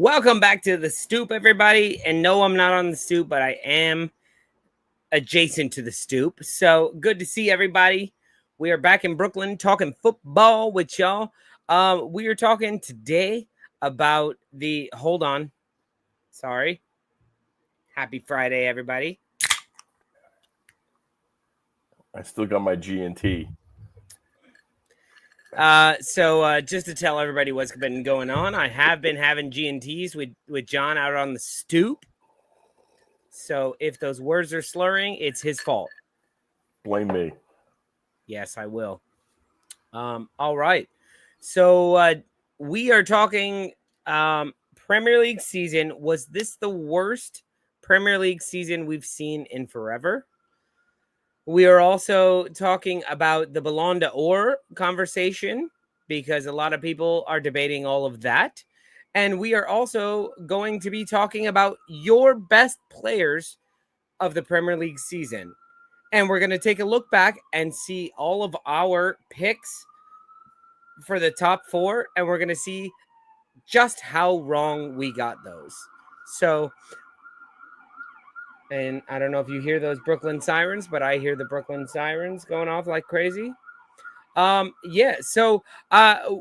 Welcome back to the Stoop, everybody. And no, I'm not on the stoop, but I am adjacent to the stoop. So good to see everybody. We are back in Brooklyn talking football with y'all. We are talking today about the hold on. Sorry. Happy Friday, everybody. I still got my G&T. So just to tell everybody what's been going on, I have been having G&Ts with John out on the stoop. So if those words are slurring, it's his fault. Blame me. Yes, I will. All right. So we are talking Premier League season. Was this the worst Premier League season we've seen in forever? We are also talking about the Balon d'Or conversation because a lot of people are debating all of that. And we are also going to be talking about your best players of the Premier League season. And we're going to take a look back and see all of our picks for the top four. And we're going to see just how wrong we got those. So, and I don't know if you hear those Brooklyn sirens, but I hear the Brooklyn sirens going off like crazy. So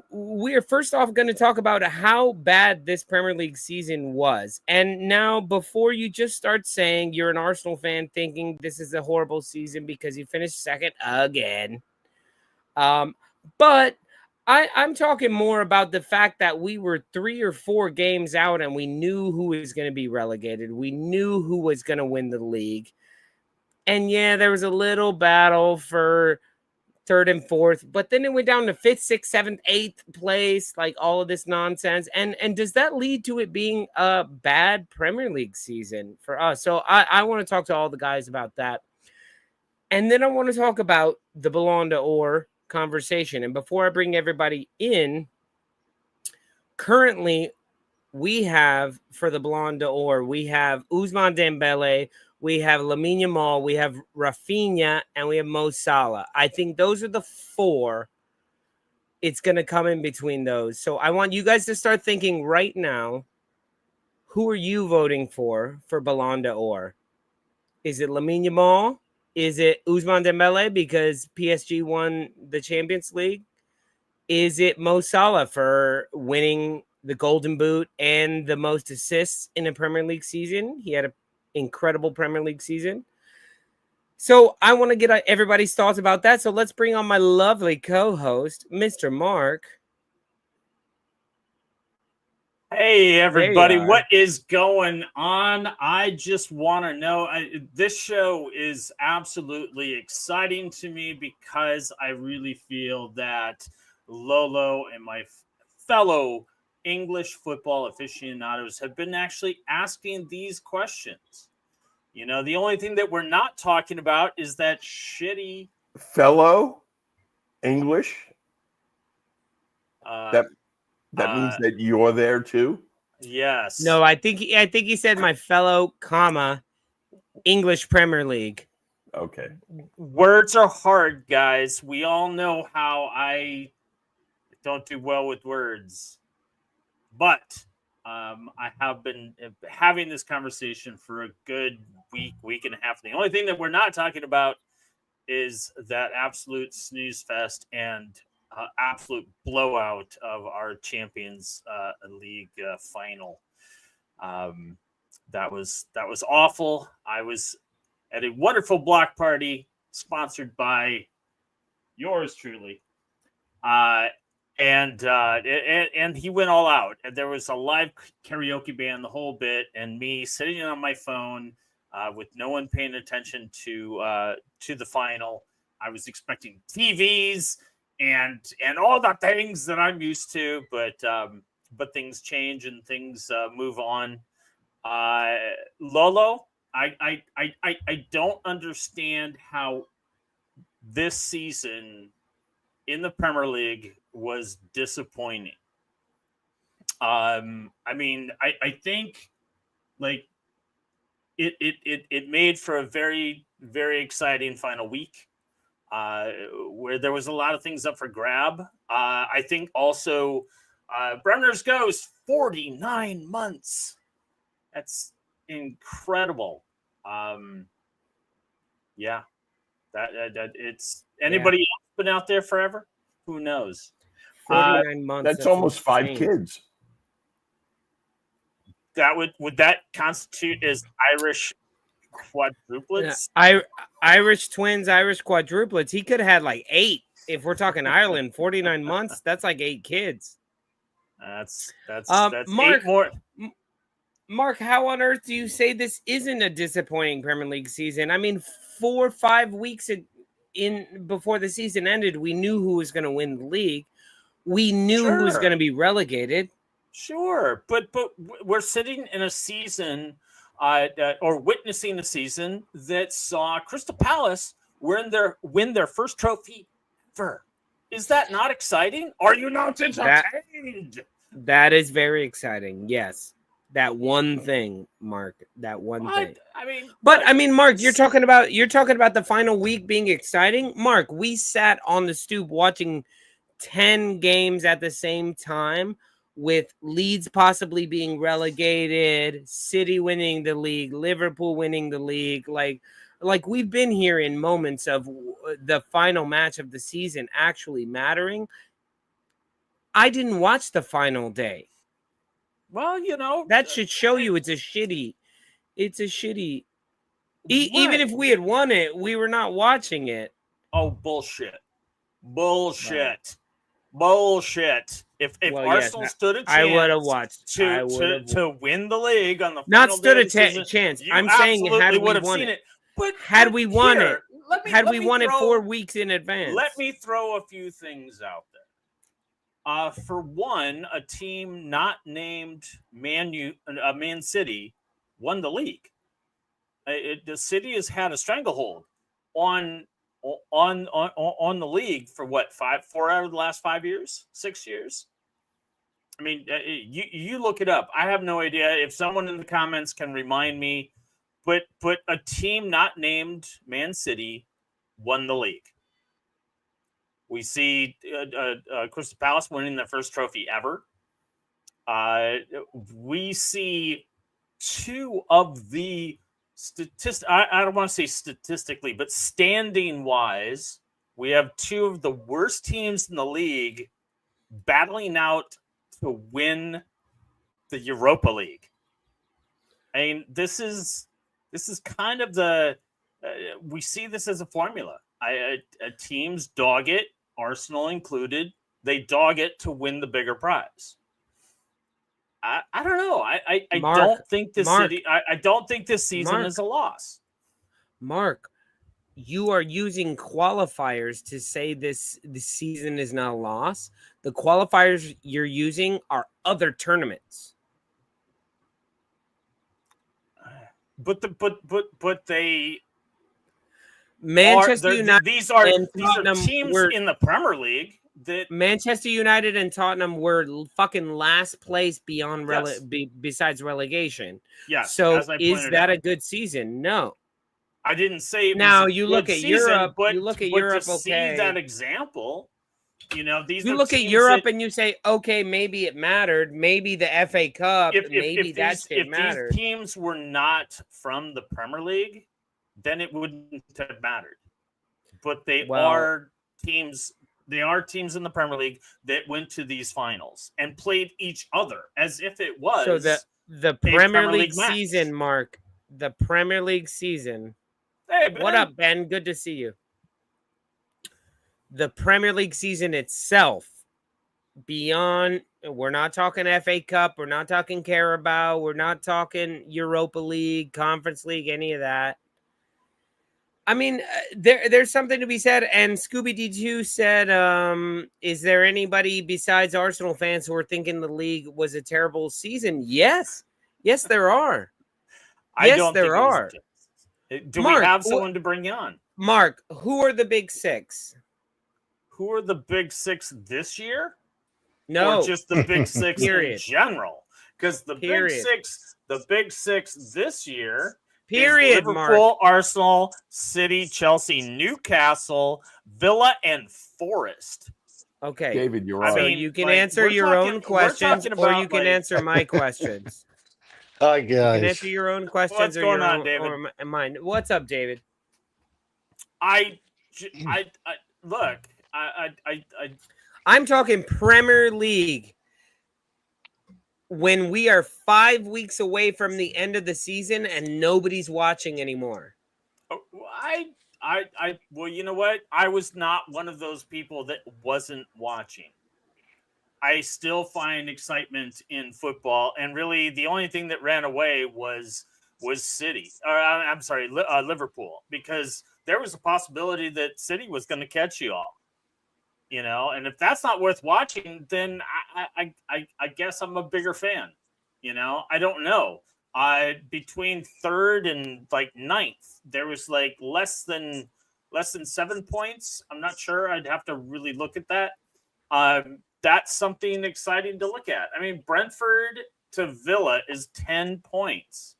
we're first off going to talk about how bad this Premier League season was. And now, before you just start saying you're an Arsenal fan thinking this is a horrible season because you finished second again. But I'm talking more about the fact that we were 3 or 4 games out and we knew who was going to be relegated. We knew who was going to win the league. And yeah, there was a little battle for 3rd and 4th, but then it went down to 5th, 6th, 7th, 8th place, like all of this nonsense. And does that lead to it being a bad Premier League season for us? So I want to talk to all the guys about that. And then I want to talk about the Balon d'Or conversation. And before I bring everybody in, currently we have for the Balon d'Or, we have Ousmane Dembele, we have Lamine Yamal, we have Rafinha, and we have Mo Salah. I think those are the 4. It's going to come in between those. So I want you guys to start thinking right now, who are you voting for Balon d'Or? Is it Lamine Yamal? Is it Ousmane Dembele because PSG won the Champions League? Is it Mo Salah for winning the Golden Boot and the most assists in a Premier League season? He had an incredible Premier League season. So I want to get everybody's thoughts about that. So let's bring on my lovely co-host, Mr. Mark. Hey, everybody. What is going on? I just want to know. This show is absolutely exciting to me because I really feel that Lolo and my fellow English football aficionados have been actually asking these questions. You know, the only thing that we're not talking about is that shitty fellow English. That means that you're there too. Yes. No, I think he said my fellow, English Premier League. Okay. Words are hard, guys. We all know how I don't do well with words. But I have been having this conversation for a good week and a half. The only thing that we're not talking about is that absolute snooze fest and absolute blowout of our Champions League final. That was awful. I was at a wonderful block party sponsored by yours truly. And he went all out. And there was a live karaoke band, the whole bit, and me sitting on my phone with no one paying attention to the final. I was expecting TVs and all the things that I'm used to, but things change and things move on. Lolo, I don't understand how this season in the Premier League was disappointing. I mean, I think like it made for a very, very exciting final week. Where there was a lot of things up for grab. I think also Bremner's goes 49 months. That's incredible. Yeah, that it's anybody else been out there forever? Who knows? 49 months. That's almost insane. 5 kids. That would that constitute as Irish quadruplets? Irish twins, Irish quadruplets. He could have had like 8. If we're talking Ireland, 49 months, that's like 8 kids. That's Mark, 8 more. Mark, how on earth do you say this isn't a disappointing Premier League season? I mean, 4 or 5 weeks in before the season ended, we knew who was going to win the league. We knew who was going to be relegated. Sure, but we're sitting in a season, or witnessing a season that saw Crystal Palace win their first trophy ever. Is that not exciting? Are you not entertained? That is very exciting. Yes, that one thing, Mark. That one thing. I mean, Mark, you're talking about the final week being exciting. Mark, we sat on the stoop watching 10 games at the same time, with Leeds possibly being relegated, City winning the league, Liverpool winning the league. Like we've been here in moments of the final match of the season actually mattering. I didn't watch the final day. Well, that should show you it's a shitty. Even if we had won it, we were not watching it. Oh, bullshit. Bullshit. If Arsenal stood a chance, I would have watched to win the league on the not final stood day a of the season, chance. I'm saying had we won it. But had we won it, let me won it 4 weeks in advance. Let me throw a few things out there. For one, a team not named Man City won the league. The City has had a stranglehold on the league for what, 4 out of the last 5 years, 6 years. I mean, you look it up. I have no idea. If someone in the comments can remind me, but a team not named Man City won the league. We see Crystal Palace winning their first trophy ever. We see 2 of the I don't want to say statistically, but standing wise, we have 2 of the worst teams in the league battling out to win the Europa League. I mean, this is kind of the we see this as a formula. Teams dog it, Arsenal included. They dog it to win the bigger prize. I don't know. I don't think this City. I don't think this season is a loss. Mark, you are using qualifiers to say the season is not a loss. The qualifiers you're using are other tournaments. But they Manchester United. These are teams in the Premier League. That Manchester United and Tottenham were fucking last place beyond besides relegation. Yeah. So is that a good season? No. I didn't say. Now you look at Europe. But you look at Europe. To see that example, these. You look at Europe and you say, okay, maybe it mattered. Maybe the FA Cup. Maybe that shit mattered. If these teams were not from the Premier League, then it wouldn't have mattered. But they are teams. They are teams in the Premier League that went to these finals and played each other as if it was. So the Premier League season, Mark. The Premier League season. Hey, Ben. What up, Ben? Good to see you. The Premier League season itself, beyond, we're not talking FA Cup, we're not talking Carabao, we're not talking Europa League, Conference League, any of that. I mean, there's something to be said. And Scooby D2 said, is there anybody besides Arsenal fans who are thinking the league was a terrible season? Yes. Yes, there are. There are. Do we have someone to bring on? Mark, who are the big 6? Who are the big 6 this year? No. Or just the big 6 in general? Because the big six this year... Period, Liverpool, Mark. Arsenal, City, Chelsea, Newcastle, Villa, and Forest. Okay. David, you're I on. So mean, you can like, answer we're your talking- own we're questions, talking or about, you can like- answer my questions. Hi You can answer guys. your own questions What's or going your on, own David? or mine. What's up, David? I look. I'm talking Premier League. When we are 5 weeks away from the end of the season and nobody's watching anymore. Well, you know what? I was not one of those people that wasn't watching. I still find excitement in football, and really the only thing that ran away was City. I'm sorry, Liverpool, because there was a possibility that City was going to catch you all. You know, and if that's not worth watching, then I guess I'm a bigger fan. You know, I don't know. Between third and like ninth, there was like less than 7 points. I'm not sure. I'd have to really look at that. That's something exciting to look at. I mean, Brentford to Villa is 10 points.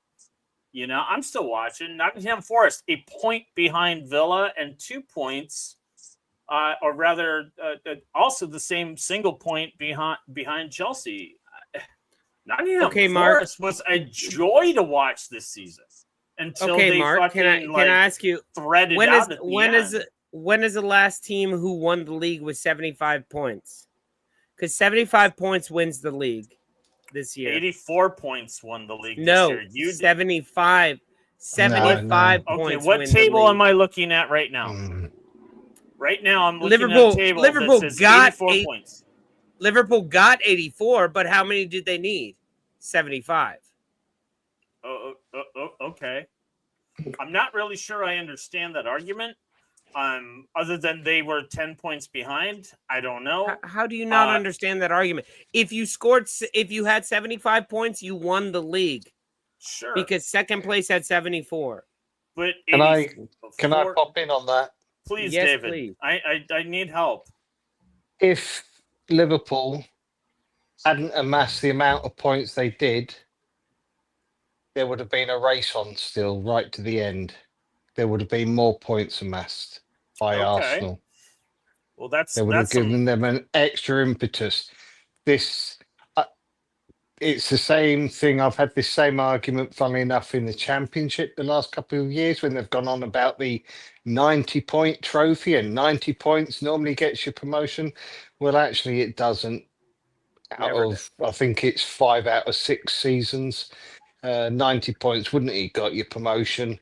You know, I'm still watching. Nottingham Forest, a point behind Villa and 2 points. Or rather, also the same single point behind Chelsea. Nottingham Forest was a joy to watch this season until they Mark, fucking can I ask you threaded when out when is the last team who won the league with 75 points? Because 75 points wins the league this year. 84 points won the league no, this year. 75 points. Okay, what table am I looking at right now? Right now, I'm looking at a table that says 84 points. Liverpool got 84, but how many did they need? 75. Okay. I'm not really sure I understand that argument. Other than they were 10 points behind, I don't know. How do you not understand that argument? If you had 75 points, you won the league. Sure. Because second place had 74. But can I pop in on that? Please, yes, David. Please. I need help. If Liverpool hadn't amassed the amount of points they did, there would have been a race on still right to the end. There would have been more points amassed by Arsenal. Well, they would have given them an extra impetus. It's the same thing. I've had this same argument, funnily enough, in the Championship the last couple of years when they've gone on about the 90-point trophy, and 90 points normally gets you promotion. Well, actually, it doesn't. I think it's 5 out of 6 seasons. 90 points wouldn't have got you promotion.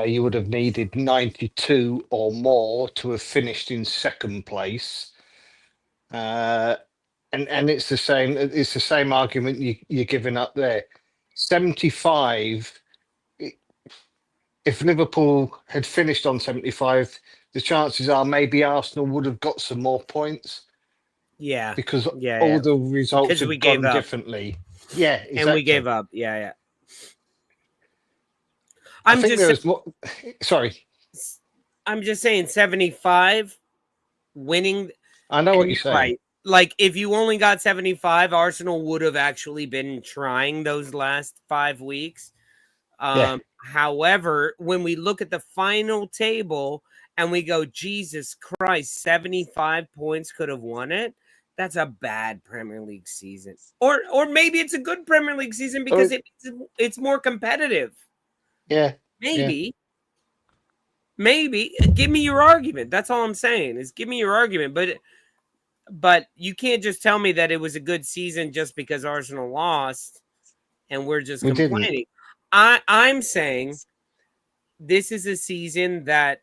You would have needed 92 or more to have finished in second place. And it's the same. It's the same argument you're giving up there. 75. If Liverpool had finished on 75, the chances are maybe Arsenal would have got some more points. Yeah, because all the results have gone differently. Yeah, exactly. And we gave up. Yeah. Sorry. I'm just saying 75 winning. I know what you're saying. Right. Like, if you only got 75, Arsenal would have actually been trying those last 5 weeks. However, when we look at the final table and we go, Jesus Christ, 75 points could have won it. That's a bad Premier League season. Or maybe it's a good Premier League season because it's more competitive. Yeah. Maybe. Maybe. Give me your argument. That's all I'm saying is give me your argument. But you can't just tell me that it was a good season just because Arsenal lost and we're just complaining. I'm saying this is a season that,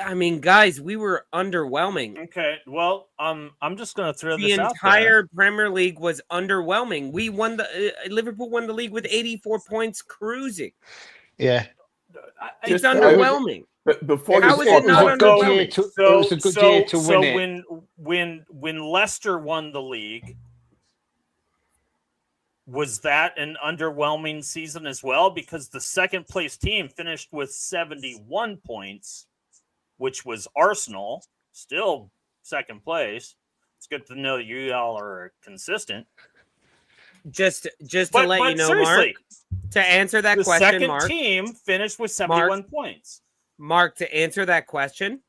I mean, guys, we were underwhelming. Okay, well, I'm just going to throw this out there. The entire Premier League was underwhelming. We won Liverpool won the league with 84 points cruising. Yeah. It's underwhelming. Before how is it not underwhelming? It was a good year to win it. When Leicester won the league, was that an underwhelming season as well? Because the second place team finished with 71 points, which was Arsenal, still second place. It's good to know you all are consistent. Just to let you know, Mark, to answer that question, Mark. The second team finished with 71 points. Mark, to answer that question,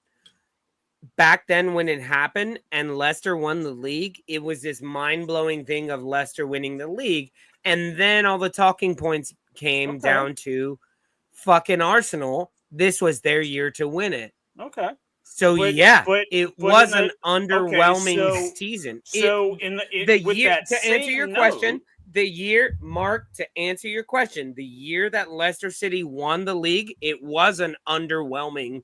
back then when it happened and Leicester won the league, it was this mind-blowing thing of Leicester winning the league. And then all the talking points came down to fucking Arsenal. This was their year to win it. Okay. So it was an underwhelming season. So to answer your question, the year that Leicester City won the league, it was an underwhelming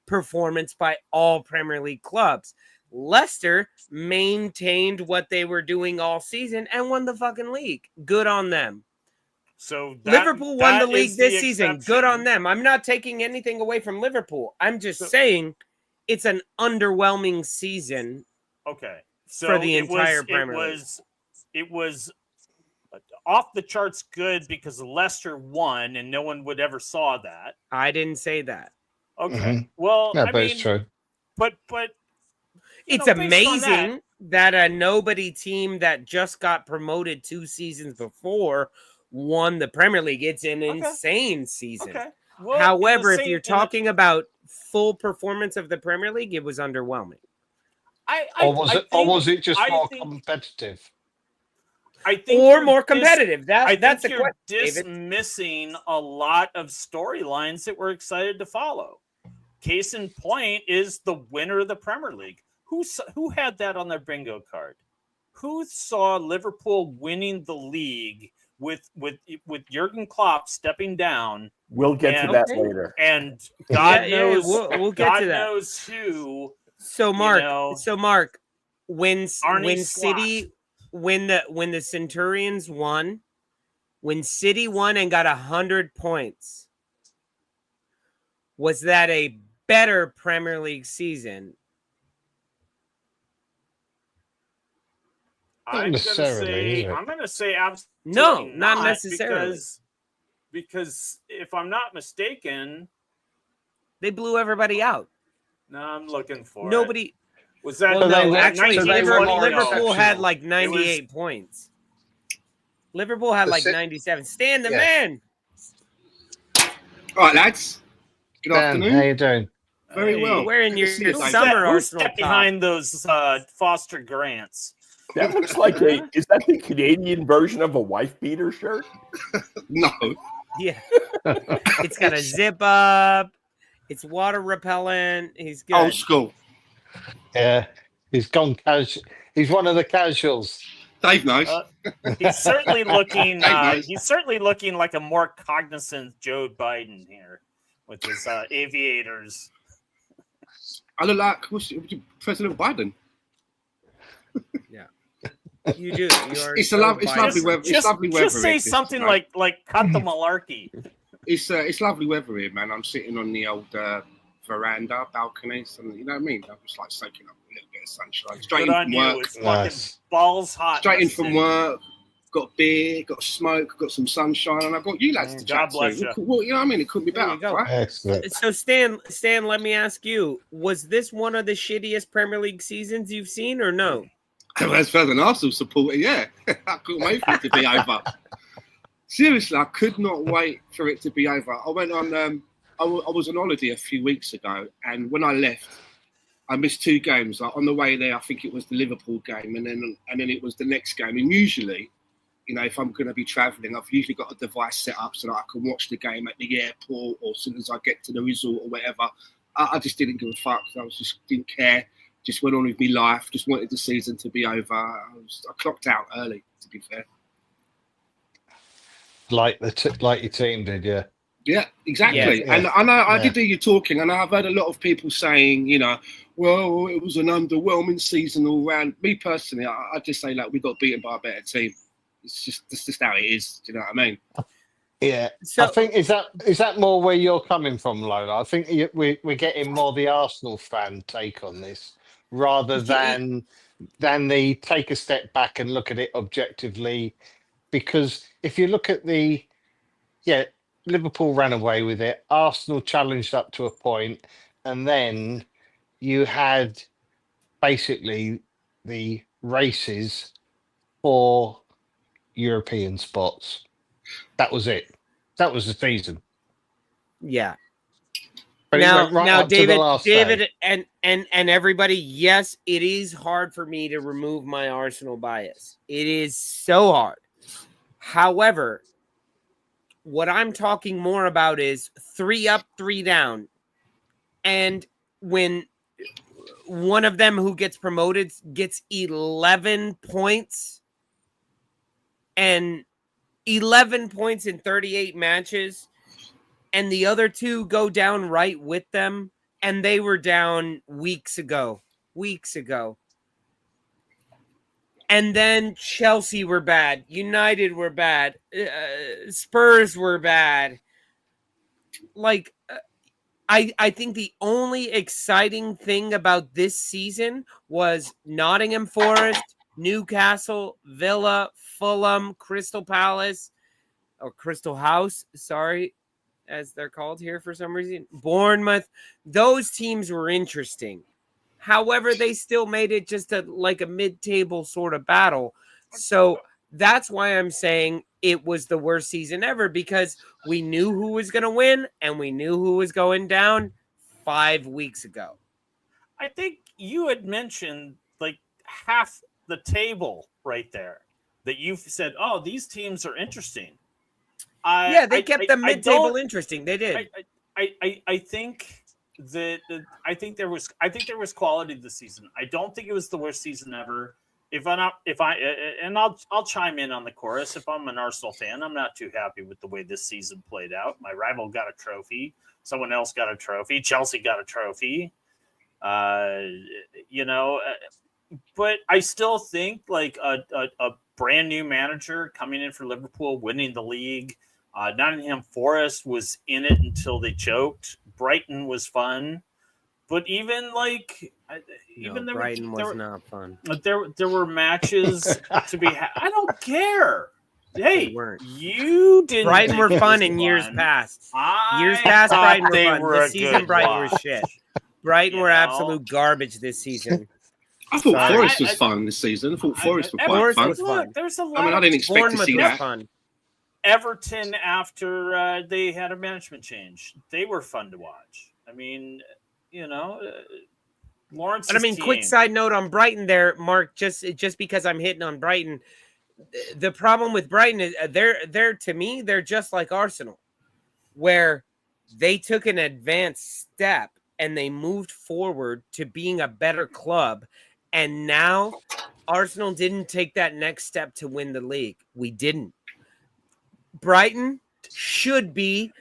performance by all Premier League clubs. Leicester maintained what they were doing all season and won the fucking league. Good on them. So Liverpool won the league this season. Good on them. I'm not taking anything away from Liverpool. I'm just saying it's an underwhelming season. Okay. So for the entire Premier League. It was off the charts good because Leicester won and no one would ever saw that. I didn't say that. Okay. Mm-hmm. Well, no, but it's true. But it's amazing that a nobody team that just got promoted 2 seasons before won the Premier League. It's an insane season. Okay. Well, however, if you're talking about full performance of the Premier League, it was underwhelming. Or was it just more competitive? I think or more competitive. That's you're question, dismissing a lot of storylines that we're excited to follow. Case in point is the winner of the Premier League. Who had that on their bingo card? Who saw Liverpool winning the league with Jurgen Klopp stepping down? We'll get to that later. And God knows, we'll get to that. God knows who. So Mark, when City. When the Centurions won, when City won and got 100 points, was that a better Premier League season? I'm going to say absolutely no, not necessarily. Because if I'm not mistaken, they blew everybody out. No, I'm looking for nobody. Was that Liverpool had like 98 points. Liverpool had like 97. Stan the man. All right, lads. Good afternoon. How you doing? Very well. Wearing your summer Arsenal top. Behind those Foster Grants. That looks like is that the Canadian version of a wife beater shirt? No. Yeah. It's got a zip up. It's water repellent. He's good. Old school. Yeah, he's gone casual. He's one of the casuals. Dave knows. He's certainly looking. He's certainly looking like a more cognizant Joe Biden here with his aviators. I look like President Biden. Yeah, you do. It's lovely weather. It's lovely weather. Just say something like "cut the malarkey." It's lovely weather here, man. I'm sitting on the old veranda, balconies, and you know what I mean. I'm just like soaking up a little bit of sunshine. Straight in from work. It's fucking balls hot. Straight in from work. Got beer, got smoke, got some sunshine, and I've got you lads to chat to. Well, you know what I mean? It couldn't be better, right? Excellent. So Stan, let me ask you: was this one of the shittiest Premier League seasons you've seen, or no? As far as an Arsenal supporter, yeah, I couldn't wait for it to be over. Seriously, I could not wait for it to be over. I went on. I was on holiday a few weeks ago, and when I left, I missed 2 games. Like on the way there, I think it was the Liverpool game, and then it was the next game. And usually, you know, if I'm going to be travelling, I've usually got a device set up so that I can watch the game at the airport or as soon as I get to the resort or whatever. I just didn't give a fuck. I didn't care. Just went on with my life. Just wanted the season to be over. I clocked out early, to be fair. Like your team did, yeah. Yeah, exactly. Yeah. And I know I did hear you talking, and I've heard a lot of people saying, you know, well, it was an underwhelming season all round. Me personally, I just say like we got beaten by a better team. It's just how it is. Do you know what I mean? Yeah. So I think is that more where you're coming from, Lolo? I think we're getting more the Arsenal fan take on this rather than the take a step back and look at it objectively. Because if you look at Liverpool ran away with it. Arsenal challenged up to a point, and then you had basically the races for European spots. That was it. That was the season. Yeah. But it went right up to the last day. and everybody, yes, it is hard for me to remove my Arsenal bias. It is so hard. However, what I'm talking more about is 3 up, 3 down. And when one of them who gets promoted gets 11 points and 11 points in 38 matches, and the other two go down right with them, and they were down weeks ago. And then Chelsea were bad. United were bad. Spurs were bad. Like, I think the only exciting thing about this season was Nottingham Forest, Newcastle, Villa, Fulham, Crystal Palace, or Crystal House, sorry, as they're called here for some reason, Bournemouth. Those teams were interesting. However, they still made it just a mid-table sort of battle. So that's why I'm saying it was the worst season ever, because we knew who was going to win and we knew who was going down 5 weeks ago. I think you had mentioned like half the table right there that you've said, oh, these teams are interesting. They kept the mid-table interesting. They did. I think I think there was quality this season. I don't think it was the worst season ever. I'll chime in on the chorus. If I'm an Arsenal fan, I'm not too happy with the way this season played out. My rival got a trophy. Someone else got a trophy. Chelsea got a trophy. But I still think like a brand new manager coming in for Liverpool, winning the league. Nottingham Forest was in it until they choked. Brighton was fun, but even Brighton was not fun. There were matches to be had. I don't care. Hey, you didn't. Brighton were fun in years past. Brighton were fun. This season, Brighton was shit. Brighton were absolute garbage this season. I thought Forest was fun this season. I thought Forest were quite fun. Look, there's a lot. I didn't expect to see that. Fun. Everton, after they had a management change, they were fun to watch. I mean, Lawrence. But quick side note on Brighton there, Mark. Just because I'm hitting on Brighton, the problem with Brighton is they're to me they're just like Arsenal, where they took an advanced step and they moved forward to being a better club, and now Arsenal didn't take that next step to win the league. We didn't. Brighton should be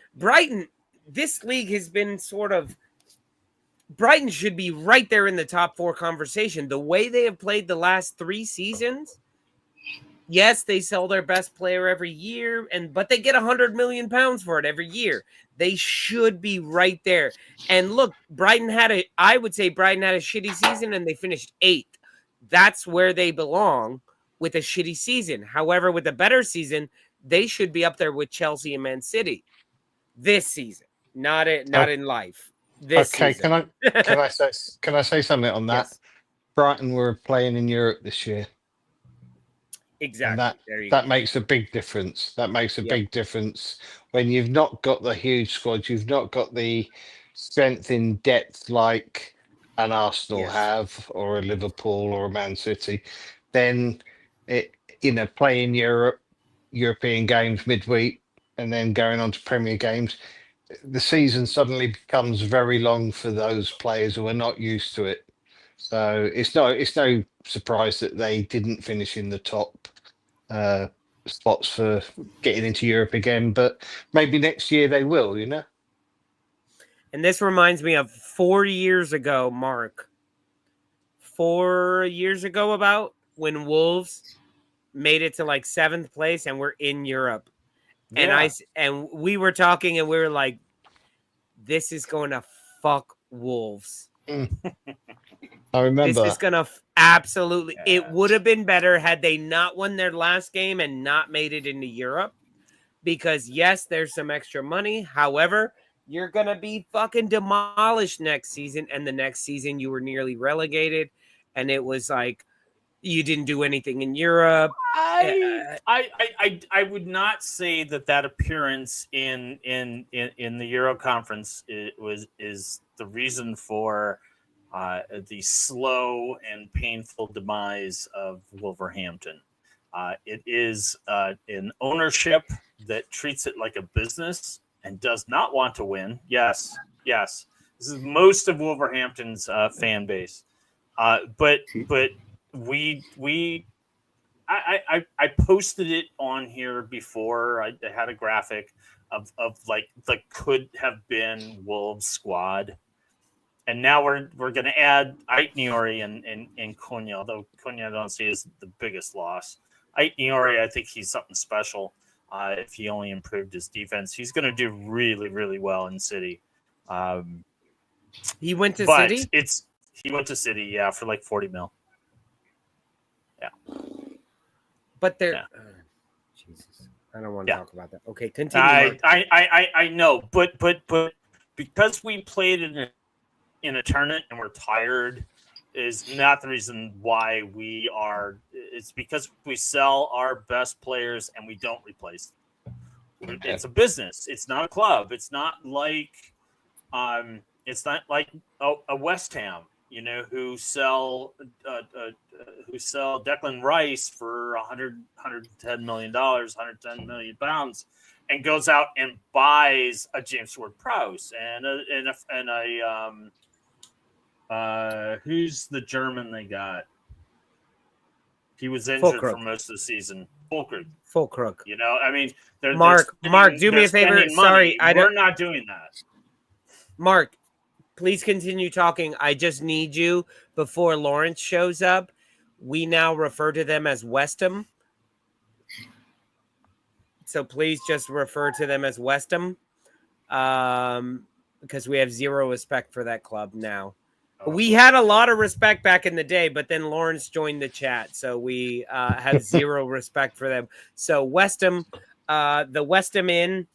this league has been Brighton should be right there in the top 4 conversation. The way they have played the last 3 seasons, yes, they sell their best player every year, but they get £100 million for it every year. They should be right there. And look, I would say Brighton had a shitty season and they finished 8th. That's where they belong with a shitty season. However, with a better season, they should be up there with Chelsea and Man City this season, not in life. This season. Can I say something on that? Yes. Brighton were playing in Europe this year. Exactly. And that makes a big difference. That makes a big difference when you've not got the huge squad, you've not got the strength in depth like an Arsenal have, or a Liverpool or a Man City. Then playing European games midweek and then going on to Premier games, the season suddenly becomes very long for those players who are not used to it. So it's no surprise that they didn't finish in the top spots for getting into Europe again, but maybe next year they will, And this reminds me of 4 years ago, Mark. 4 years ago, about when Wolves made it to 7th place and we're in Europe. Yeah. And we were talking and we were like, this is going to fuck Wolves. I remember. This is going to absolutely. Yes. It would have been better had they not won their last game and not made it into Europe. Because, yes, there's some extra money. However, you're going to be fucking demolished next season. And the next season you were nearly relegated. And it was like, You didn't do anything in Europe. I would not say that appearance in the Euro Conference is the reason for the slow and painful demise of Wolverhampton. It is an ownership that treats it like a business and does not want to win. Yes. This is most of Wolverhampton's fan base. But I posted it on here before. I had a graphic of like the could have been Wolves squad. And now we're going to add Aitniori and Cunha, although Cunha I don't see is the biggest loss. Aitniori, I think he's something special. If he only improved his defense, he's going to do really, really well in City. He went to City? He went to City, yeah, for like 40 mil. Yeah. But they're Jesus. I don't want to talk about that. Okay, continue. I know, but because we played in a tournament and we're tired is not the reason why we are. It's because we sell our best players and we don't replace them. It's a business. It's not a club. It's not like a West Ham, who sell Declan Rice for $110 million, 110 million pounds, and goes out and buys a James Ward-Prowse and who's the German they got? He was injured for most of the season. Fulkrug. Mark, do me a favor. Sorry, we're not doing that. Mark, please continue talking. I just need you before Lawrence shows up. We now refer to them as West Ham. So please just refer to them as West Ham. Because we have zero respect for that club now. We had a lot of respect back in the day, but then Lawrence joined the chat, so we have zero respect for them. So West Ham, the West Ham Inn,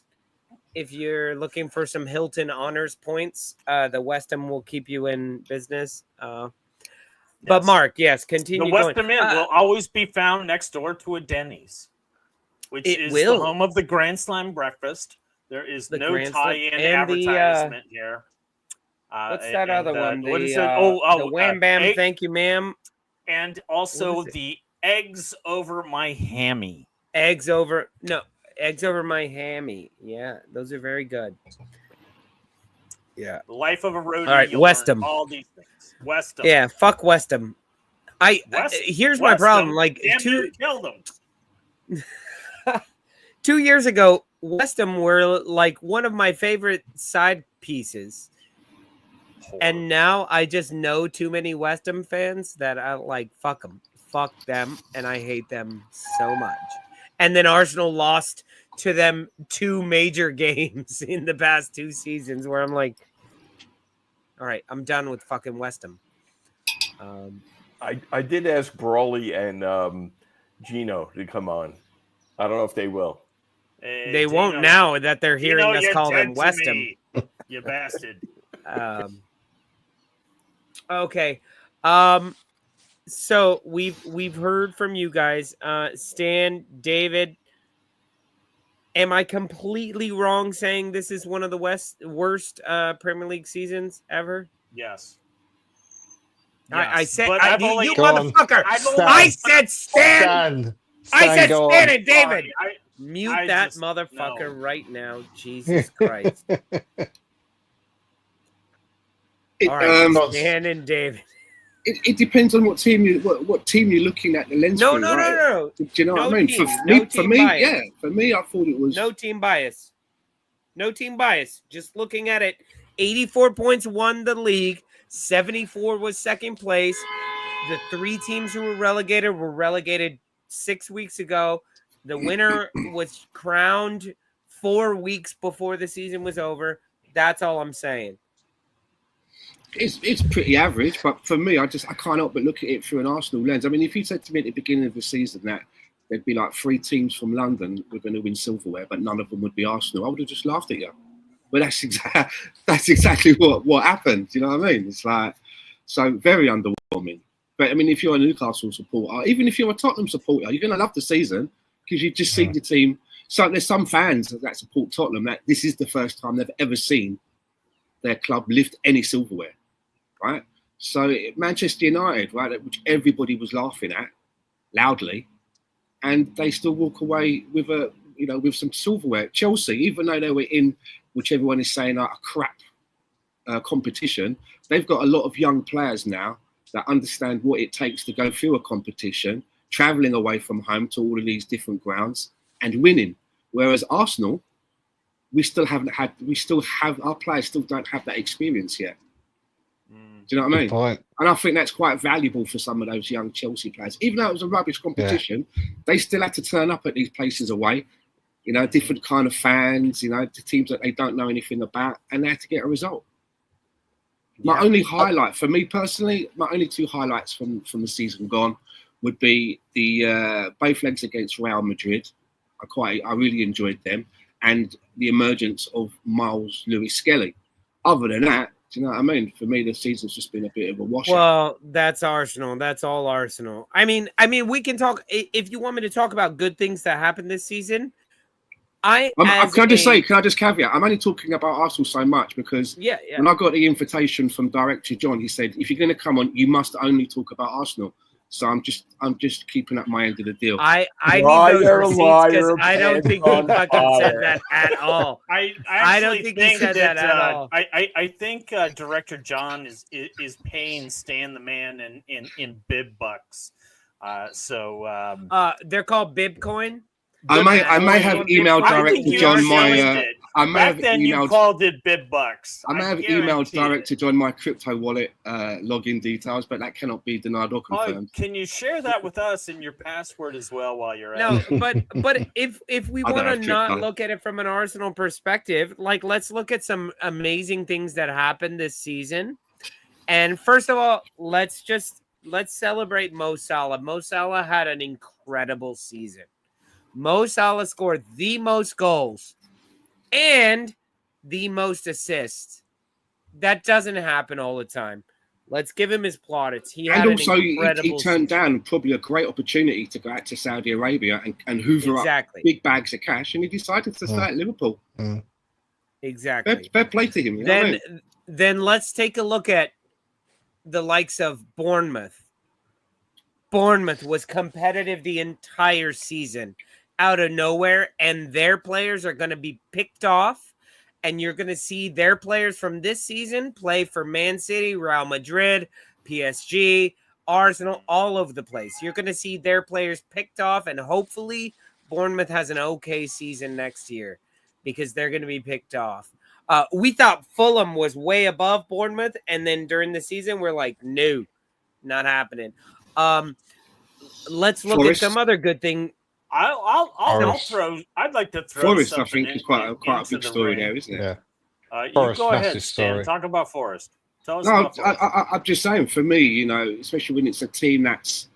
if you're looking for some Hilton honors points, the West Ham will keep you in business. But Mark, yes, continue. The West Ham Inn will always be found next door to a Denny's, which is the home of the Grand Slam breakfast. There is no tie-in advertisement here. What's that other one? What is it? The Wham Bam, thank you, ma'am. And also the eggs over my hammy. Eggs over my hammy. Yeah, those are very good. Yeah. The life of a roadie. All right, West Ham. All these things. West Ham. Yeah, fuck West Ham. Here's my problem. Like killed them. 2 years ago, West Ham were like one of my favorite side pieces. And now I just know too many West Ham fans that I like, fuck them, and I hate them so much. And then Arsenal lost to them 2 major games in the past 2 seasons where I'm like, all right, I'm done with fucking West Ham. I did ask Brawley and Gino to come on. I don't know if they will. They won't now that they're hearing us call them West Ham. You bastard. Okay. So we've heard from you guys. Stan, David, am I completely wrong saying this is one of the worst Premier League seasons ever? Yes. I said, you motherfucker. I said Stan. I said Stan and David. Mute that motherfucker right now. Jesus Christ. All right, Stan and David. It depends on what team you're looking at the lens. No. Do you know what I mean? For me, I thought it was no team bias. No team bias. Just looking at it, 84 points won the league. 74 was second place. The 3 teams who were relegated 6 weeks ago. The winner was crowned 4 weeks before the season was over. That's all I'm saying. It's pretty average, but for me, I can't help but look at it through an Arsenal lens. I mean, if you said to me at the beginning of the season that there'd be like 3 teams from London were going to win silverware, but none of them would be Arsenal, I would have just laughed at you. But that's exactly what happened. You know what I mean? It's like, so very underwhelming. But I mean, if you're a Newcastle supporter, even if you're a Tottenham supporter, you're going to love the season because you've just seen the team. So there's some fans that support Tottenham that this is the first time they've ever seen their club lift any silverware, right? So Manchester United, right, which everybody was laughing at loudly, and they still walk away with with some silverware. Chelsea, even though they were in, which everyone is saying are a crap competition, they've got a lot of young players now that understand what it takes to go through a competition, travelling away from home to all of these different grounds and winning. Whereas Arsenal, our players still don't have that experience yet. Do you know what I mean? Point. And I think that's quite valuable for some of those young Chelsea players. Even though it was a rubbish competition, they still had to turn up at these places away, different kind of fans, the teams that they don't know anything about, and they had to get a result. My only highlight, for me personally, my only two highlights from the season gone would be the both legs against Real Madrid. I really enjoyed them, and the emergence of Miles Lewis-Skelly. Other than that, do you know what I mean? For me, the season's just been a bit of a washout. Well, that's Arsenal. That's all Arsenal. I mean, we can talk if you want me to talk about good things that happened this season. Can I just caveat? I'm only talking about Arsenal so much because when I got the invitation from Director John, he said, if you're going to come on, you must only talk about Arsenal. So I'm just keeping up my end of the deal. I need those receipts because I don't think he fucking said that at all. I don't think he said that at all. I think Director John is paying Stan the Man in bib bucks. They're called Bibcoin. I may have emailed Director John my. Back then you called it bib bucks. I may have emailed Director John my crypto wallet login details, but that cannot be denied or confirmed. Can you share that with us and your password as well while you're at it? No, but if we want to not look at it from an Arsenal perspective, let's look at some amazing things that happened this season. And first of all, let's celebrate Mo Salah. Mo Salah had an incredible season. Mo Salah scored the most goals and the most assists. That doesn't happen all the time. Let's give him his plaudits. He turned down probably a great opportunity to go out to Saudi Arabia and hoover up big bags of cash, and he decided to stay at Liverpool. Exactly. Fair play to him. Then let's take a look at the likes of Bournemouth. Bournemouth was competitive the entire season. Out of nowhere, and their players are going to be picked off, and you're going to see their players from this season play for Man City, Real Madrid, PSG, Arsenal, all over the place. You're going to see their players picked off, and hopefully Bournemouth has an okay season next year because they're going to be picked off. We thought Fulham was way above Bournemouth, and then during the season, we're like, no, not happening. Let's look at some other good thing. I'd like to throw Forest. I think is quite a big story there, isn't it? Yeah. You go ahead, Stan. Talk about Forest. Tell us about Forest. I'm just saying, for me, especially when it's a team that's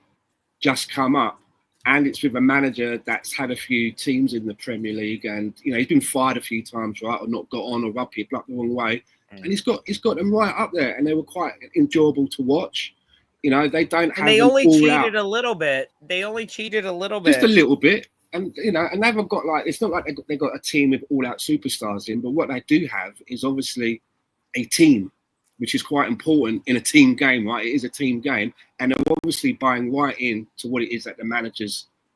just come up and it's with a manager that's had a few teams in the Premier League, and he's been fired a few times, right, or not got on, or rubbed people up the wrong way, and he's got them right up there, and they were quite enjoyable to watch. They don't have. And they only cheated a little bit. Just a little bit, and and they haven't got it's not like they got a team with all-out superstars in. But what they do have is obviously a team, which is quite important in a team game, right? It is a team game, and they're obviously buying right in to what it is that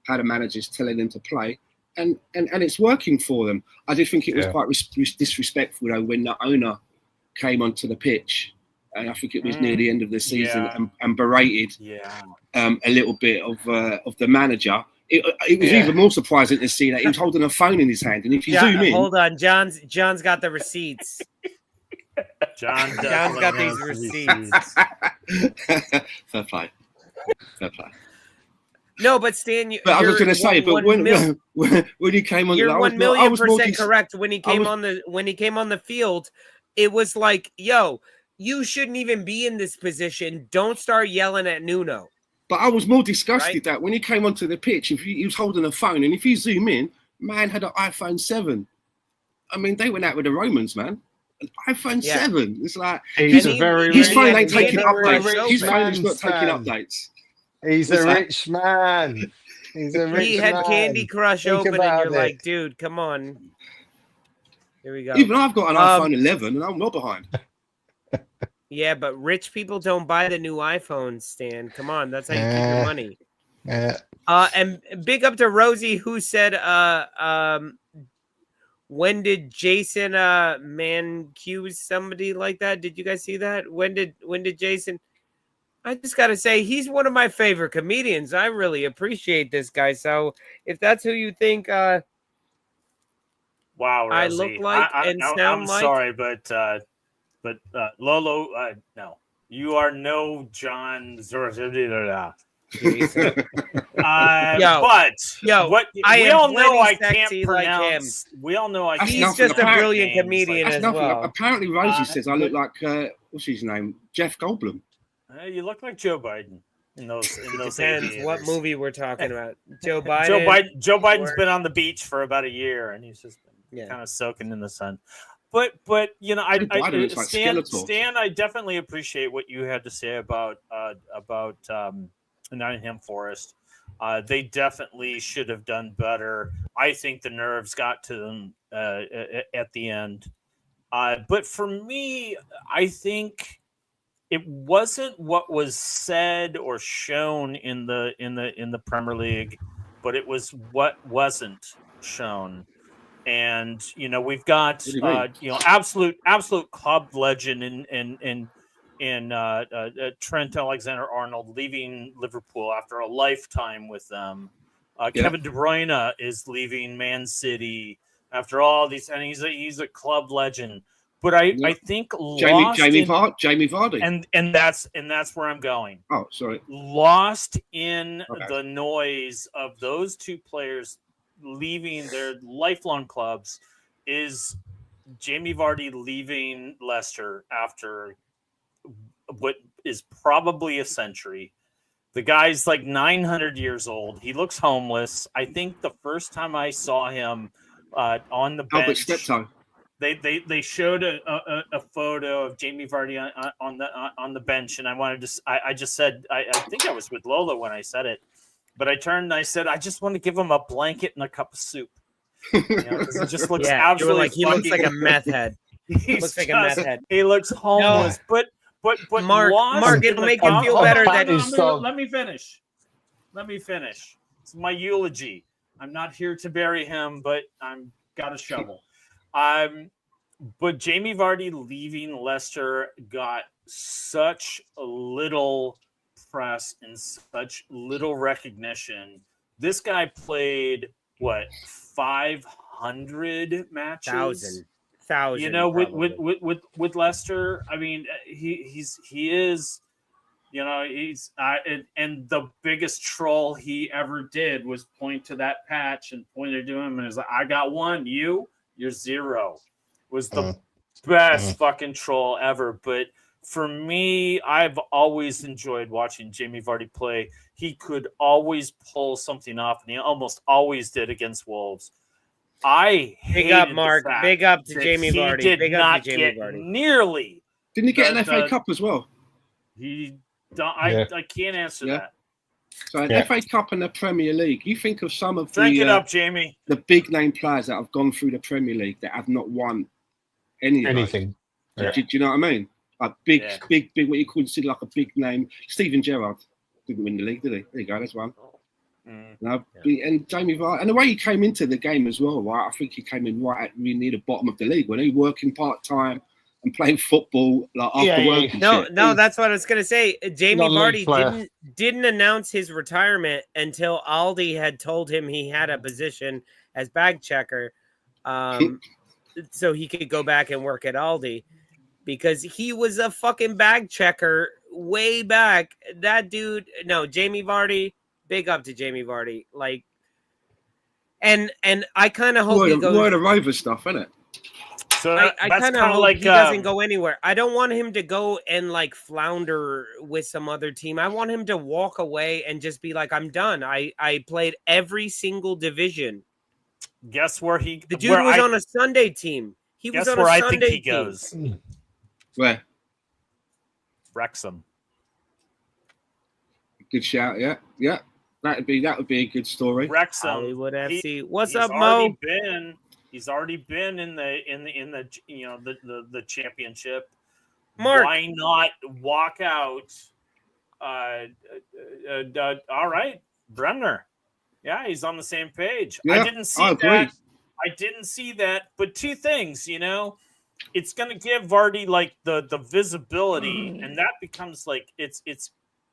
how the managers telling them to play, and it's working for them. I did think it was quite disrespectful though when the owner came onto the pitch. And I think it was near the end of the season and berated a little bit of the manager. It was even more surprising to see that he was holding a phone in his hand. And if you zoom in, hold on, John's got the receipts. John's got these receipts. Fair play. No, but Stan, I was going to say, but when he came on, you're 1,000,000% correct. When he came on the field, it was like, yo, you shouldn't even be in this position. Don't start yelling at Nuno. But I was more disgusted that when he came onto the pitch, he was holding a phone, and if you zoom in, man had an iPhone 7. I mean, they went out with the Romans, man. iPhone Yeah. 7. It's like He's And a very his he phone had ain't taking Neiden were updates. His open. phone is not taking man. updates. He's What's a that? rich man. He's a rich He had man. Candy Crush Think open, and you're about like, it. dude, come on. Here we go. Even I've got an iPhone 11, and I'm well behind. Yeah, but rich people don't buy the new iPhone, Stan. Come on, that's how you keep your money. And big up to Rosie, who said, when did Jason man accuse somebody like that? Did you guys see that? When did Jason? I just gotta say, he's one of my favorite comedians. I really appreciate this guy. So if that's who you think wow, Rosie. I look like and sound I'm like, sorry, but Lolo, no, you are no John Zorza. Jason. But what we all know, I can't pronounce. Like we all know I can't. He's just a brilliant comedian That's as nothing. well. Apparently, Rosie says I look like what's his name, Jeff Goldblum. You look like Joe Biden in those. Depends what movie we're talking about. Joe Biden. Joe Biden's been on the beach for about a year, and he's just been kind of soaking in the sun. But you know, Stan, I definitely appreciate what you had to say about Nottingham Forest. They definitely should have done better. I think the nerves got to them at the end. But for me, I think it wasn't what was said or shown in the Premier League, but it was what wasn't shown. And you know, we've got absolute club legend in Trent Alexander-Arnold leaving Liverpool after a lifetime with them. Kevin De Bruyne is leaving Man City after all these, and he's a club legend. But I think Jamie Vardy, and that's where I'm going. Oh, sorry. Lost in the noise of those two players leaving their lifelong clubs is Jamie Vardy leaving Leicester after what is probably a century. The guy's like 900 years old. He looks homeless. I think the first time I saw him on the bench, they showed a photo of Jamie Vardy on the bench, and I just said I think I was with Lolo when I said it, but I turned and I said I just want to give him a blanket and a cup of soup. You know, it just looks absolutely. He looks like a meth head. He looks like a meth head. He looks homeless, but Mark, it'll make you feel better that let me finish. It's my eulogy. I'm not here to bury him, but I'm got a shovel. But Jamie Vardy leaving Leicester got such little press and such little recognition. This guy played 500 matches. Thousand, you know, with Leicester. I mean, he is, you know, he's and the biggest troll he ever did was point to that patch and pointed to him and was like, "I got one, you're zero." Was the best fucking troll ever. But for me, I've always enjoyed watching Jamie Vardy play. He could always pull something off, and he almost always did against Wolves. I big up, Mark. Big up to Jamie Vardy. He did big not up to Jamie get Vardy. nearly. Didn't he get an FA Cup as well? I can't answer that. So an FA Cup and the Premier League. You think of some of Drink it up, Jamie. The big name players that have gone through the Premier League that have not won anything. Do you know what I mean? Like big, what you consider like a big name. Steven Gerrard didn't win the league, did he? There you go, that's one. And Jamie Vardy, and the way he came into the game as well, right? I think he came in right at near the bottom of the league when he was working part time and playing football like after work. No, that's what I was gonna say. Jamie Vardy didn't announce his retirement until Aldi had told him he had a position as bag checker, so he could go back and work at Aldi because he was a fucking bag checker way back. That dude, Jamie Vardy. Big up to Jamie Vardy, like, and I kind of hope he goes. Word of Rover stuff, isn't it? So I kind of hope he doesn't go anywhere. I don't want him to go and like flounder with some other team. I want him to walk away and just be like, "I'm done. I played every single division." Guess where the dude was on a Sunday team. He was Guess on where a I Sunday think he team. goes? Where? Wrexham. Good shout. Yeah, yeah. That would be a good story. Wrexham. Hollywood FC. What's he's up, already Mo? He's already been in the the championship. Mark. Why not walk out? All right, Bremner. Yeah, he's on the same page. Yeah, I didn't see that. I didn't see that. But two things, it's going to give Vardy like the visibility, and that becomes like it's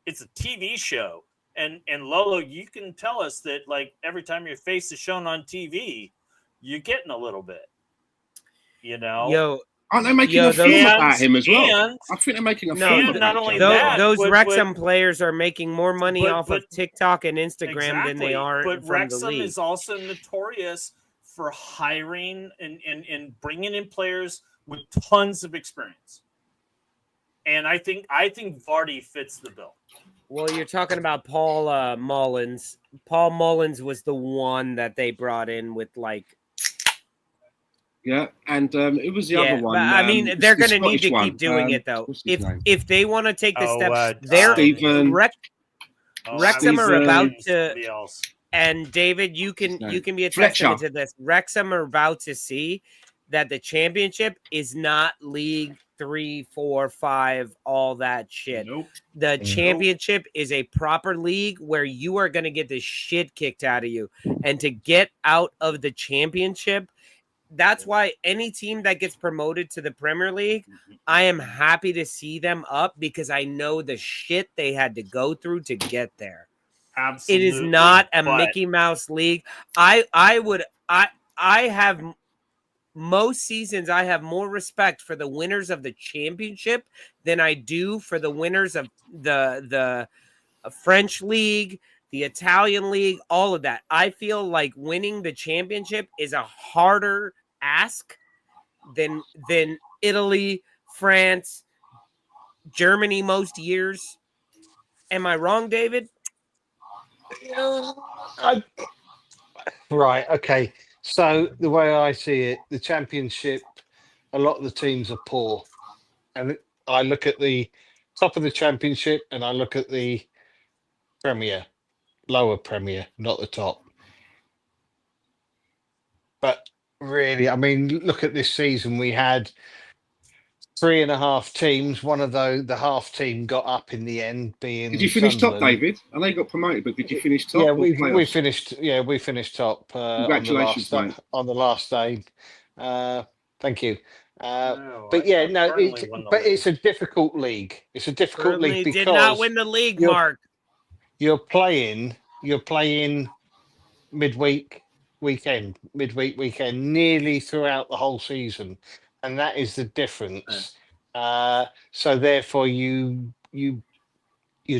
a TV show. And Lolo, you can tell us that like every time your face is shown on TV, you're getting a little bit. Yo, aren't they making a film about him as well? I think they're making a film. Not only that, those Wrexham players are making more money off of TikTok and Instagram than they are But from Wrexham the league. is also notorious for hiring and bringing in players with tons of experience. And I think Vardy fits the bill. Well, you're talking about Paul Mullins. Paul Mullins was the one that they brought in with like. Yeah, and it was the other one. But, I mean, they're going to need to keep doing it though. If they want to take the steps, Wrexham are about to. And David, you can be a testament to this. Wrexham are about to see that the championship is not League 3, 4, 5, all that shit. Nope. The championship is a proper league where you are going to get the shit kicked out of you. And to get out of the championship, that's why any team that gets promoted to the Premier League, I am happy to see them up because I know the shit they had to go through to get there. Absolutely. It is not a Mickey Mouse league. I have most seasons I have more respect for the winners of the championship than I do for the winners of the French league, the Italian league, all of that. I feel like winning the championship is a harder ask than Italy, France, Germany most years. Am I wrong, David? Right. Okay. So the way I see it, the championship, a lot of the teams are poor, and I look at the top of the championship and I look at the Premier, lower Premier, not the top. But really, I mean, look at this season. We had 3.5 teams. One of the half team got up in the end. Being did you finish Sunderland. top, David? I know you got promoted, but did you finish top? Yeah, we finished. Yeah, we finished top. Congratulations, on the last day. Thank you. But it's a difficult league. It's a difficult league because did not win the league, Mark. You're playing midweek weekend, nearly throughout the whole season, and that is the difference. So therefore, you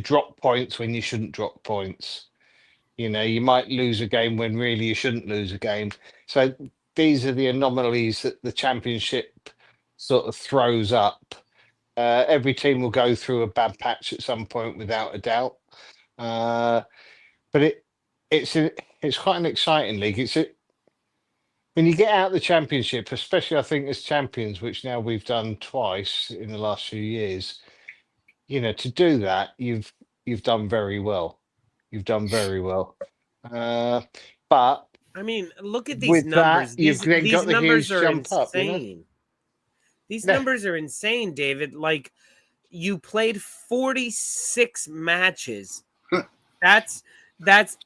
drop points when you shouldn't drop points. You might lose a game when really you shouldn't lose a game. So these are the anomalies that the championship sort of throws up. Every team will go through a bad patch at some point, without a doubt. But it's quite an exciting league. When you get out of the championship, especially I think as champions, which now we've done twice in the last few years, to do that, you've done very well. You've done very well. But I mean, look at these numbers. These numbers are insane. These numbers are insane, David. Like, you played 46 matches. That's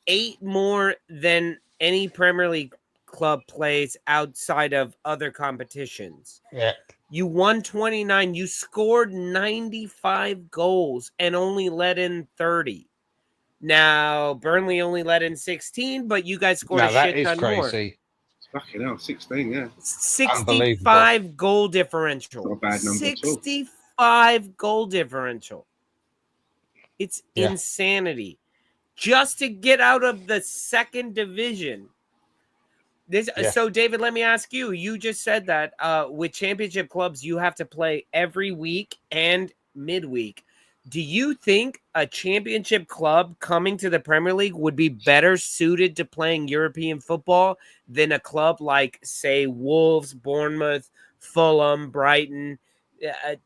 8 more than any Premier League club plays outside of other competitions. Yeah. You won 29. You scored 95 goals and only let in 30. Now, Burnley only let in 16, but you guys scored a shit ton more. Fucking hell, 16, yeah. 65 goal differential. Not a bad number 65 goal differential. It's insanity. Just to get out of the second division. So, David, let me ask you. You just said that with championship clubs, you have to play every week and midweek. Do you think a championship club coming to the Premier League would be better suited to playing European football than a club like, say, Wolves, Bournemouth, Fulham, Brighton,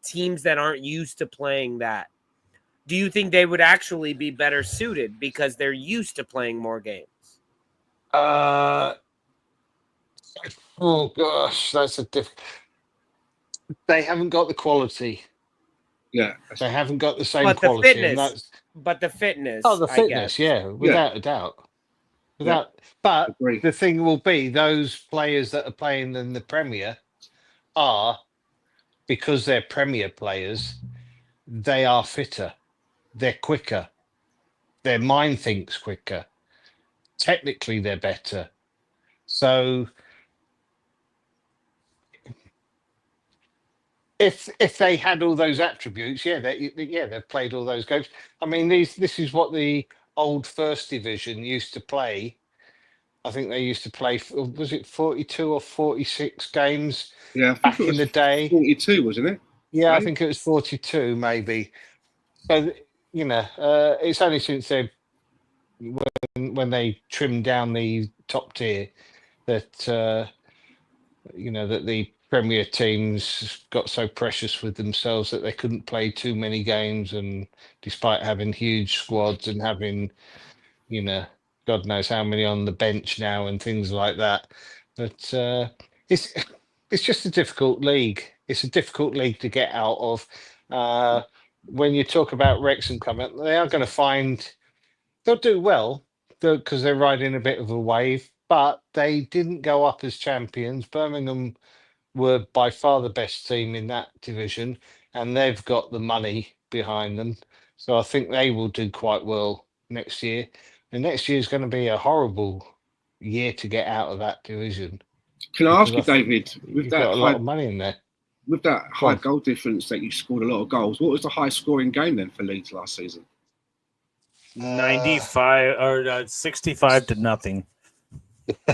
teams that aren't used to playing that? Do you think they would actually be better suited because they're used to playing more games? Oh gosh, that's a They haven't got the quality. Yeah. They haven't got the same But the quality, and fitness, that's the fitness. the I fitness, guess. yeah, without a doubt. But Agree. the thing will be those players that are playing in the Premier are, because they're Premier players, they are fitter, they're quicker, their mind thinks quicker, technically they're better. So if they had all those attributes, they've played all those games. I mean, this is what the old First Division used to play. I think they used to play, was it 42 or 46 games back in the day? 42, wasn't it? Yeah, Right? I think it was 42 maybe. So, it's only since when they trimmed down the top tier that, that the Premier teams got so precious with themselves that they couldn't play too many games, and despite having huge squads and having, God knows how many on the bench now and things like that. But it's just a difficult league. It's a difficult league to get out of. When you talk about Wrexham coming, they are going to they'll do well because they're riding a bit of a wave, but they didn't go up as champions. Birmingham were by far the best team in that division, and they've got the money behind them. So I think they will do quite well next year. And next year is going to be a horrible year to get out of that division. Can I ask you, David, You've got a lot of money in there. With that high goal difference that you scored a lot of goals, what was the high scoring game then for Leeds last season? 95 or 65-0. I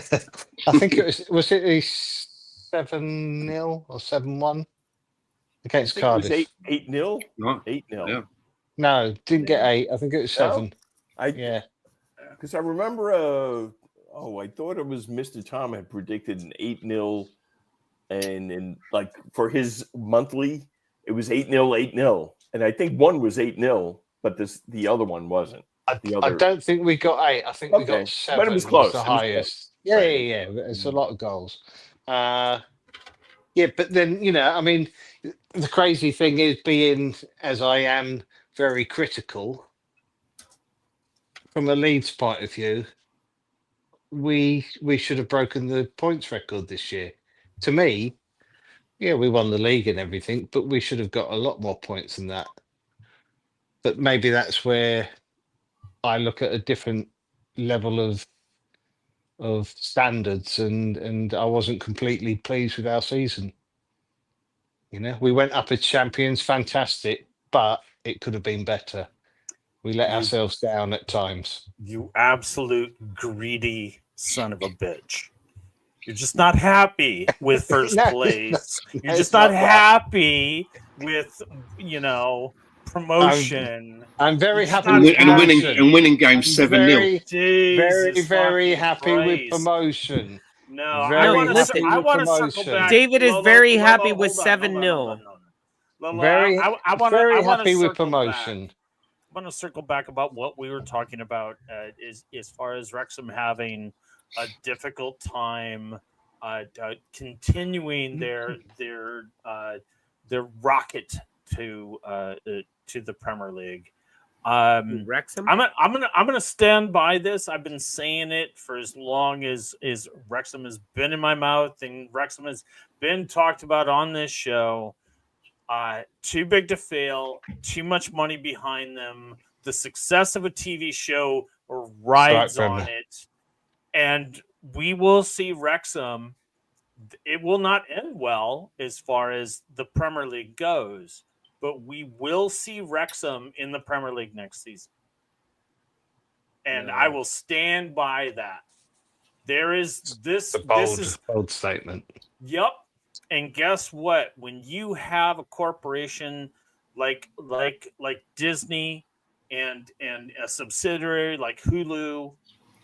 think it was it a 7-0 or 7-1 against Cardiff? It was 8-0. No. 8-0. Yeah. No, didn't get 8. I think it was 7. No? Because I remember, I thought it was Mr. Tom had predicted an 8-0, and like for his monthly, it was 8-0, 8-0, and I think one was 8-0, but the other one wasn't. I don't think we got 8. I think we got 7. But it was close. The highest. Yeah. It's a lot of goals. But then, I mean, the crazy thing is, being as I am very critical from a Leeds point of view, we should have broken the points record this year. To me, we won the league and everything, but we should have got a lot more points than that. But maybe that's where I look at a different level of standards, and I wasn't completely pleased with our season. We went up as champions, fantastic, but it could have been better. We let ourselves down at times. You absolute greedy son of a bitch. You're just not happy with first place. You're just not happy with, promotion. I'm very happy and winning games 7-0. Very, very happy with promotion. No, I want to circle back. David is very happy with 7-0. Very happy with promotion. I want to circle back about what we were talking about is as far as Wrexham having a difficult time continuing their rocket to the Premier League. Wrexham? I'm gonna stand by this. I've been saying it for as long as Wrexham has been in my mouth and Wrexham has been talked about on this show. Too big to fail, too much money behind them. The success of a TV show rides on it, and we will see Wrexham. It will not end well as far as the Premier League goes, but we will see Wrexham in the Premier League next season. And I will stand by that. There is this. This is a bold statement. Yep. And guess what? When you have a corporation like Disney and a subsidiary like Hulu,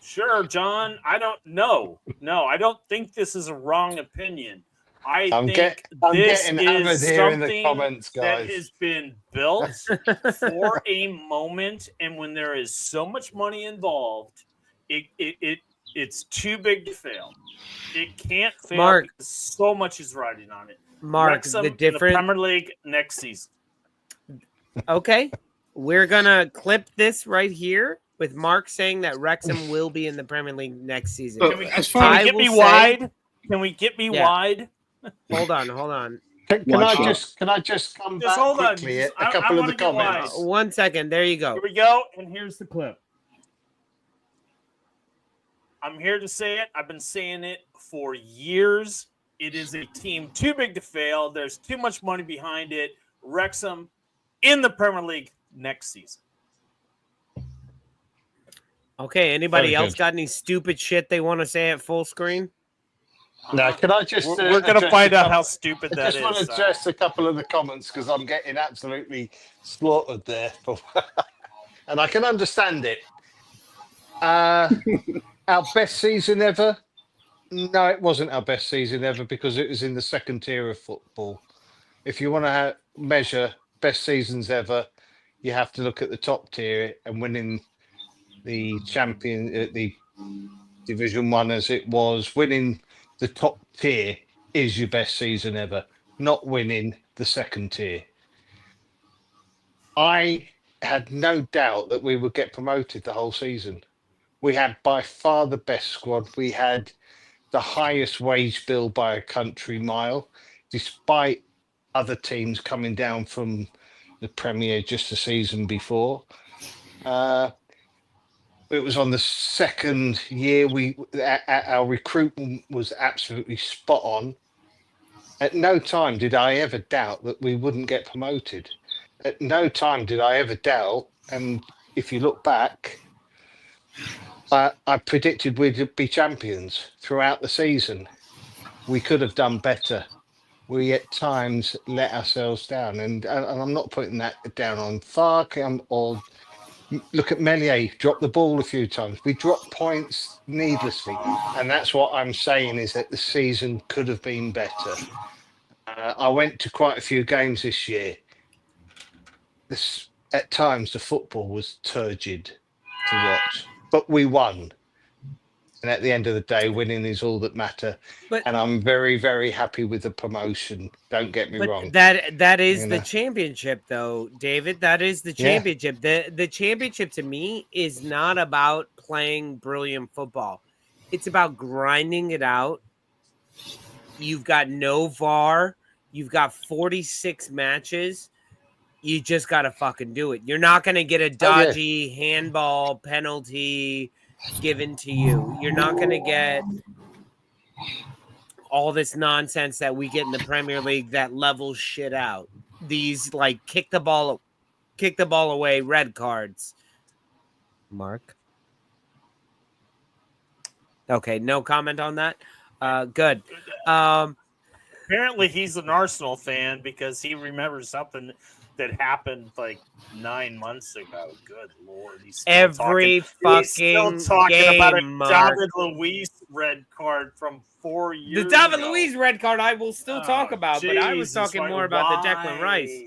sure, John, I don't know. No, I don't think this is a wrong opinion. I'm think this getting hammered is here in the something comments, that guys. has been built for a moment, and when there is so much money involved, it's too big to fail. It can't fail Mark. because so much is riding on it. Mark, Wrexham the in the difference. Premier League next season. Okay, we're gonna clip this right here with Mark saying that Wrexham will be in the Premier League next season. But as far I as Get me will wide. Can we get me Yeah. wide? Hold on. Can I just come Just back hold on. quickly Just- at a I couple of wanna the get wide. comments? 1 second. There you go. Here we go, and here's the clip. I'm here to say it. I've been saying it for years. It is a team too big to fail. There's too much money behind it. Wrexham in the Premier League next season. Okay, anybody Very else good. got any stupid shit they want to say at full screen? No, can I just? We're going to address find a out couple- how stupid I that just want to is. address a couple of the comments because I'm getting absolutely slaughtered there, and I can understand it. Our best season ever? No, it wasn't our best season ever because it was in the second tier of football. If you want to measure best seasons ever, you have to look at the top tier and winning the the Division 1 as it was. Winning the top tier is your best season ever, not winning the second tier. I had no doubt that we would get promoted the whole season. We had by far the best squad. We had the highest wage bill by a country mile, despite other teams coming down from the Premier just the season before. It was on the second year. Our recruitment was absolutely spot on. At no time did I ever doubt that we wouldn't get promoted. At no time did I ever doubt. And if you look back, I predicted we'd be champions throughout the season. We could have done better. We at times let ourselves down, and I'm not putting that down on Fark or. Look at Melier, drop the ball a few times. We dropped points needlessly. And that's what I'm saying is that the season could have been better. I went to quite a few games this year. At times, the football was turgid to watch, but we won. And at the end of the day, winning is all that matter. And I'm very, very happy with the promotion. Don't get me wrong. That is the championship, though, David. That is the championship. The championship to me is not about playing brilliant football. It's about grinding it out. You've got no VAR. You've got 46 matches. You just got to fucking do it. You're not going to get a dodgy handball penalty given to you. You're not going to get all this nonsense that we get in the Premier League that levels shit out. These like kick the ball away red cards. Mark. Okay, no comment on that. Good. Apparently he's an Arsenal fan because he remembers something that happened like 9 months ago. Good Lord. He's still Every fucking game, about a Mark. David Luiz red card from 4 years The David ago. Luiz red card I will still talk about, but I was Jesus, talking more about the Declan Rice.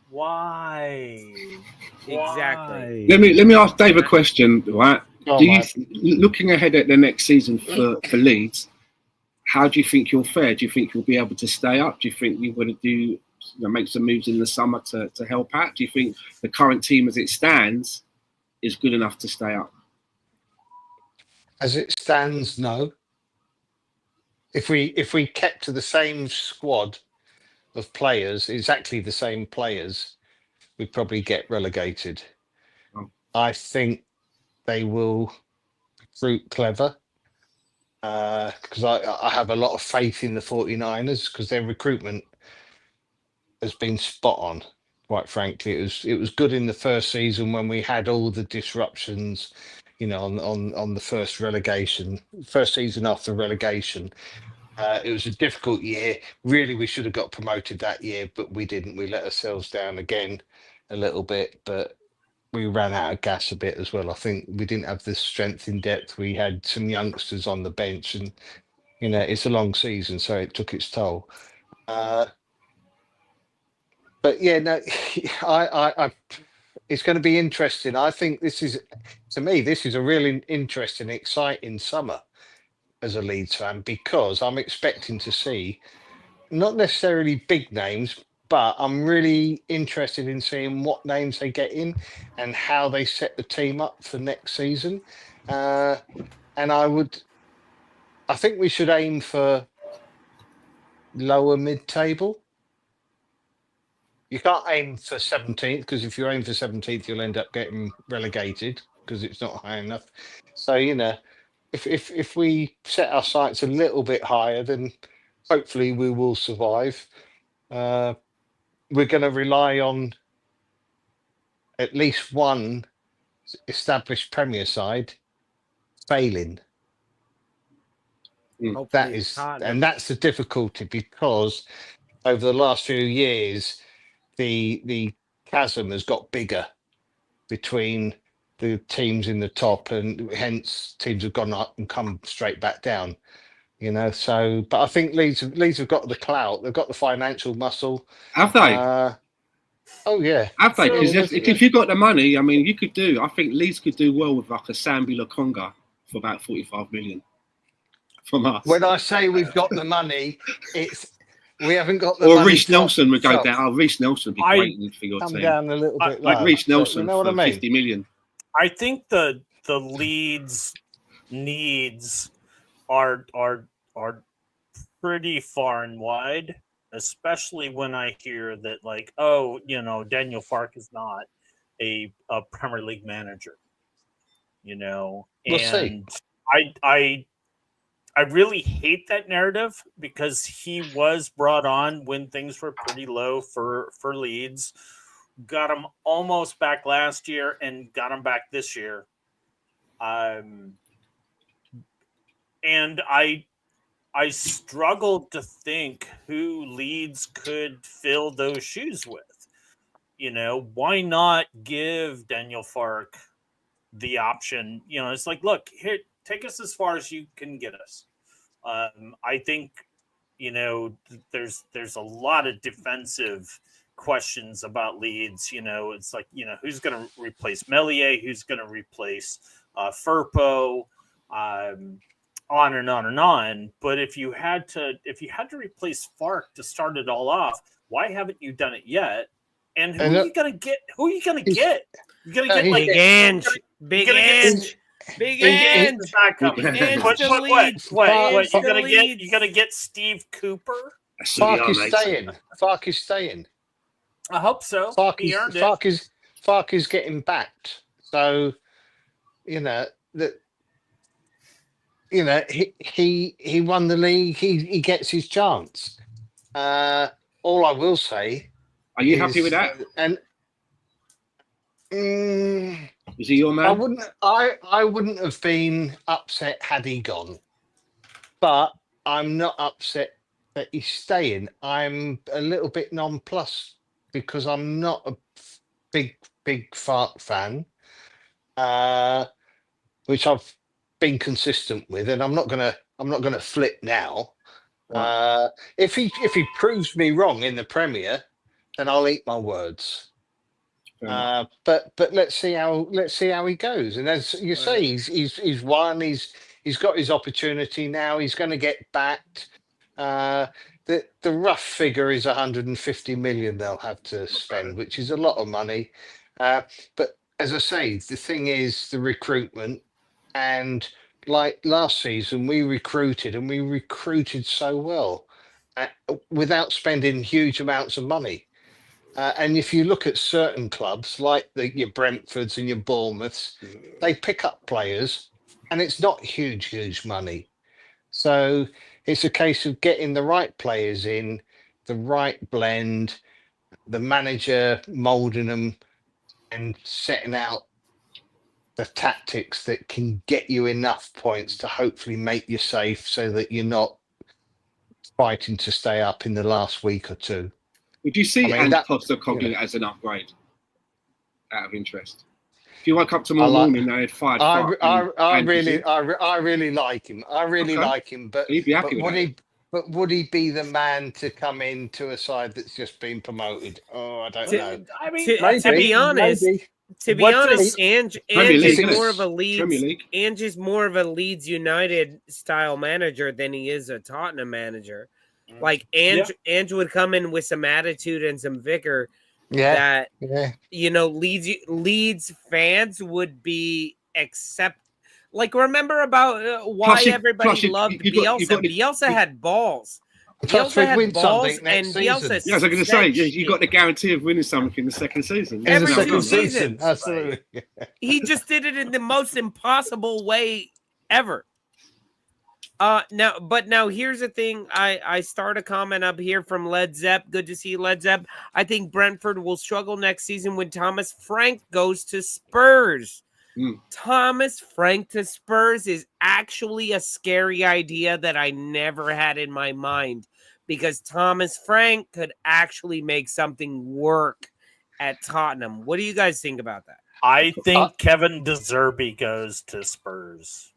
Why? Exactly. Let me ask Dave a question, right? Oh, Do you, looking ahead at the next season for Leeds, how do you think you'll fare? Do you think you'll be able to stay up? Do you think you're going to make some moves in the summer to help out? Do you think the current team as it stands is good enough to stay up? As it stands, no. If we kept to the same squad of players, exactly the same players, we'd probably get relegated. Oh. I think they will recruit clever because I have a lot of faith in the 49ers because their recruitment has been spot on. Quite frankly, it was good in the first season when we had all the disruptions, on the first season after relegation. It was a difficult year. Really, we should have got promoted that year, but we didn't. We let ourselves down again a little bit, but we ran out of gas a bit as well. I think we didn't have the strength in depth. We had some youngsters on the bench, and it's a long season, so it took its toll. But yeah, no, I it's going to be interesting. I think this is a really interesting, exciting summer as a Leeds fan, because I'm expecting to see not necessarily big names, but I'm really interested in seeing what names they get in and how they set the team up for next season. And I think we should aim for lower mid-table. You can't aim for 17th, because if you aim for 17th, you'll end up getting relegated because it's not high enough. So, if we set our sights a little bit higher, then hopefully we will survive. We're going to rely on at least one established Premier side failing. Hopefully it's Tottenham. And that's the difficulty, because over the last few years, the chasm has got bigger between the teams in the top, and hence teams have gone up and come straight back down. So, but I think Leeds have got the clout, they've got the financial muscle. Have they? Oh yeah, have they? Because if you've got the money, I mean, I think Leeds could do well with like a Sambi Lokonga for about 45 million from us. When I say we've got the money, we haven't got the money. Or Reece Nelson would go down. Oh, Reece Nelson would be great for your come team. Down a little bit like Reece Nelson for 50 million. I think the Leeds needs are pretty far and wide, especially when I hear that, like, Daniel Farke is not a Premier League manager. We'll and see. I really hate that narrative, because he was brought on when things were pretty low for Leeds. Got him almost back last year and got him back this year. And I struggled to think who Leeds could fill those shoes with. Why not give Daniel Farke the option? It's like, look, here, take us as far as you can get us. I think, there's a lot of defensive questions about Leeds. It's like, who's going to replace Meslier? Who's going to replace Firpo? On and on and on. But if you had to replace Farke to start it all off, why haven't you done it yet? And who are you going to get? You're going to get like Big Ange. Big Ange. What you're gonna get Steve Cooper? Farke is staying. I hope so. Farke is getting backed. So he won the league. He gets his chance. All I will say. Are you happy with that? And is he your man? I wouldn't have been upset had he gone, but I'm not upset that he's staying. I'm a little bit nonplussed because I'm not a big Farke fan, which I've been consistent with, and I'm not gonna flip now. If he proves me wrong in the Premier, then I'll eat my words. But let's see how he goes. And as you say, he's won. He's got his opportunity now. He's going to get backed. The rough figure is 150 million they'll have to spend, which is a lot of money. But as I say, the thing is the recruitment. And like last season, we recruited so well without spending huge amounts of money. And if you look at certain clubs like your Brentfords and your Bournemouths, they pick up players and it's not huge money. So it's a case of getting the right players in, the right blend, the manager moulding them and setting out the tactics that can get you enough points to hopefully make you safe so that you're not fighting to stay up in the last week or two. Would you see Ange Postecoglou as an upgrade out of interest? If you woke up tomorrow morning, they had fired. I really like him. I really like him. But he'd be happy with that. But would he be the man to come into a side that's just been promoted? Oh, I don't know. I mean, to be honest, Ange is more of a Leeds United style manager than he is a Tottenham manager. Like Ange would come in with some attitude and some vigor. That you know, Leeds fans would be like, remember about why everybody loved Bielsa? Bielsa had balls. Bielsa had balls, and Bielsa. Yeah, I was going to say, you got the guarantee of winning something in the second season. Every 2 seasons, absolutely. He just did it in the most impossible way ever. Now here's the thing. I start a comment up here from Led Zepp. Good to see you, Led Zepp. I think Brentford will struggle next season when Thomas Frank goes to Spurs. Thomas Frank to Spurs is actually a scary idea that I never had in my mind, because Thomas Frank could actually make something work at Tottenham. What do you guys think about that? I think Kevin De Zerbi goes to Spurs.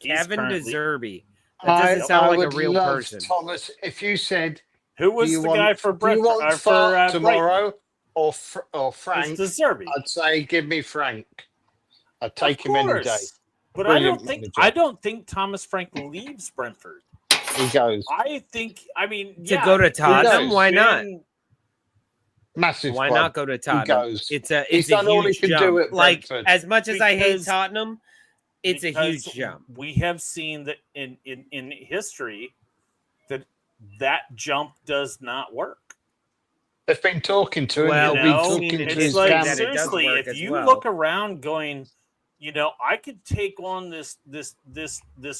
Kevin De Zerbi. That doesn't sound like a real person. Thomas, if you said who was the guy for Brentford for tomorrow or Frank, De Zerbi. I'd say give me Frank. I'd take him any day. But I don't think Thomas Frank leaves Brentford. He goes. I mean, go to Tottenham. Why not? Massive. Why not go to Tottenham? He goes. It's a done all he huge can jump. do at like, Brentford. as much as I hate Tottenham, it's a huge jump. We have seen that in history that jump does not work. They've been talking to him. Well, it's like, seriously, if you look around going, you know, I could take on this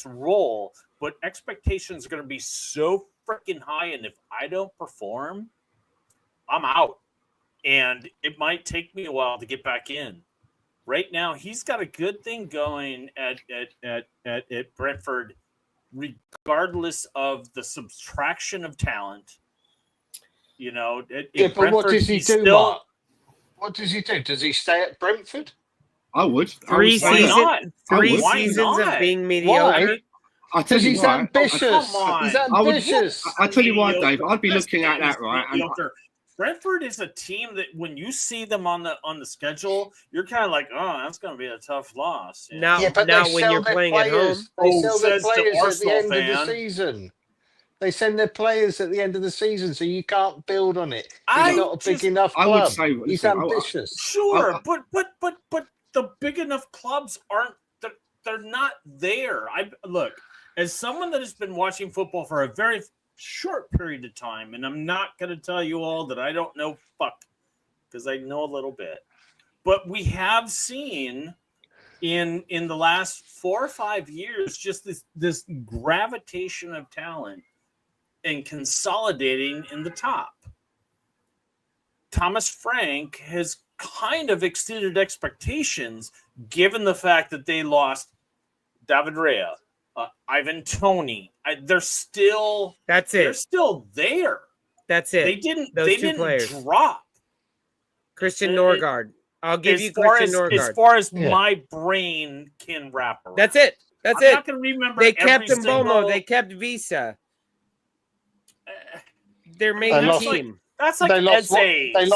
role, but expectations are going to be so freaking high, and if I don't perform, I'm out. And it might take me a while to get back in. Right now, he's got a good thing going at Brentford, regardless of the subtraction of talent. You know, but what does he do, Mark? What does he do? Does he stay at Brentford? I would. Three seasons of being mediocre. I tell you he's ambitious. He's ambitious. I tell you what, Dave. I'd be looking at that, right? Brentford is a team that when you see them on the schedule, you're kind of like, oh, that's going to be a tough loss. Now when you're playing at home, they sell their players at the end of the season. They send their players at the end of the season, so you can't build on it. He's not a big enough club. I would say he's ambitious. Sure, but the big enough clubs aren't. They're not there. Look, as someone that has been watching football for a very short period of time, and I'm not going to tell you all that I don't know because I know a little bit, but we have seen in the last 4 or 5 years just this gravitation of talent and consolidating in the top. Thomas Frank has kind of exceeded expectations given the fact that they lost David Raya, Ivan Toney. They're still They're still there. That's it. They didn't players. drop. Christian Norgard. I'll give you Christian Norgard. As far as my brain can wrap around. That's it. I'm not going to remember. They kept Mbomo. They kept Visa. Their main team. That's like Eze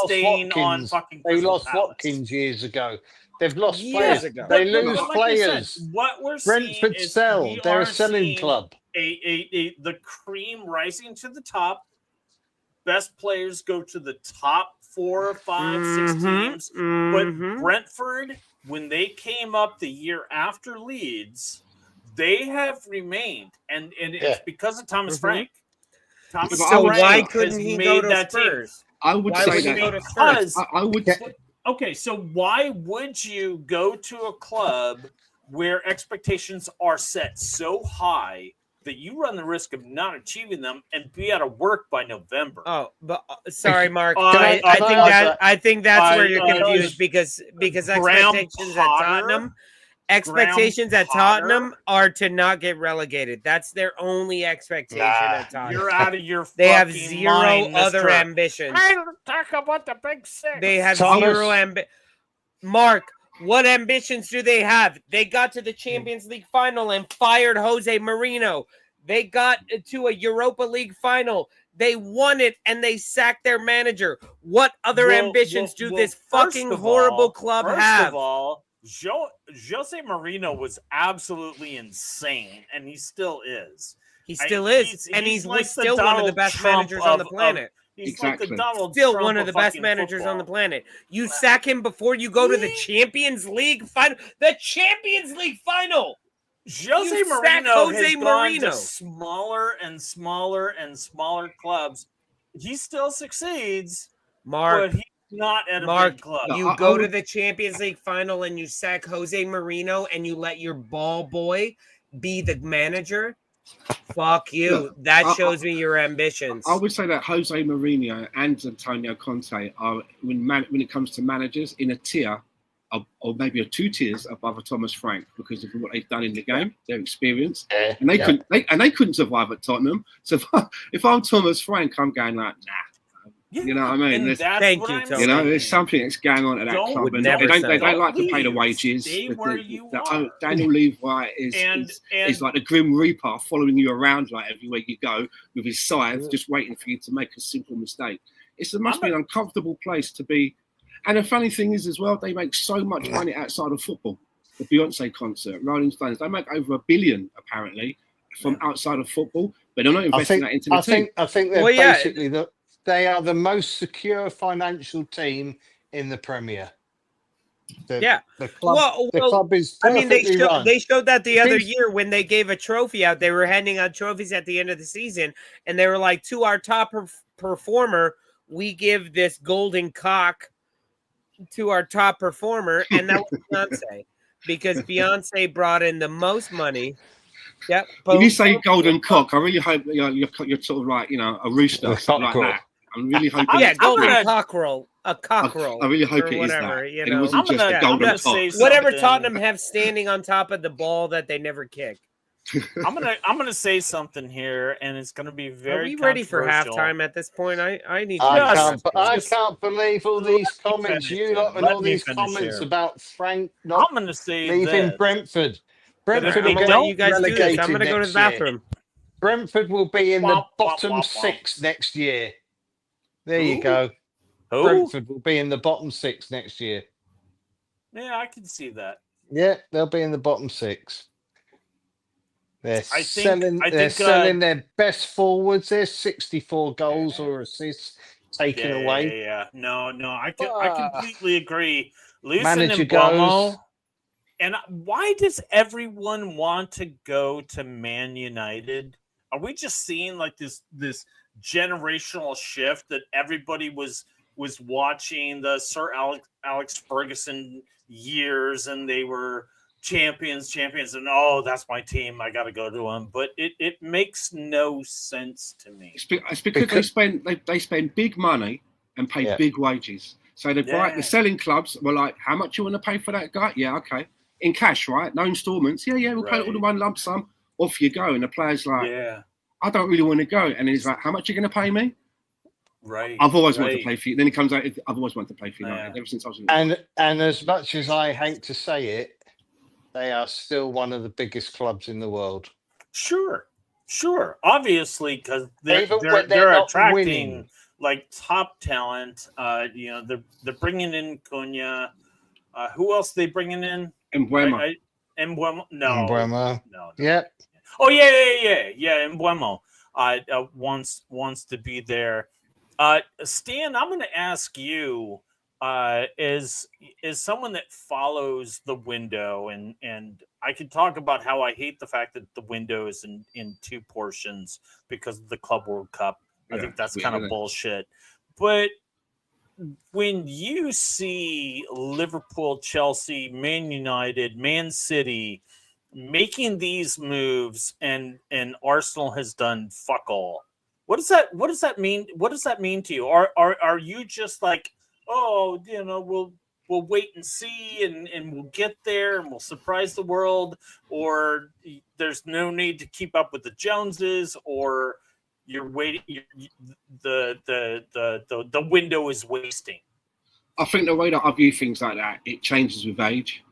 staying on fucking. They lost Watkins years ago. They've lost players. They lose players. Said, what we're seeing Brentford sell. They're a selling club. The cream rising to the top. Best players go to the top 4 or 5, 6 teams. But Brentford, when they came up the year after Leeds, they have remained, and it's because of Thomas Frank. Why couldn't he go to Spurs? I would say that because I would. Okay, so why would you go to a club where expectations are set so high that you run the risk of not achieving them and be out of work by November? Oh, but sorry, Mark. I think that's where you're confused because expectations at Tottenham are to not get relegated. That's their only expectation at Tottenham. You're out of your They have zero other ambitions. I don't talk about the big six. They have zero ambition. Mark, What ambitions do they have? They got to the Champions League final and fired Jose Mourinho. They got to a Europa League final. They won it and they sacked their manager. What other ambitions do this fucking horrible club have? First of all, Jose Mourinho was absolutely insane, and he still is. He still is. And he's like still one of the best managers on the planet. He's Exactly. like the Donald Still Trump one of the best managers on the planet. You sack him before you go to the Champions League final. The Champions League final. Jose Mourinho has gone to smaller and smaller and smaller clubs. He still succeeds, Mark, but he's not at a big club. You go to the Champions League final and you sack Jose Mourinho and you let your ball boy be the manager. Fuck you. Look, that shows me your ambitions. I would say that Jose Mourinho and Antonio Conte are, when it comes to managers, in a tier or maybe 2 tiers above Thomas Frank because of what they've done in the game, their experience, and they couldn't survive at Tottenham. So if I'm Thomas Frank, I'm going like, nah. You know what I mean? Thank you, Tony. You know, there's something that's going on at that club, and they don't like to pay the wages. Daniel Levy is like the Grim Reaper following you around like everywhere you go with his scythe, just waiting for you to make a simple mistake. It must be an uncomfortable place to be. And the funny thing is as well, they make so much money outside of football. The Beyonce concert, Rolling Stones, they make over $1 billion apparently from outside of football, but they're not investing that into the team. I think they're basically they are the most secure financial team in the Premier. The club is. I mean, they showed that the other year when they gave a trophy out. They were handing out trophies at the end of the season, and they were like, to our top performer, we give this golden cock to our top performer, and that was Beyonce, because Beyonce brought in the most money. Yep. When you say golden cock, I really hope you're sort of like, a rooster, something like that. I'm really hoping. Yeah, golden cockerel, a cockerel. I really hope it whatever, is that. You know, it wasn't just a golden cock. Whatever Tottenham have standing on top of the ball that they never kick. I'm gonna say something here, and it's gonna be very. Are we ready for halftime at this point? I need. I can't believe all these comments you lot and all these comments about Frank not leaving Brentford. Brentford will get you guys do this. I'm going to go to the bathroom. Brentford will be in the bottom 6 next year. There you go. Brentford will be in the bottom 6 next year. Yeah, I can see that. Yeah, they'll be in the bottom 6. They're selling their best forwards. There's 64 goals or assists taken away. Yeah. No, I completely agree. Manager goes. And why does everyone want to go to Man United? Are we just seeing like this generational shift that everybody was watching the Sir Alex Ferguson years, and they were champions, and that's my team, I got to go to them. But it makes no sense to me. It's because they spend big money and pay big wages. So the selling clubs were like, how much you want to pay for that guy? Yeah, okay. In cash, right? No installments. Yeah, we'll pay it all in one lump sum. Off you go. And the player's like, I don't really want to go. And he's like, how much are you going to pay me? Right. I've always wanted to play for you. Then he comes out, I've always wanted to play for you. Ever since I was and as much as I hate to say it, they are still one of the biggest clubs in the world. Sure. Obviously, because they're attracting winning. Like top talent. They're bringing in Cunha. Who else are they bringing in? Mbeumo. No. Yeah. Oh yeah. Mbeumo wants to be there. Stan, I'm going to ask you, as someone that follows the window, and I can talk about how I hate the fact that the window is in 2 portions because of the Club World Cup. I think that's kind of bullshit. But when you see Liverpool, Chelsea, Man United, Man City making these moves, and Arsenal has done fuck all, what does that mean? What does that mean to you? Are you just like, we'll wait and see, and we'll get there, and we'll surprise the world, or there's no need to keep up with the Joneses, or you're waiting? The window is wasting. I think the way that I view things like that, it changes with age.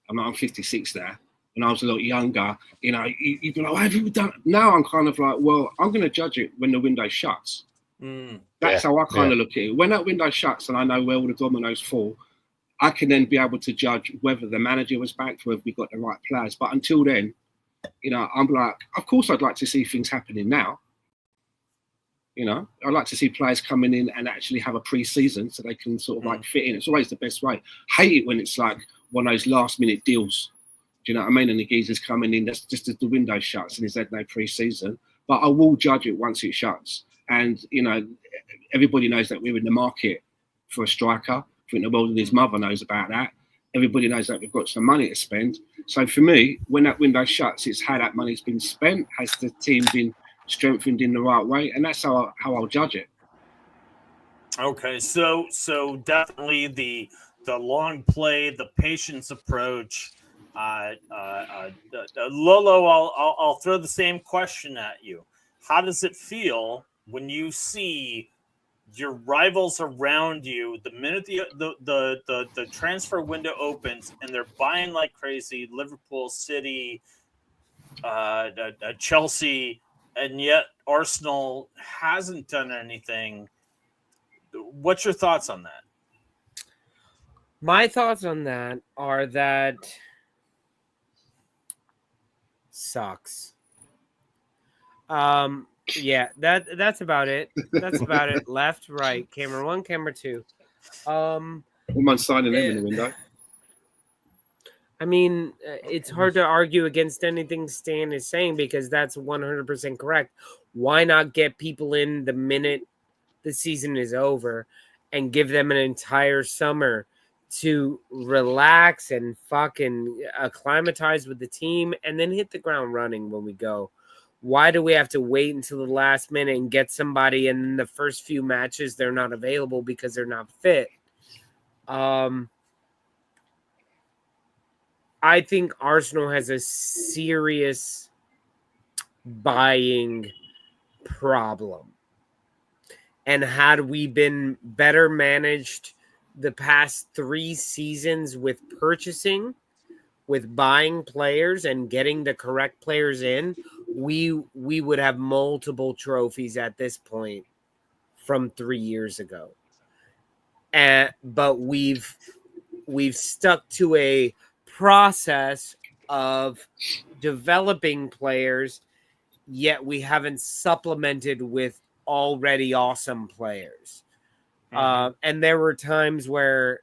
I'm 56 there. When I was a lot younger, you'd be like, "Why have you done?" Now I'm kind of like, well, I'm going to judge it when the window shuts. That's how I kind of look at it. When that window shuts and I know where all the dominoes fall, I can then be able to judge whether the manager was backed, whether we got the right players. But until then, I'm like, of course, I'd like to see things happening now. I'd like to see players coming in and actually have a pre-season so they can sort of like fit in. It's always the best way. Hate it when it's like one of those last-minute deals. Do you know what I mean? And the geezer's coming in, that's just as the window shuts and he's had no pre-season. But I will judge it once it shuts. And, everybody knows that we're in the market for a striker. I think the world and his mother knows about that. Everybody knows that we've got some money to spend. So for me, when that window shuts, it's how that money's been spent. Has the team been strengthened in the right way? And that's how I'll judge it. Okay, so definitely the long play, the patience approach. Lolo, I'll throw the same question at you. How does it feel when you see your rivals around you the minute the transfer window opens and they're buying like crazy? Liverpool, City, Chelsea, and yet Arsenal hasn't done anything. What's your thoughts on that? My thoughts on that are that sucks. Yeah, that's about it. That's about it. Left, right, camera 1, camera 2. Woman signing them in the window. I mean, it's hard to argue against anything Stan is saying because that's 100% correct. Why not get people in the minute the season is over and give them an entire summer to relax and fucking acclimatize with the team and then hit the ground running when we go? Why do we have to wait until the last minute and get somebody and in the first few matches they're not available because they're not fit? I think Arsenal has a serious buying problem. And had we been better managed the past 3 seasons with purchasing, with buying players and getting the correct players in, we would have multiple trophies at this point from 3 years ago. But we've stuck to a process of developing players, yet we haven't supplemented with already awesome players. And there were times where,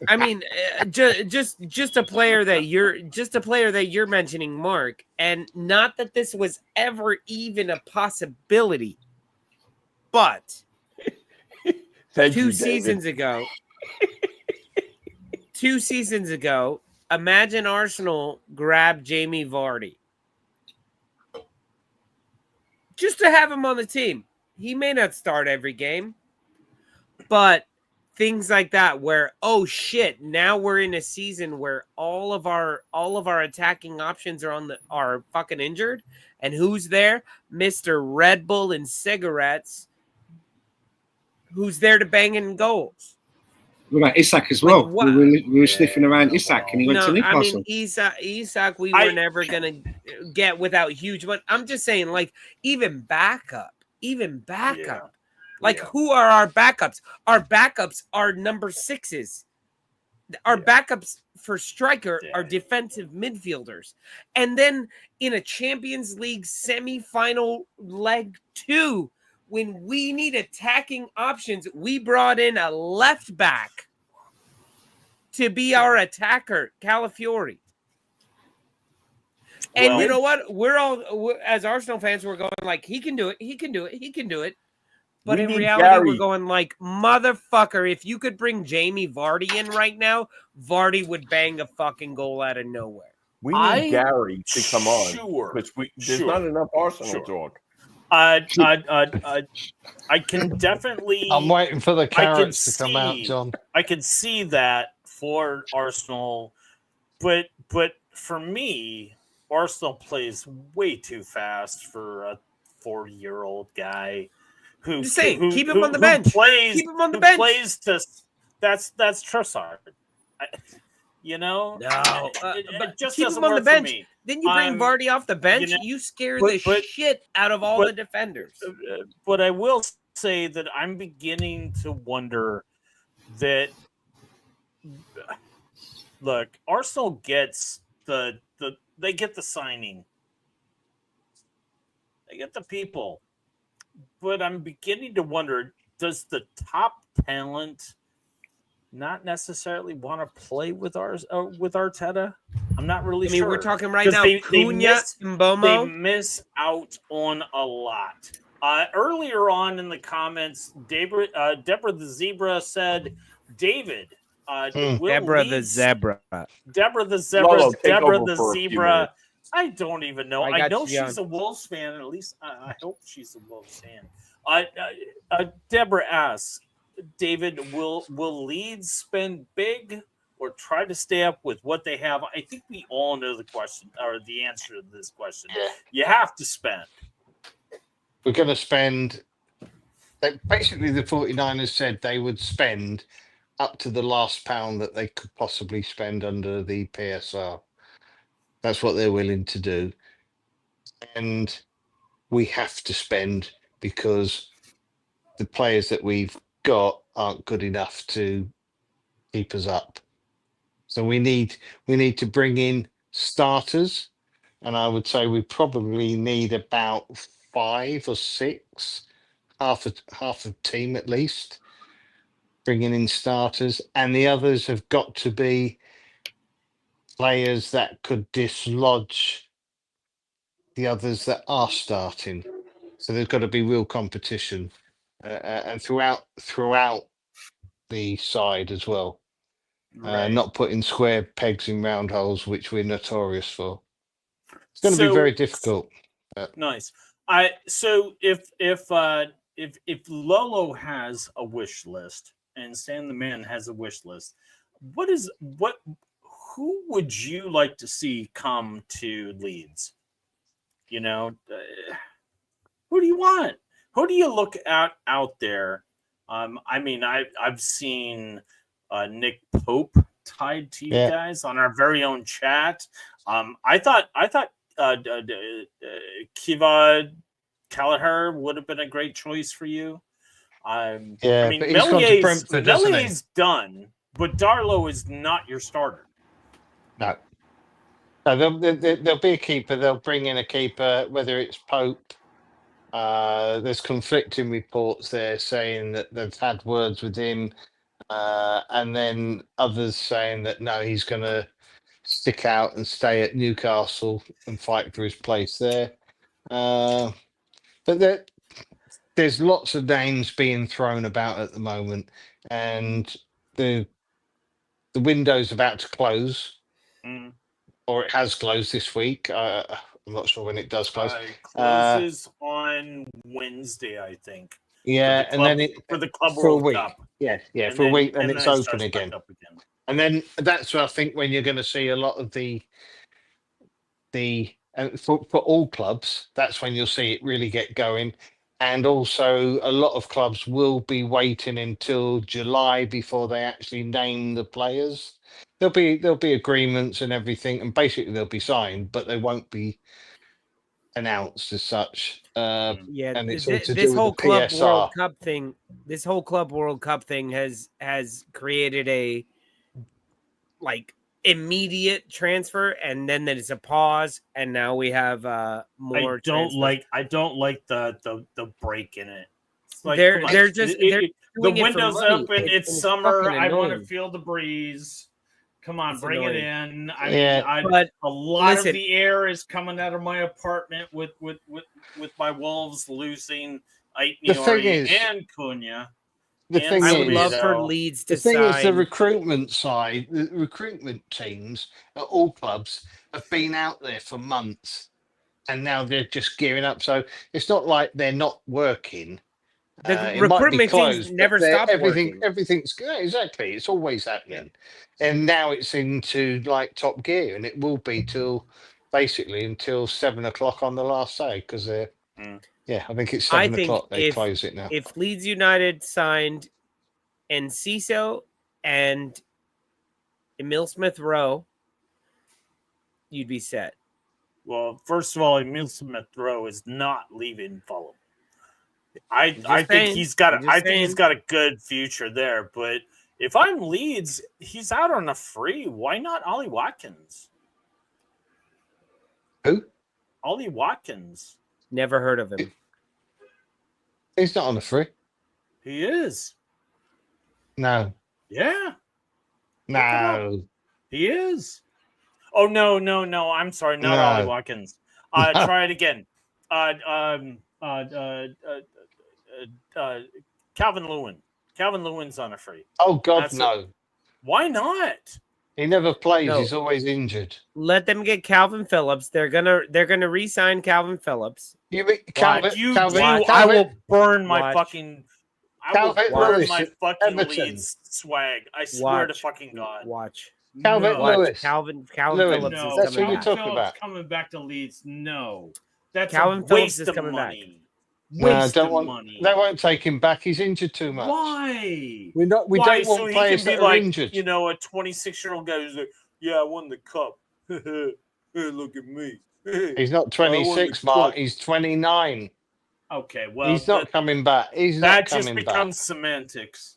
I mean, just a player that you're mentioning, Mark, and not that this was ever even a possibility, but 2 seasons ago, imagine Arsenal grab Jamie Vardy just to have him on the team. He may not start every game, but things like that where, oh shit, now we're in a season where all of our attacking options are fucking injured, and who's there? Mr. Red Bull and cigarettes, who's there to bang in goals. What about Isak as well? Like, we were sniffing around Isak and he went to Newcastle. I mean, Isak we were never going to get without huge, but I'm just saying, like, even backup. Yeah. Like, who are our backups? Our backups are number 6s. Our backups for striker are defensive midfielders. And then in a Champions League semifinal leg 2, when we need attacking options, we brought in a left back to be our attacker, Calafiori. And you know what? As Arsenal fans, we're going like, he can do it. But in reality, we're going like, motherfucker, if you could bring Jamie Vardy in right now, Vardy would bang a fucking goal out of nowhere. We need Gary to come on because there's not enough Arsenal talk. I can definitely. I'm waiting for the carrots to come out, John. I can see that for Arsenal, but for me, Arsenal plays way too fast for a 40-year-old guy. who Just saying, who, keep him who, on the who bench. Plays, Keep him on the who bench. Plays to that's Trossard. You know, No, it just keep doesn't him on the work for bench. me. Then you bring Vardy off the bench. know, You scare but- the but- shit out of all the defenders. But I will say that I'm beginning to wonder that. Look, Arsenal gets they get the signing. They get the people. But I'm beginning to wonder, does the top talent not necessarily want to play with Arteta? I'm not really sure. We're talking right now. They Cunha, Mbomo. They miss out on a lot. Earlier on in the comments, Deborah the Zebra said, David, Deborah the Zebra. Deborah the Zebra. Lolo, take Deborah over the for a few Zebra. minutes. I don't even know. I know she's a Wolves fan, and at least I hope she's a Wolves fan. Deborah asks, David, will Leeds spend big or try to stay up with what they have? I think we all know the question or the answer to this question. Yeah. You have to spend. We're going to spend. Basically, the 49ers said they would spend up to the last pound that they could possibly spend under the PSR. That's what they're willing to do. And we have to spend because the players that we've got aren't good enough to keep us up. So we need to bring in starters. And I would say we probably need about 5 or 6, half a team at least, bringing in starters. And the others have got to be players that could dislodge the others that are starting. So there's got to be real competition and throughout the side as well. Right. Not putting square pegs in round holes, which we're notorious for. It's going to be very difficult. Nice. So if Lolo has a wish list and Stan the Man has a wish list, who would you like to see come to Leeds? You know, who do you want? Who do you look at out there? I mean, I've seen Nick Pope tied to you guys on our very own chat. I thought Kiva Callagher would have been a great choice for you. I mean, but he's gone to Brentford, hasn't he? Melié's done, but Darlow is not your starter. No, there'll be a keeper. They'll bring in a keeper, whether it's Pope. There's conflicting reports there saying that they've had words with him, and then others saying that no, he's going to stick out and stay at Newcastle and fight for his place there. But there's lots of names being thrown about at the moment, and the window's about to close, or it has closed this week. I'm not sure when it does close. Closes on Wednesday, I think. Yeah, and then for the Club World Cup. Yeah, and for then, a week, and then it's it open starts again. back up again. And then that's where I think when you're going to see a lot of the for all clubs, that's when you'll see it really get going. And also, a lot of clubs will be waiting until July before they actually name the players. There'll be agreements and everything, and basically they'll be signed, but they won't be announced as such. Yeah, and it's all to this do whole with the Club PSR. World Cup thing. This whole Club World Cup thing has created a immediate transfer, and then there's a pause, and now we have more. I don't like the break in it. It's like, they're the doing window's open. It's summer. fucking I want to annoying. feel the breeze. Come on, It's bring annoying. it in. But a lot listen, of the air is coming out of my apartment with my Wolves losing Aitniori and Cunha. The thing I is, would love for Leeds to the thing sign. is, the recruitment side, the recruitment teams at all clubs have been out there for months, and now they're just gearing up. So it's not like they're not working. The It might be recruitment closed, teams never but stop working. Everything's exactly. It's always happening, and now it's into like top gear, and it will be till basically until 7 o'clock on the last day because they're Yeah, I think it's I 7 think o'clock. They if- close it now. If Leeds United signed Enciso and Emil Smith-Rowe, you'd be set. Well, first of all, Emil Smith-Rowe is not leaving Fulham. I think saying. he's got I'm just saying. a good future there. But if I'm Leeds, he's out on a free. Why not Ollie Watkins? Who? Ollie Watkins. Never heard of him. He's not on the free. He is. No. Yeah, No. he is. Oh no! I'm sorry, not No. Ollie Watkins. Try it again. Calvin Lewin. Calvin Lewin's on a free. Oh, God, That's no. Why not? He never plays. No. He's always injured. Let them get Calvin Phillips. They're gonna re-sign Calvin Phillips. You mean Calvin? I will burn my fucking. I will Calvin burn Lewis my at fucking Everton. Leeds swag. I swear to Watch. fucking God. Watch. Calvin No. Lewis. Calvin Lewis. Phillips No, is That's coming who you're back. talking Phillips about. coming back to Leeds. No, that's Calvin a Phillips waste is of coming back. money. No, Waste don't of want. money. They won't take him back. He's injured too much. Why? We don't Why? want So he players can be that are like, injured. you know, a 26-year-old guy who's like, "Yeah, I won the cup. Hey, look at me." He's not 26, Mark. He's 29. Okay, well, He's not coming back. He's that not just coming becomes back. semantics.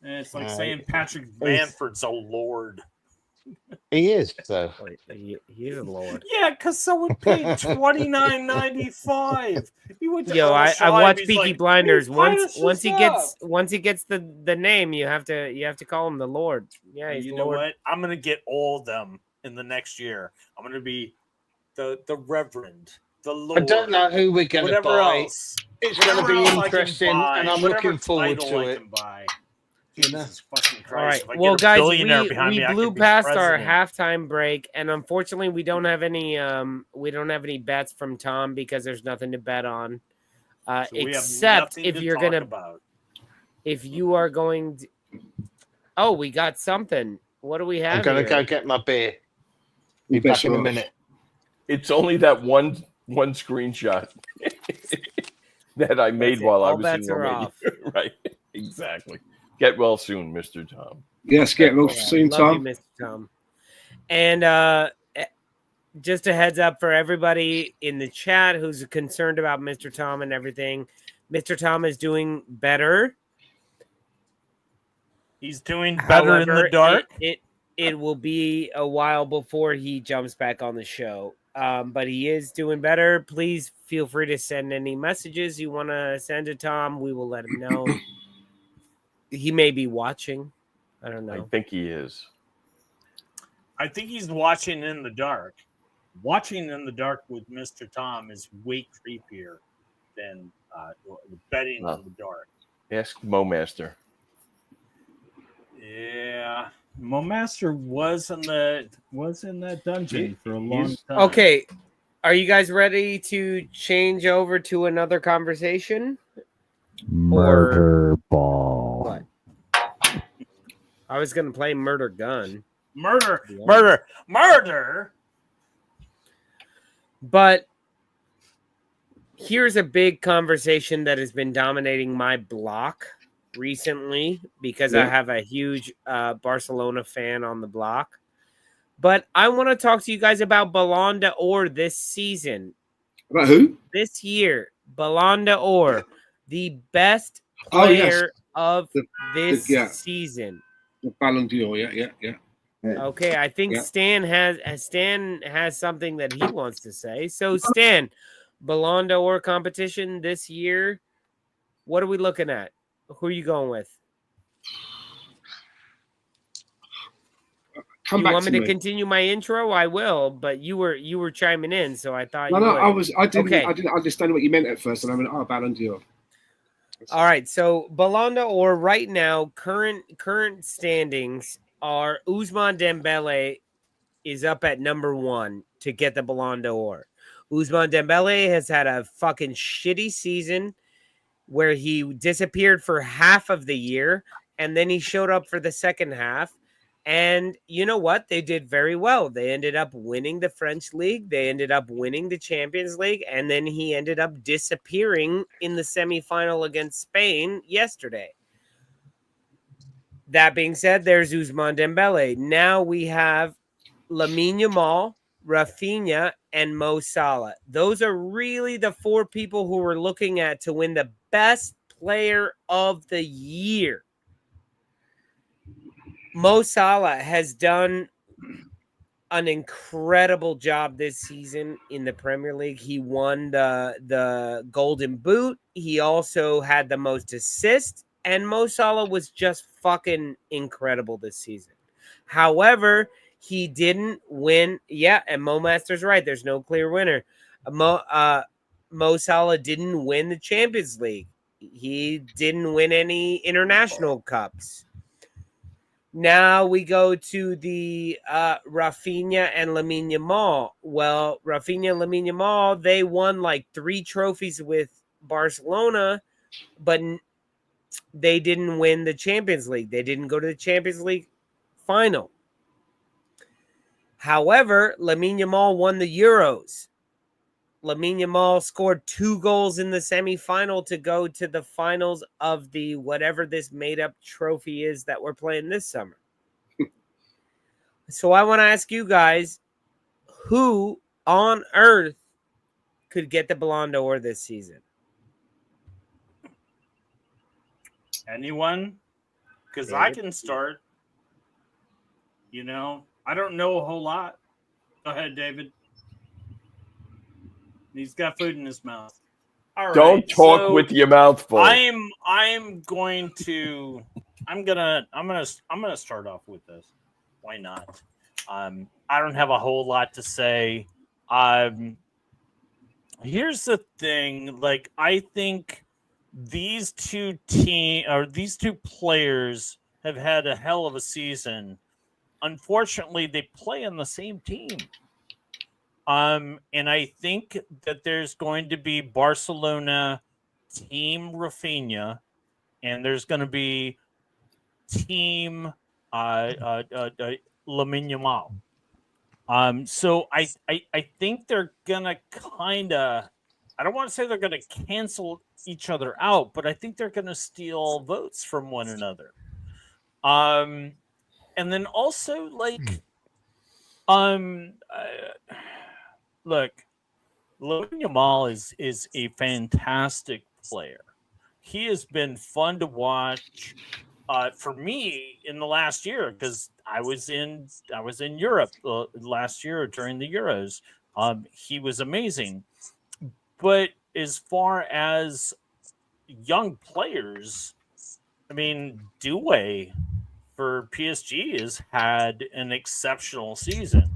And it's like No, saying Patrick Bamford's a lord. He is, though. Wait, he is a lord. Yeah, because someone paid $29.95. He went to Yo, Earl I Shive, watched he's Peaky like, Blinders. "Hey, Once finish he this gets the name, you have to call him the Lord. Yeah, up." he's You the know Lord. what? I'm gonna get all of them in the next year. I'm gonna be the Reverend, the Lord. I don't know who we're going to whatever buy. else. It's going to Whatever be else I can interesting, buy, and I'm whatever looking forward title to I it. can buy. You know? Jesus fucking Christ. All right. If I Well, get a guys, billionaire we behind me, I blew could be past our president. halftime break, and unfortunately, we don't have any bets from Tom because there's nothing to bet on, So we have except nothing if to you're talk gonna about. if you are going to. Oh, we got something. What do we have I'm going to here? go get my beer. You Be back better in a off. minute. It's only that one screenshot that I made That's it. while I All was in bets are Romania. off. Right, exactly. Get well soon, Mr. Tom. Yes, get well Yeah, soon, love you, Tom. Mr. Tom. And just a heads up for everybody in the chat who's concerned about Mr. Tom and everything. Mr. Tom is doing better. He's doing better in the However, dark. It will be a while before he jumps back on the show. But he is doing better. Please feel free to send any messages you want to send to Tom. We will let him know. He may be watching. I don't I know. think he is. I think he's watching in the dark. Watching in the dark with Mr. Tom is way creepier than betting in the dark. Ask Mo Master. Yeah, Mo Master was in that dungeon for a long time. Okay. Are you guys ready to change over to another conversation? Murder ball. What? I was going to play Murder Gun. Murder. But here's a big conversation that has been dominating my block recently because I have a huge Barcelona fan on the block. But I want to talk to you guys about Balon d'Or this season. About who? This year, Balon d'Or, the best player of this season. The Balon d'Or, yeah. Okay, I think Stan has something that he wants to say. So Stan, Balon d'Or competition this year, what are we looking at? Who are you going with? Come you back want to me to continue my intro? I will, but you were chiming in, so I thought No, you no, would. I didn't understand what you meant at first, and I went, oh, Balon d'Or. All right, so Balon d'Or right now, current standings are Ousmane Dembele is up at number 1 to get the Balon d'Or. Ousmane Dembele has had a fucking shitty season where he disappeared for half of the year, and then he showed up for the second half, And you know what? They did very well. They ended up winning the French League. They ended up winning the Champions League. And then he ended up disappearing in the semifinal against Spain yesterday. That being said, there's Ousmane Dembele. Now we have Lamine Yamal, Rafinha, and Mo Salah. Those are really the 4 people who we're looking at to win the best player of the year. Mo Salah has done an incredible job this season in the Premier League. He won the Golden Boot. He also had the most assists, and Mo Salah was just fucking incredible this season. However, he didn't win. Yeah, and Mo Master's right. There's no clear winner. Mo Salah didn't win the Champions League. He didn't win any international cups. Now we go to the Rafinha and Lamine Yamal. Well, Rafinha and Lamine Yamal, they won like 3 trophies with Barcelona, but they didn't win the Champions League. They didn't go to the Champions League final. However, Lamine Yamal won the Euros. Lamine Yamal scored 2 goals in the semifinal to go to the finals of the whatever this made-up trophy is that we're playing this summer. So I want to ask you guys, who on earth could get the Balon d'Or this season? Anyone? Because I can start. You know, I don't know a whole lot. Go ahead, David. He's got food in his mouth. All right. Don't talk with your mouth full. I'm gonna start off with this. Why not? I don't have a whole lot to say. Here's the thing. Like, I think these two players have had a hell of a season. Unfortunately, they play on the same team. And I think that there's going to be Barcelona team Rafinha, and there's going to be team Lamine Yamal. So I think they're gonna kind of, I don't want to say they're gonna cancel each other out, but I think they're gonna steal votes from one another. And then also like, look, Lamine Yamal is a fantastic player. He has been fun to watch. For me in the last year, because I was in Europe last year during the Euros. He was amazing. But as far as young players, I mean, Doué for PSG has had an exceptional season.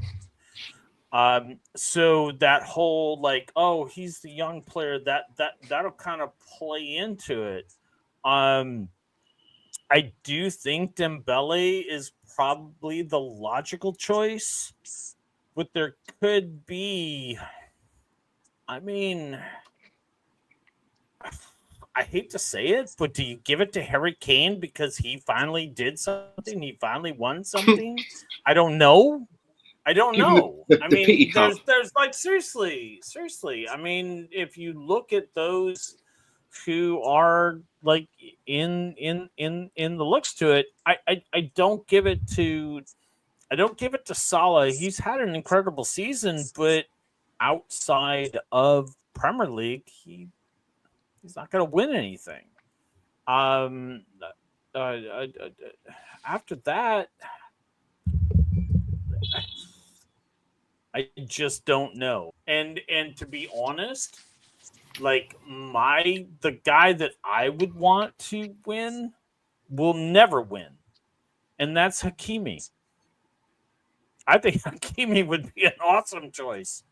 So that whole like, oh, he's the young player, that'll kind of play into it. I do think Dembele is probably the logical choice, but there could be, I mean, I hate to say it, but do you give it to Harry Kane because he finally did something? He finally won something? I don't know. I mean, there's like, seriously. I mean, if you look at those who are like in the looks to it, I don't give it to Salah. He's had an incredible season, but outside of Premier League, he's not going to win anything. After that, I just don't know. And to be honest, like the guy that I would want to win will never win, and that's Hakimi. I think Hakimi would be an awesome choice,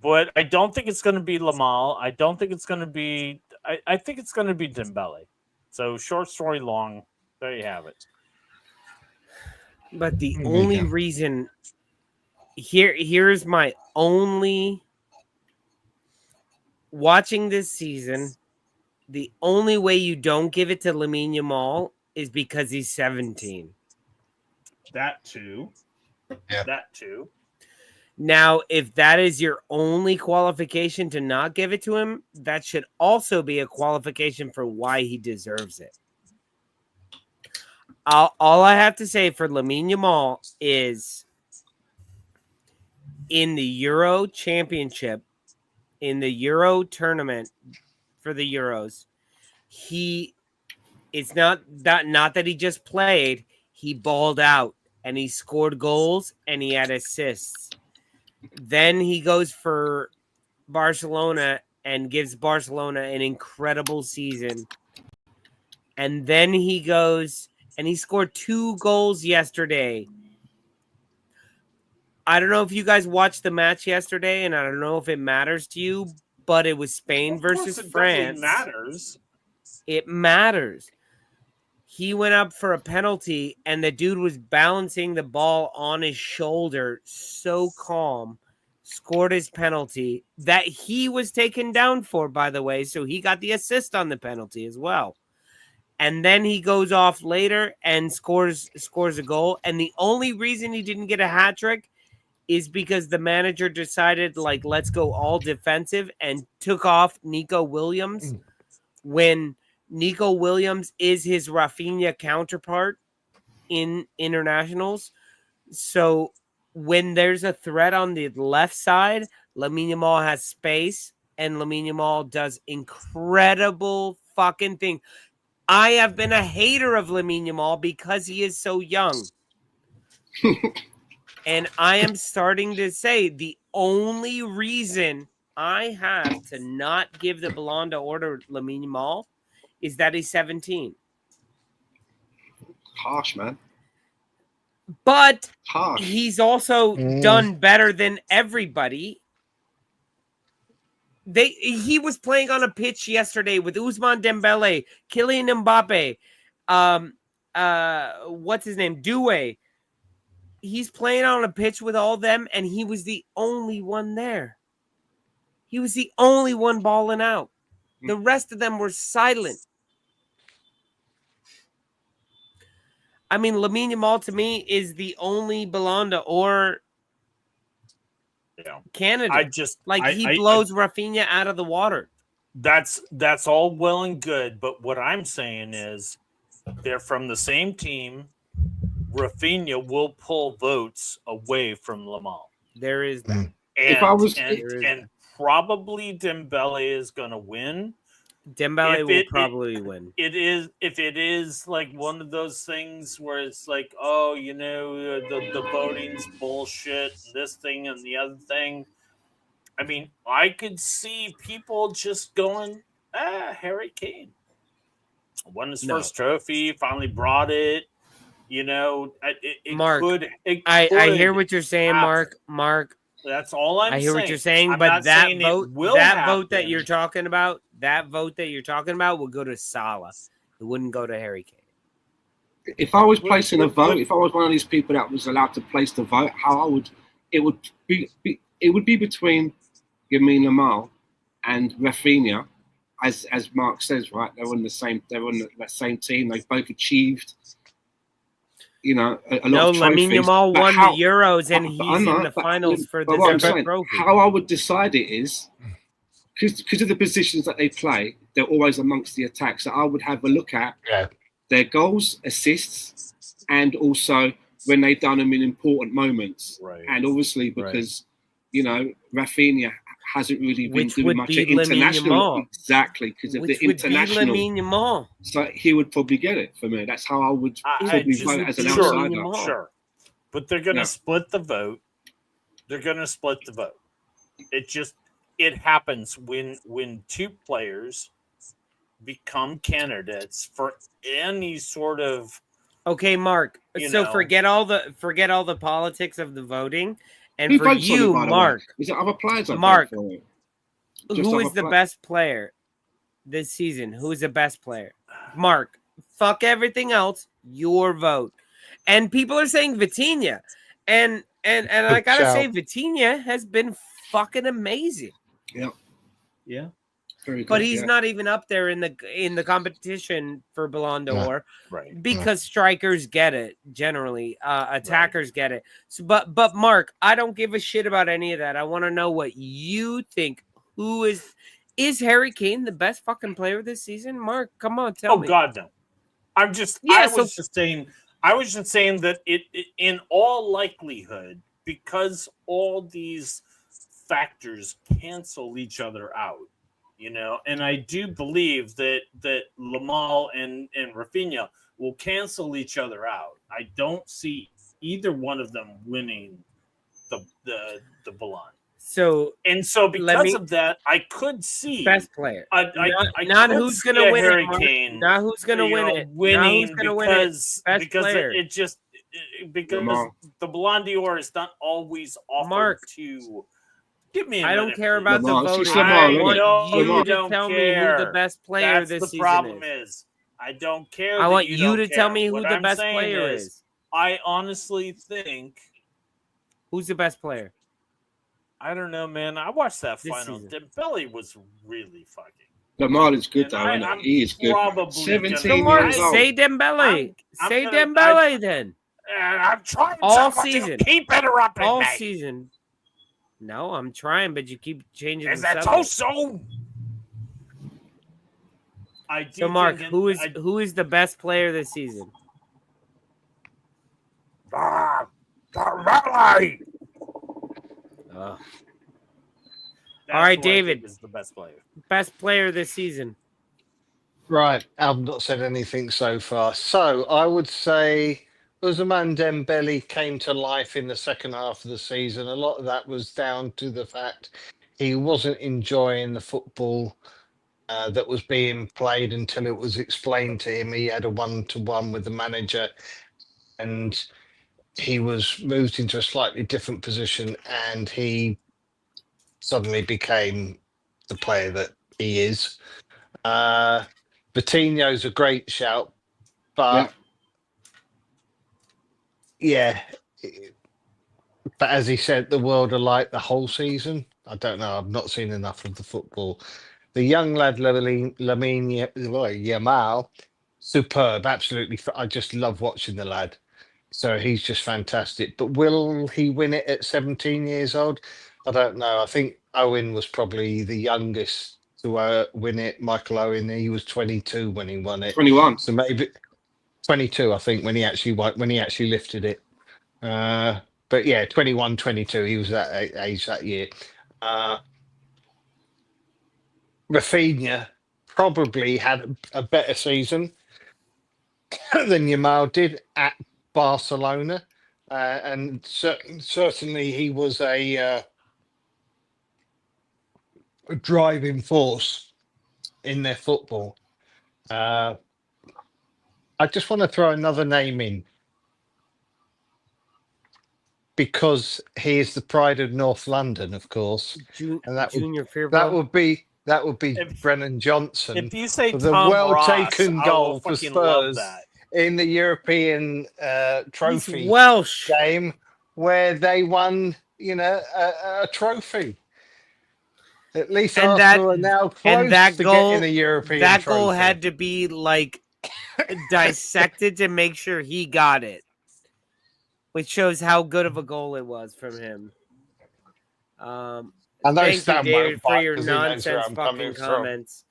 but I don't think it's going to be Lamal. I don't think it's going to be. I think it's going to be Dembele. So short story long, there you have it. But the only reason here's my only. Watching this season, the only way you don't give it to Lamine Yamal is because he's 17. That too. Yeah. That too. Now, if that is your only qualification to not give it to him, that should also be a qualification for why he deserves it. All I have to say for Lamine Yamal is in the Euro Championship, in the Euro tournament for the Euros, it's not that he just played, he balled out and he scored goals and he had assists. Then he goes for Barcelona and gives Barcelona an incredible season. And then he goes and he scored 2 goals yesterday. I don't know if you guys watched the match yesterday, and I don't know if it matters to you, but it was Spain versus France. It matters. It matters. He went up for a penalty, and the dude was balancing the ball on his shoulder, so calm, scored his penalty that he was taken down for, by the way, so he got the assist on the penalty as well. And then he goes off later and scores a goal, and the only reason he didn't get a hat trick is because the manager decided, like, let's go all defensive and took off Nico Williams when Nico Williams is his Rafinha counterpart in internationals. So when there's a threat on the left side, Lamine Yamal has space, and Lamine Yamal does incredible fucking thing. I have been a hater of Lamine Yamal because he is so young. And I am starting to say the only reason I have to not give the Balon d'Or to Lamine Yamal is that he's 17. Harsh, man. But Harsh. he's also done better than everybody. He was playing on a pitch yesterday with Ousmane Dembele, Kylian Mbappe, what's his name? Doué. He's playing on a pitch with all them, and he was the only one there. He was the only one balling out. The rest of them were silent. I mean, Lamine Yamal to me is the only Balon d'Or candidate. He blows Rafinha out of the water. That's all well and good, but what I'm saying is they're from the same team. Rafinha will pull votes away from Yamal. There is that. And probably Dembele is going to win. Dembele will probably win. If it is like one of those things where it's like, oh, you know, the voting's bullshit, this thing and the other thing. I mean, I could see people just going, Harry Kane won his first trophy, finally brought it. You know, Mark, I hear what you're saying, Mark. That's all I'm saying. I hear what you're saying, but that vote that you're talking about would go to Salah. It wouldn't go to Harry Kane. If I was placing a vote, if I was one of these people that was allowed to place the vote, it would be between Lamine Yamal and Rafinha, as Mark says, right? They're on the same team. They've both achieved, you know, a lot of trophies. Lamine Yamal won the Euros, and he's in the finals for the trophy. How I would decide it is because of the positions that they play, they're always amongst the attack. So I would have a look at their goals, assists, and also when they've done them in important moments. Right. And obviously because you know Rafinha hasn't really been doing much at international. Exactly, because of the international. So he would probably get it for me. That's how I would probably vote as an outsider. Sure. But they're going to split the vote. It happens when two players become candidates for any sort of. Okay, Mark. So forget all the politics of the voting. And for you, Mark, is it other players? Mark, who is the best player this season? Who is the best player? Mark, fuck everything else. Your vote. And people are saying Vitinha, and I gotta say Vitinha has been fucking amazing. Yeah. Very good, but he's yeah. not even up there in the competition for Ballon d'Or Right. because strikers get it generally, attackers get it. So, but Mark, I don't give a shit about any of that. I want to know what you think. Who is Harry Kane the best fucking player this season? Mark, come on, tell me. Oh God, no. I was just saying that it in all likelihood, because all these factors cancel each other out, you know, and I do believe that Lamal and Rafinha will cancel each other out. I don't see either one of them winning the Balon. So Because of that, I could see best player. not who's going to win Harry it. Kane, not who's going to win it. Winning because because the Ballon d'Or is not always offered Mark, to. Give me. I don't care about the voting. I want you you to don't tell care. me who the best player That's this the season problem is. I don't care. I want you to tell me who what the I'm best saying player is. I honestly think. Who's the best player? I don't know, man. I watched that This final. season. Dembele was really fucking. Lamar is good, And though, isn't he? He is good. probably 17 Mark, years old. say Dembele. I'm Say gonna- Dembele then. I'm trying All so much. You season. keep interrupting All me. season. No, I'm trying, but you keep changing Is the that subject. so? I do. So, Mark, think who is the best player this season? Dembele. All right, That's who I David. think is the best player. Best player this season. Right, I've not said anything so far. So I would say Ousmane Dembele came to life in the second half of the season. A lot of that was down to the fact he wasn't enjoying the football that was being played until it was explained to him. He had a one-to-one with the manager, and he was moved into a slightly different position, and he suddenly became the player that he is. Coutinho's a great shout, but but as he said, the world are like the whole season. I don't know. I've not seen enough of the football. The young lad, Lamine Yamal, superb. Absolutely. I just love watching the lad. So he's just fantastic. But will he win it at 17 years old? I don't know. I think Owen was probably the youngest to win it. Michael Owen, he was 22 when he won it. 21. So maybe 22, I think, when he actually lifted it. But yeah, 21, 22, he was that age that year. Rafinha probably had a better season than Yamal did at Barcelona. And certainly he was a driving force in their football. I just want to throw another name in because he is the pride of North London, of course, and that would be Brennan Johnson. If you say for the Tom well-taken Ross, goal for fucking love Spurs that. in the European trophy He's Welsh game where they won, a trophy. At least And Arsenal are now close to getting a European that trophy. goal had to be like dissected to make sure he got it, which shows how good of a goal it was from him. Thank you, David, for your nonsense fucking comments.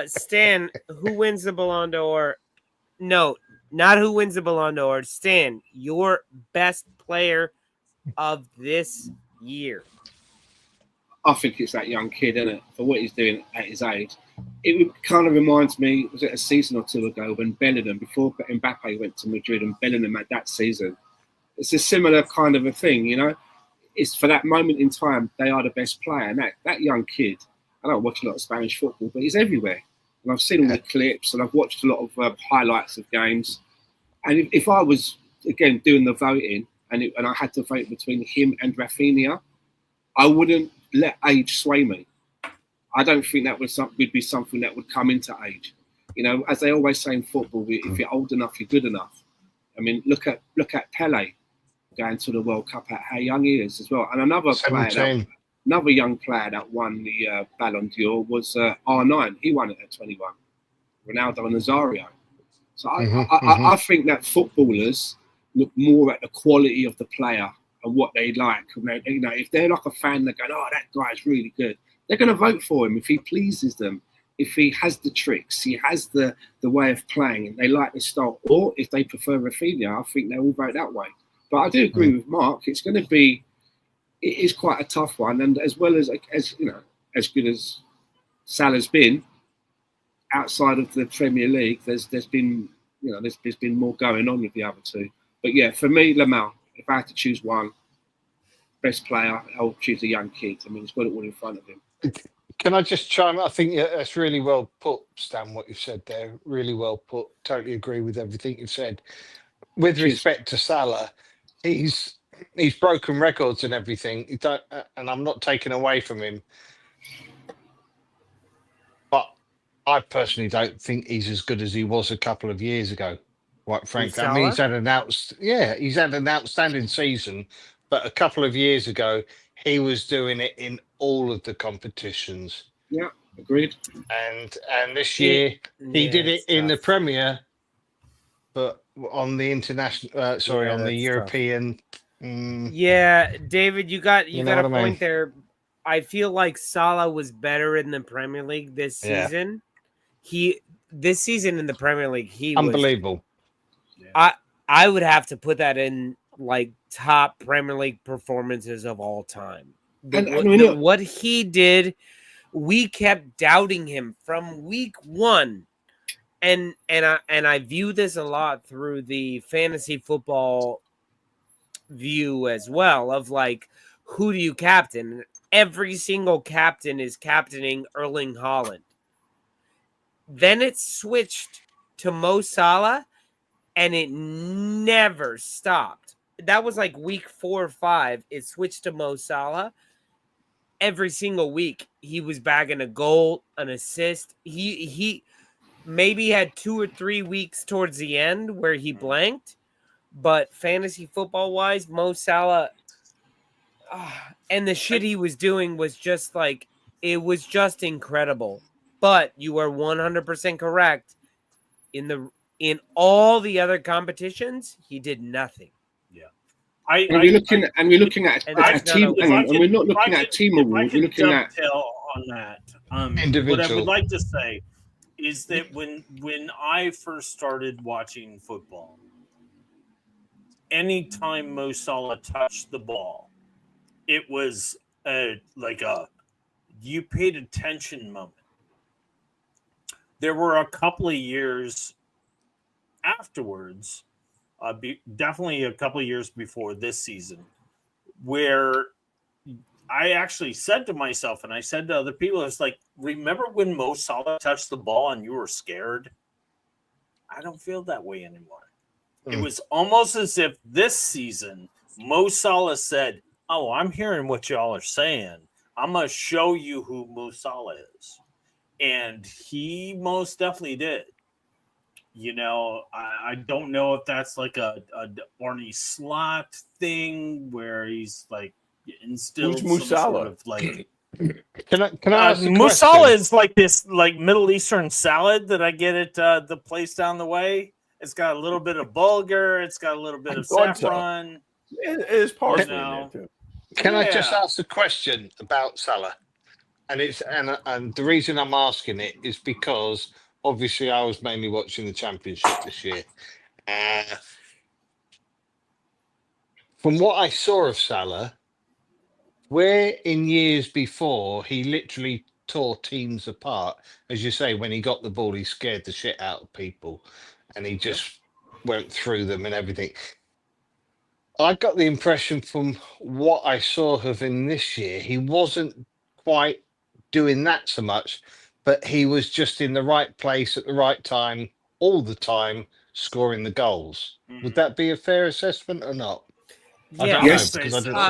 Stan, who wins the Ballon d'Or? No, not who wins the Ballon d'Or. Stan, your best player of this year. I think it's that young kid, isn't it? For what he's doing at his age. It kind of reminds me, was it a season or two ago when Bellingham, before Mbappe went to Madrid and Bellingham had that season. It's a similar kind of a thing, It's for that moment in time, they are the best player. And that young kid, I don't watch a lot of Spanish football, but he's everywhere. And I've seen all the clips and I've watched a lot of highlights of games. And if I was, again, doing the voting and I had to vote between him and Rafinha, I wouldn't let age sway me. I don't think that would be something that would come into age. As they always say in football, if you're old enough, you're good enough. I mean, look at Pele going to the World Cup at how young he is as well. And another 17. player, Another young player that won the Balon d'Or was R9. He won it at 21. Ronaldo Nazario. So I think that footballers look more at the quality of the player and what they like. You know, if they're like a fan, they're going, "Oh, that guy's really good." They're going to vote for him if he pleases them, if he has the tricks, he has the way of playing, and they like the style. Or if they prefer Rafinha, I think they'll all vote that way. But I do agree with Mark. It's going to be. It is quite a tough one, and as well as you know, as good as Salah's been outside of the Premier League, there's been there's been more going on with the other two. But yeah, for me, Lamel, if I had to choose one, best player, I'll choose a young kid. I mean, he's got it all in front of him. Can I just chime? I think that's really well put, Stan. What you've said there, really well put. Totally agree with everything you've said. With respect to Salah, he's broken records and everything. And I'm not taking away from him, but I personally don't think he's as good as he was a couple of years ago. Quite frankly, I mean, he's had an outstanding season, but a couple of years ago, he was doing it in all of the competitions. Yeah, agreed. And this year he did it in the Premier, but on the international, on the European. Yeah, David, you got a point there. I feel like Salah was better in the Premier League this season. This season in the Premier League, he unbelievable. Was, I would have to put that in like top Premier League performances of all time. What he did, we kept doubting him from week one, and I view this a lot through the fantasy football view as well, of like, who do you captain? Every single captain is captaining Erling Haaland. Then it switched to Mo Salah, and it never stopped. That was like week 4 or 5. It switched to Mo Salah. Every single week, he was bagging a goal, an assist. He maybe had 2 or 3 weeks towards the end where he blanked, but fantasy football wise, Mo Salah, and the shit he was doing was just like, it was just incredible. But you are 100% correct. In all the other competitions, he did nothing. Yeah, we're looking at a team, and we're not looking at a team award. We're looking at on that. Individual. What I would like to say is that when I first started watching football, anytime Mo Salah touched the ball, it was like a you paid attention moment. There were a couple of years afterwards, definitely a couple of years before this season, where I actually said to myself, and I said to other people, it's like, remember when Mo Salah touched the ball and you were scared? I don't feel that way anymore. It was almost as if this season, Mo Salah said, "Oh, I'm hearing what y'all are saying. I'm going to show you who Mo Salah is." And he most definitely did. You know, I don't know if that's like a Barney Slot thing where he's like instilled some sort of like. Can I ask Mo Salah is like this like Middle Eastern salad that I get at the place down the way. It's got a little bit of bulgur. It's got a little bit of saffron. It is parsley in there too. Can I just ask a question about Salah? And the reason I'm asking it is because obviously I was mainly watching the Championship this year. From what I saw of Salah, where in years before he literally tore teams apart, as you say, when he got the ball, he scared the shit out of people and he just went through them and everything. I got the impression from what I saw of him this year, he wasn't quite doing that so much, but he was just in the right place at the right time all the time, scoring the goals. Would that be a fair assessment or not? Yeah. Yes. Because I don't know.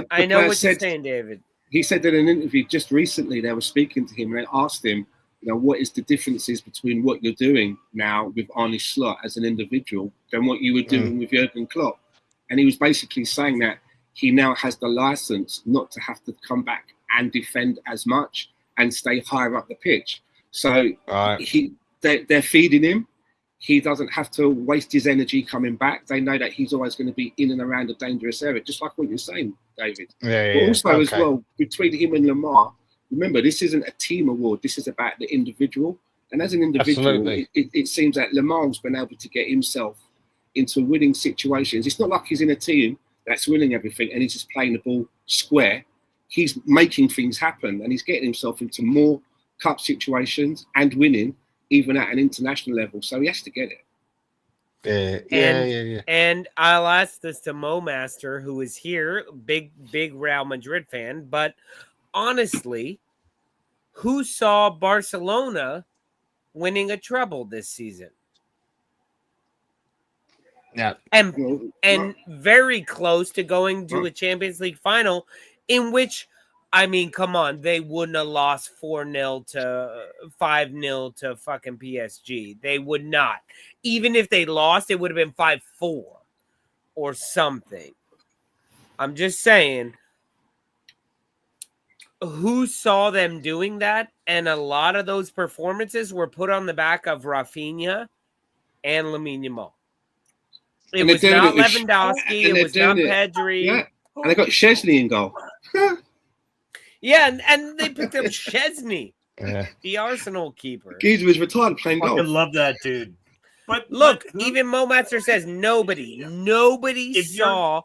I know what you're saying, David. He said that in an interview just recently, they were speaking to him and they asked him, you know, what is the differences between what you're doing now with Arne Slot as an individual than what you were doing with Jurgen Klopp? And he was basically saying that he now has the license not to have to come back and defend as much and stay higher up the pitch. So they're feeding him. He doesn't have to waste his energy coming back. They know that he's always going to be in and around a dangerous area, just like what you're saying, David. But also as well, between him and Lamar, remember, this isn't a team award. This is about the individual. And as an individual, it seems that Lamar's been able to get himself into winning situations. It's not like he's in a team that's winning everything and he's just playing the ball square. He's making things happen and he's getting himself into more cup situations and winning, even at an international level. So he has to get it. Yeah. And I'll ask this to Mo Master, who is here, big Real Madrid fan. But honestly, who saw Barcelona winning a treble this season? Yeah, and very close to going to a Champions League final, in which, I mean, come on, they wouldn't have lost 4-0 to 5-0 to fucking PSG. They would not. Even if they lost, it would have been 5-4 or something. I'm just saying, who saw them doing that? And a lot of those performances were put on the back of Rafinha and Lamine Yamal. It was not Lewandowski. It was not Pedri. Yeah. And they got Szczesny in goal. Yeah, and they picked up Szczesny, the Arsenal keeper. Geezer was retired playing golf. I love that dude. But look, even Mo Master says nobody saw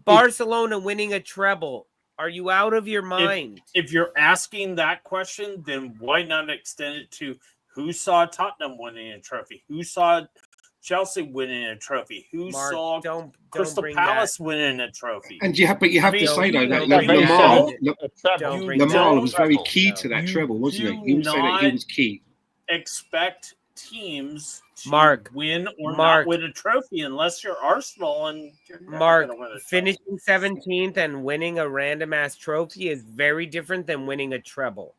Barcelona winning a treble. Are you out of your mind? If you're asking that question, then why not extend it to who saw Tottenham winning a trophy? Who saw Chelsea winning a trophy? Who saw Crystal Palace winning a trophy? And you have to say though that Lamar was very key to that treble, wasn't he? You would say that he was key. Expect teams to win or not win a trophy unless you're Arsenal and you're never gonna win a trophy. Finishing 17th and winning a random ass trophy is very different than winning a treble.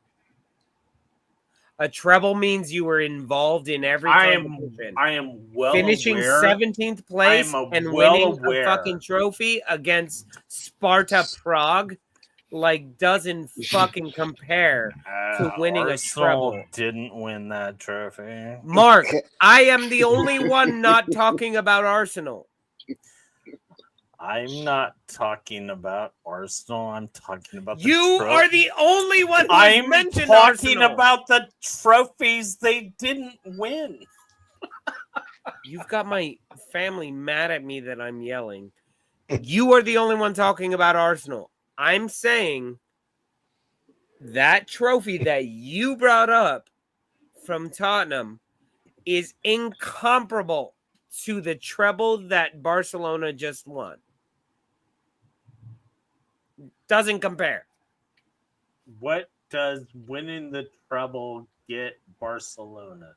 A treble means you were involved in every competition. I am well finishing aware. 17th place and winning a fucking trophy against Sparta Prague doesn't fucking compare to winning a treble. Didn't win that trophy. Mark, I am the only one not talking about Arsenal. I'm not talking about Arsenal. I'm talking about you are the only one who mentioned talking Arsenal. About the trophies they didn't win. You've got my family mad at me that I'm yelling. You are the only one talking about Arsenal. I'm saying that trophy that you brought up from Tottenham is incomparable to the treble that Barcelona just won. Doesn't compare. What does winning the treble get Barcelona?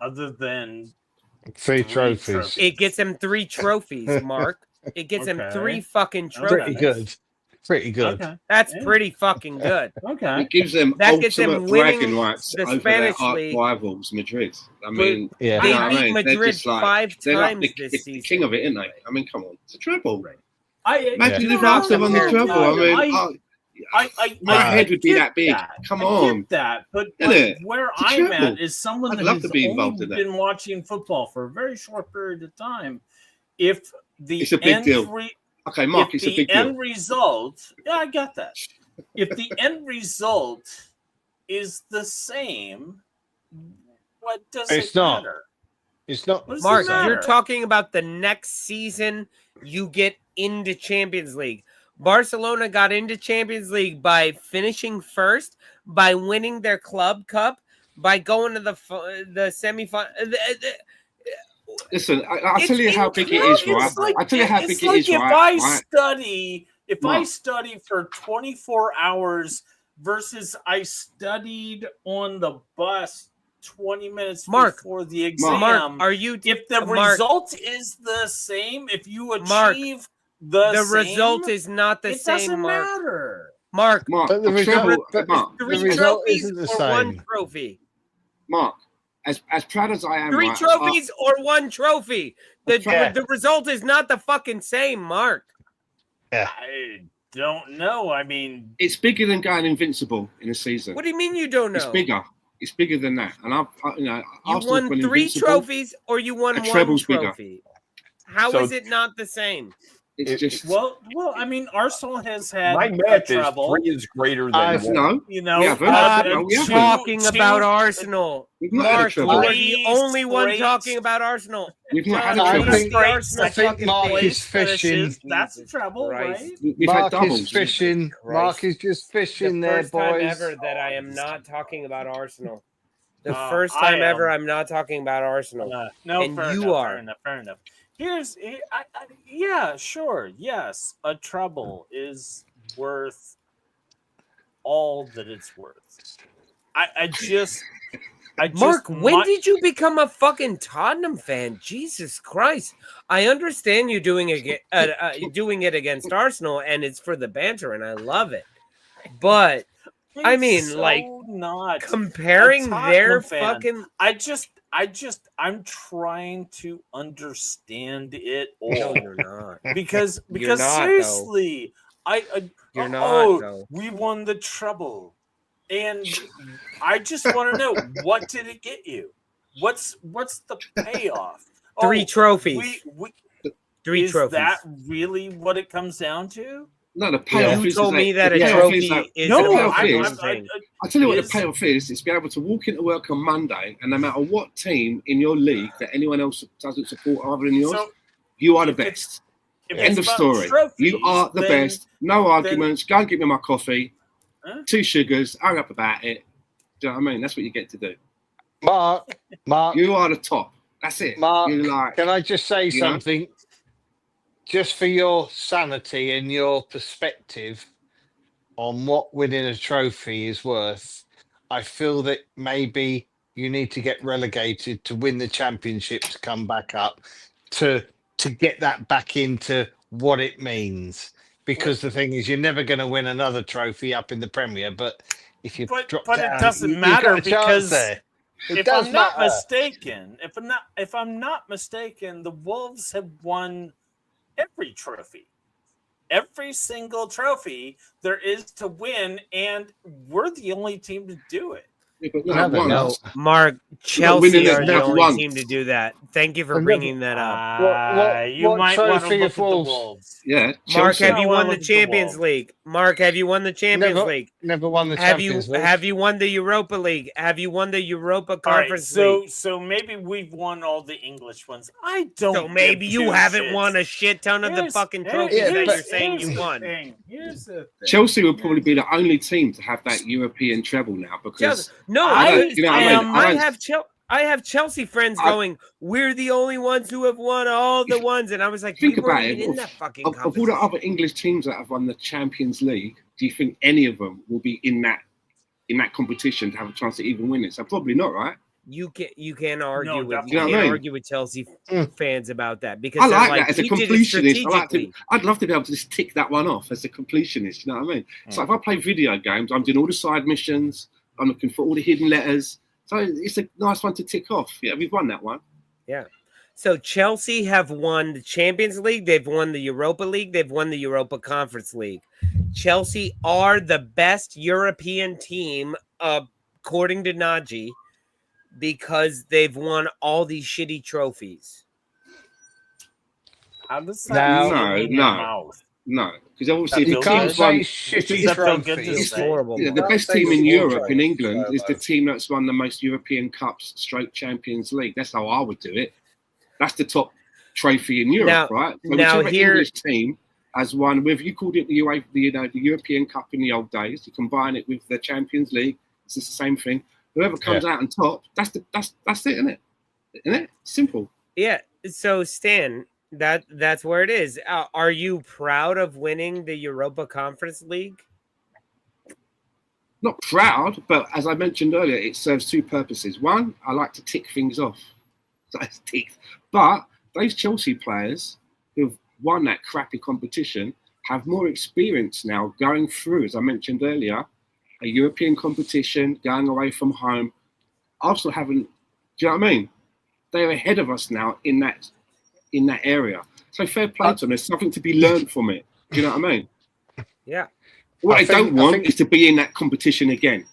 Other than 3 trophies. It gets them 3 trophies, Mark. It gets them 3 fucking trophies. Pretty good. Okay. That's pretty fucking good. Okay. It gives them ultimate bragging rights the over Spanish their league. Rivals, Madrid. I mean, they beat Madrid 5 times this season. The king of it, isn't they? I mean, come on, it's a treble. Imagine if Arsenal won the treble. My head would be that big. Come on, I get that, but where I'm at is someone that has only been watching football for a very short period of time. If it's a big deal. Okay, Mark, it's a big deal. End result, I got that. If the end result is the same, what does it matter? It's not. Mark, you're talking about the next season you get into Champions League. Barcelona got into Champions League by finishing first, by winning their club cup, by going to the semifinal. Listen, I'll tell you how big it is, right? I'll tell you how big it is, right? If I study for 24 hours versus I studied on the bus 20 minutes before the exam, if the result is the same, if you achieve the same, result is not the same, it doesn't matter. Mark, but the result isn't the same. One trophy. Mark, as proud as I am, 3 right, trophies or 1 trophy. Yeah. The result is not the fucking same, Mark. I don't know. I mean, it's bigger than going invincible in a season. What do you mean you don't know? It's bigger. It's bigger than that. And You Arsenal's won gone 3 invincible. trophies or you won A 1 treble's bigger. trophy. How So- is it not the same? It's just well, I mean, Arsenal has had My a math is trouble. 3 is greater than I've- 1. no. You know, We haven't. I'm we haven't. talking two- about Arsenal. We've not had a Mark, you treble. are the Three only one straight- talking about Arsenal. We've not had a Just I treble. think- the Arsenal I think fucking Mark thing. is fishing. Finishes, that's a Jesus trouble, Christ. right? We've had Mark doubles. is fishing. Christ. Mark is just fishing The there, first time boys. ever that I am not talking about Arsenal. The Uh, first I time am. ever I'm not talking about Arsenal. No, And fair you enough, are. Fair enough. Yeah, sure. Yes, a trouble is worth all that it's worth. I just Mark, when did you become a fucking Tottenham fan? Jesus Christ! I understand you doing it against Arsenal, and it's for the banter, and I love it. But I mean, like, not comparing a Tottenham their fan. fucking I'm trying to understand it all. no, you're not. because You're not, though. seriously, You're not, oh, though. we won the treble, and I just want to know, what did it get you? What's the payoff? 3 trophies. We 3 is trophies. that really what it comes down to? No, the payoff You is told me that the a payoff trophy is that- is no, a the payoff fucking is- thing. I'll tell you what is- the payoff is. It's be able to walk into work on Monday, and no matter what team in your league that anyone else doesn't support other than yours, So you are the if it's- best. if End it's of about story. trophies, You are the then- best. No arguments. Go and give me my coffee. Huh? 2 sugars. Hang up about it. Do you know what I mean? That's what you get to do. Mark, You are the top. That's it. Mark, You're like, can I just say You know? something? Just for your sanity and your perspective on what winning a trophy is worth, I feel that maybe you need to get relegated to win the championship to come back up, to get that back into what it means. Because the thing is, you're never going to win another trophy up in the Premier, but if you But drop it down, doesn't you've matter got a chance because there. It if does I'm not matter. mistaken, if I'm not mistaken, the Wolves have won every trophy. Every single trophy there is to win, and we're the only team to do it. yeah, but No, not no, once. no. Mark, winning Chelsea it are the never only once. team to do that. Thank you for They've bringing that up. You what might want to trophy look of at the Wolves? Wolves. Yeah, Mark, Chelsea. have you I wanna won the look at the Champions Wolves. League? Mark, have you won the Champions Never- League? Never won the Have you Champions League. have you won the Europa League? Have you won the Europa All right, Conference League? so maybe we've won all the English ones. I don't. So maybe give you two haven't shits. won a shit ton of the Here's- fucking here's- trophies Yeah, that but- you're saying here's you the won. thing. Here's the thing. Chelsea will probably be the only team to have that European treble now because Chelsea. No, I don't- I, you know what I mean? I I don't- have I have Chelsea friends I- going, we're the only ones who have won all the ones. And I was like, Think we weren't about it. even in that fucking of all competition. the other English teams that have won the Champions League, do you think any of them will be in that competition to have a chance to even win it? So probably not, right? You can't argue No, with definitely. you You know what I can't mean? argue with Chelsea Mm. fans about that because I they're like like, that as a we did it completionist. strategically. I'd love to be able to just tick that one off as a completionist. You know what I mean? Mm. So if I play video games, I'm doing all the side missions. I'm looking for all the hidden letters. So it's a nice one to tick off. Yeah, we've won that one. So Chelsea have won the Champions League, they've won the Europa League, they've won the Europa Conference League. Chelsea are the best European team, according to Najee, because they've won all these shitty trophies. How does Now- that No, feel in your no. mouth? No, because obviously That if You the feels can't team's say won, shitty Does that feel good to trophies. It's say? horrible. yeah, the Mark. best say team in small Europe, in trophies, England, is the Lobo. team that's won the most European Cups, stroke Champions League. That's how I would do it. That's the top trophy in Europe, Now- right? So now whichever here- English team has won, whether you called it the UEFA, the European Cup in the old days, you combine it with the Champions League, it's just the same thing. Whoever comes out on top, that's it, isn't it? Isn't it? Simple. Yeah. So Stan, that's where it is. Are you proud of winning the Europa Conference League? Not proud, but as I mentioned earlier, it serves two purposes. One, I like to tick things off. So it's ticked. But those Chelsea players who've won that crappy competition have more experience now going through, as I mentioned earlier, a European competition, going away from home. Arsenal haven't Do you know what I mean? They're ahead of us now in that area. So fair play to them. There's something to be learned from it. Do you know what I mean? Yeah. What I don't want is to be in that competition again.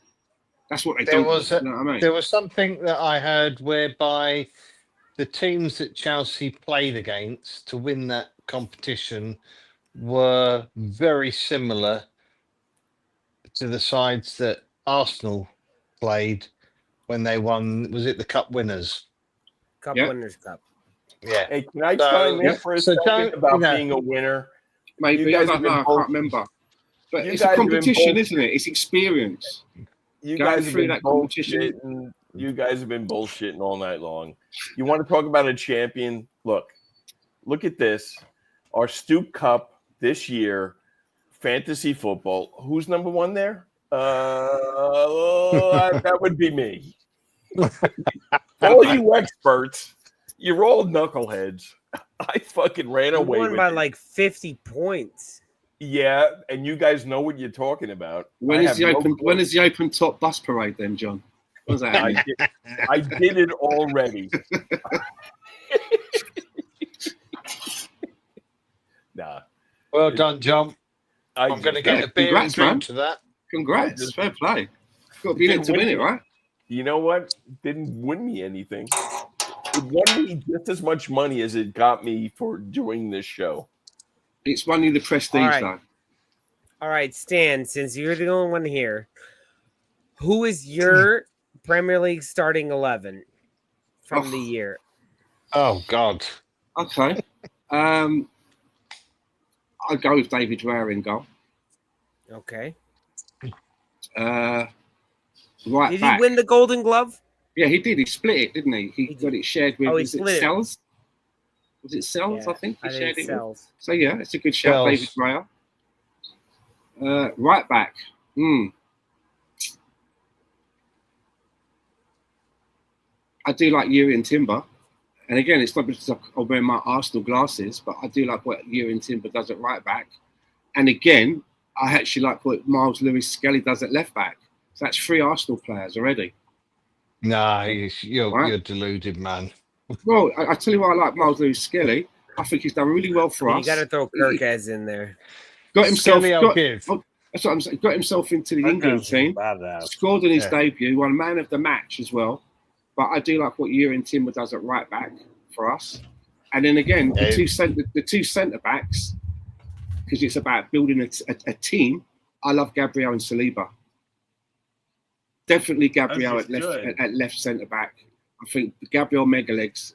That's what they don't want. You know what I mean? There was something that I heard whereby the teams that Chelsea played against to win that competition were very similar to the sides that Arsenal played when they won. Was it the Cup Winners? Winners' Cup. Yeah. Hey, can I chime in for a second about being a winner? Maybe I don't know. I can't remember. But it's a competition, isn't it? It's experience. You guys through that competition. You guys have been bullshitting all night long. You want to talk about a champion? Look at this. Our Stoop Cup this year, fantasy football. Who's number one there? That would be me. All you experts, you're all knuckleheads. I fucking ran away with by like 50 points. Yeah, and you guys know what you're talking about. When is the open top bus parade then, John? What does that mean? I did it already. Nah. Well done, John. I'm going to get a beer and drink to that. Congrats. Fair play. Got to be in to win it, right? You know what? Didn't win me anything. It won me just as much money as it got me for doing this show. It's running the prestige, though. All right, Stan, since you're the only one here, who is your Premier League starting 11 from the year? Oh, God. Okay. I'll go with David Raya in goal. Okay. Right Did he win the Golden Glove? Yeah, he did. He split it, didn't he? He got it shared with Sells. Was it Sells? Yeah, I think he shared it with. So yeah, it's a good shout, David Raya. Right back. I do like Jurrien Timber. And again, it's not because I'm wearing my Arsenal glasses, but I do like what Jurrien Timber does at right back. And again, I actually like what Miles Lewis-Skelly does at left back. So that's 3 Arsenal players already. Nah, you're deluded, man. Well, I tell you why I like Miles Lewis-Skelly. I think he's done really well for us. You got to throw Kirkez in there. Got himself. That's what I'm saying. Got himself into the England team. Scored in his debut. Won man of the match as well. But I do like what Jurrien Timber does at right back for us. And then again, the two centre backs, because it's about building a team. I love Gabriel and Saliba. Definitely Gabriel at left centre back. I think Gabriel Megalegs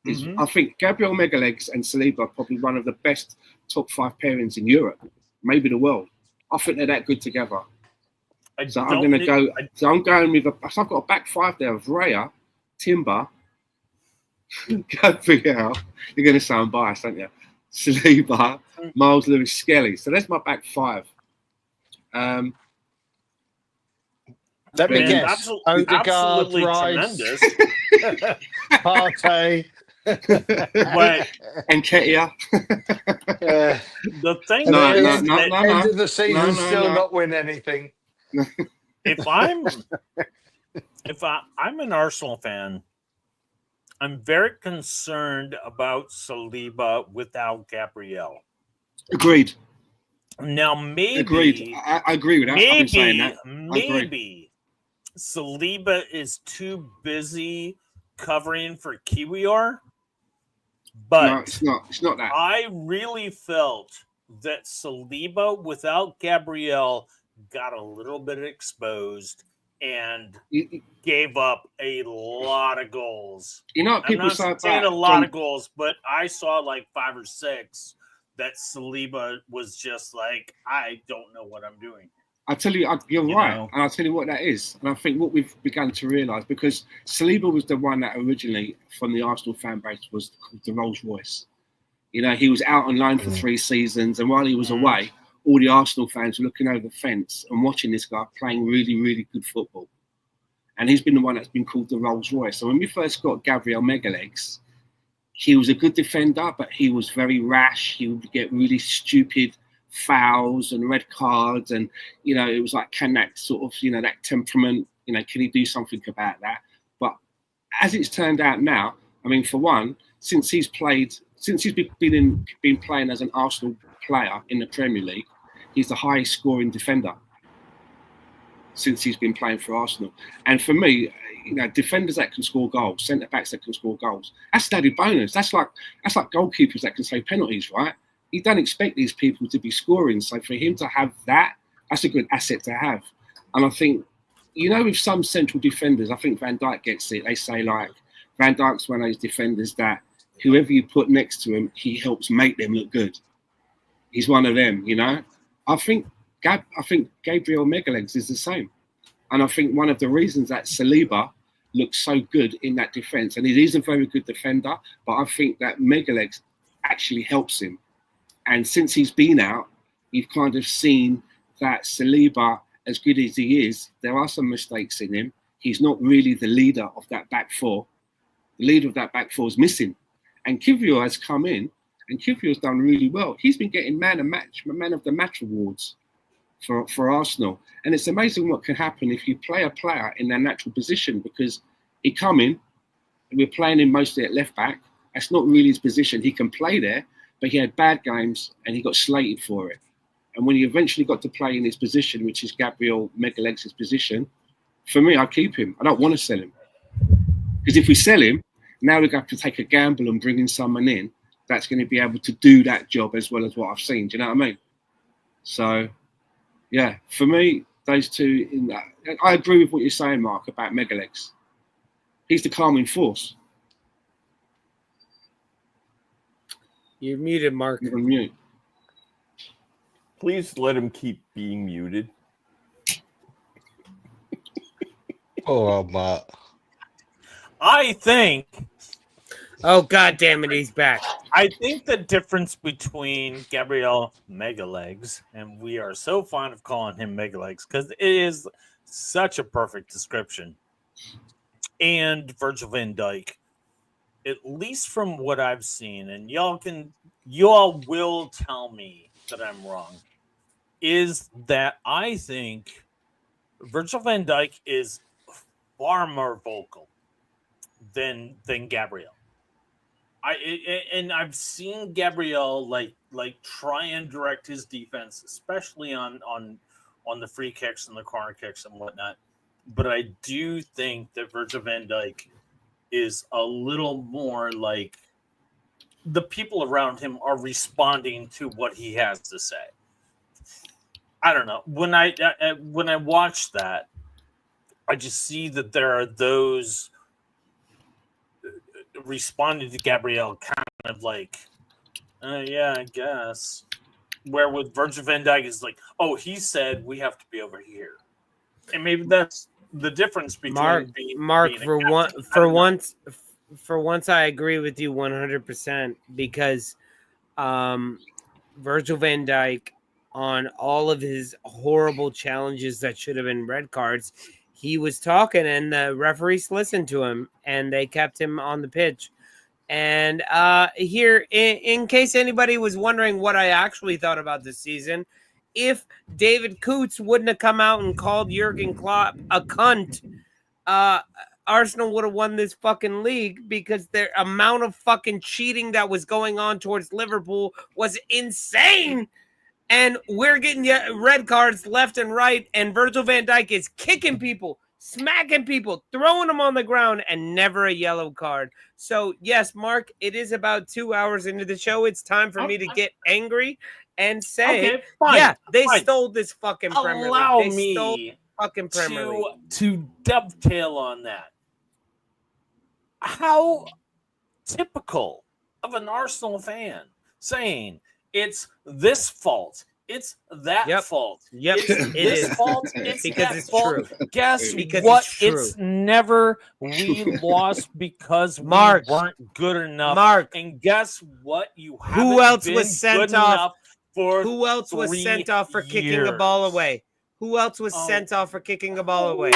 is. I think Gabriel Megalegs and Saliba are probably one of the best top 5 pairings in Europe, maybe the world. I think they're that good together. So I'm going to go. So I'm going with I've got a back 5 there of Raya, Timber, Gabriel. You're going to sound biased, aren't you? Saliba, Miles Lewis-Skelly. So that's my back 5. Let me guess. Odegaard, Rice, Partey, and Ketia. The thing is, end of the season, still not win anything. If I'm an Arsenal fan, I'm very concerned about Saliba without Gabriel. Agreed. Now maybe agreed. I agree with that. I've been saying that. Maybe Saliba is too busy covering for Kiwior. But no, it's not. It's not that. I really felt that Saliba without Gabriel got a little bit exposed and gave up a lot of goals. You know what people say about a lot of goals, but I saw like 5 or 6 that Saliba was just like, I don't know what I'm doing. I tell you, you're right. And I'll tell you what that is. And I think what we've begun to realise, because Saliba was the one that originally, from the Arsenal fan base, was the Rolls Royce. You know, he was out on loan for 3 seasons. And while he was away, all the Arsenal fans were looking over the fence and watching this guy playing really, really good football. And he's been the one that's been called the Rolls Royce. So when we first got Gabriel Megalegs, he was a good defender, but he was very rash. He would get really stupid fouls and red cards. And, you know, it was like, can that sort of, you know, that temperament, you know, can he do something about that? But as it's turned out now, I mean, for one, since he's been playing as an Arsenal player in the Premier League, he's the highest scoring defender since he's been playing for Arsenal. And for me, defenders that can score goals, centre backs that can score goals, that's an added bonus. That's like goalkeepers that can save penalties, right? You don't expect these people to be scoring, so for him to have that, that's a good asset to have. And I think, with some central defenders, I think Van Dijk gets it. They say like Van Dijk's one of those defenders that whoever you put next to him, he helps make them look good. He's one of them, I think Gabriel Megalegs is the same. And I think one of the reasons that Saliba looks so good in that defence, and he is a very good defender, but I think that Megalegs actually helps him. And since he's been out, you've kind of seen that Saliba, as good as he is, there are some mistakes in him. He's not really the leader of that back four. The leader of that back four is missing. And Kiwior has come in, and Kiwior's done really well. He's been getting man of the match awards for Arsenal. And it's amazing what can happen if you play a player in their natural position, because he come in, and we're playing him mostly at left back. That's not really his position. He can play there, but he had bad games and he got slated for it. And when he eventually got to play in his position, which is Gabriel Megalegs' position, for me, I keep him. I don't want to sell him. Because if we sell him, now we're going to have to take a gamble and bring in someone in that's going to be able to do that job as well as what I've seen. Do you know what I mean? So, yeah, for me, those two, I agree with what you're saying, Mark, about Megalegs. He's the calming force. You're muted, Mark. You're on mute. Please let him keep being muted. Oh, Mark. I think. Oh, God damn it, he's back. I think the difference between Gabriel Megalegs, and we are so fond of calling him Megalegs because it is such a perfect description, and Virgil van Dijk, at least from what I've seen, and y'all will tell me that I'm wrong, is that I think Virgil van Dijk is far more vocal than Gabriel. I've seen Gabriel like try and direct his defense, especially on the free kicks and the corner kicks and whatnot. But I do think that Virgil van Dijk is a little more like the people around him are responding to what he has to say. I don't know. When I watch that, I just see that there are those responding to Gabriel kind of like, yeah, I guess. Where with Virgil van Dijk is like, oh, he said we have to be over here. And maybe that's the difference between Mark, for once I agree with you 100% because Virgil van Dijk, on all of his horrible challenges that should have been red cards, he was talking and the referees listened to him and they kept him on the pitch. And here, in case anybody was wondering what I actually thought about this season, if David Coots wouldn't have come out and called Jurgen Klopp a cunt, Arsenal would have won this fucking league because the amount of fucking cheating that was going on towards Liverpool was insane. And we're getting red cards left and right, and Virgil van Dijk is kicking people, smacking people, throwing them on the ground, and never a yellow card. So, yes, Mark, it is about 2 hours into the show. It's time for me to get angry and say, okay, fine, yeah, they fine. stole this fucking Premier League. Allow they me stole fucking Premier League. to dovetail on that. How typical of an Arsenal fan saying it's this fault, it's that fault. Yep, it's this fault, it's because that it's fault. true. Guess Because what? it's true. It's never we lost because Mark, we weren't good enough. Mark, and guess what? You who else was been sent good off? enough for Who else was 3 sent off for kicking a ball away? Who else was sent off for kicking a ball away?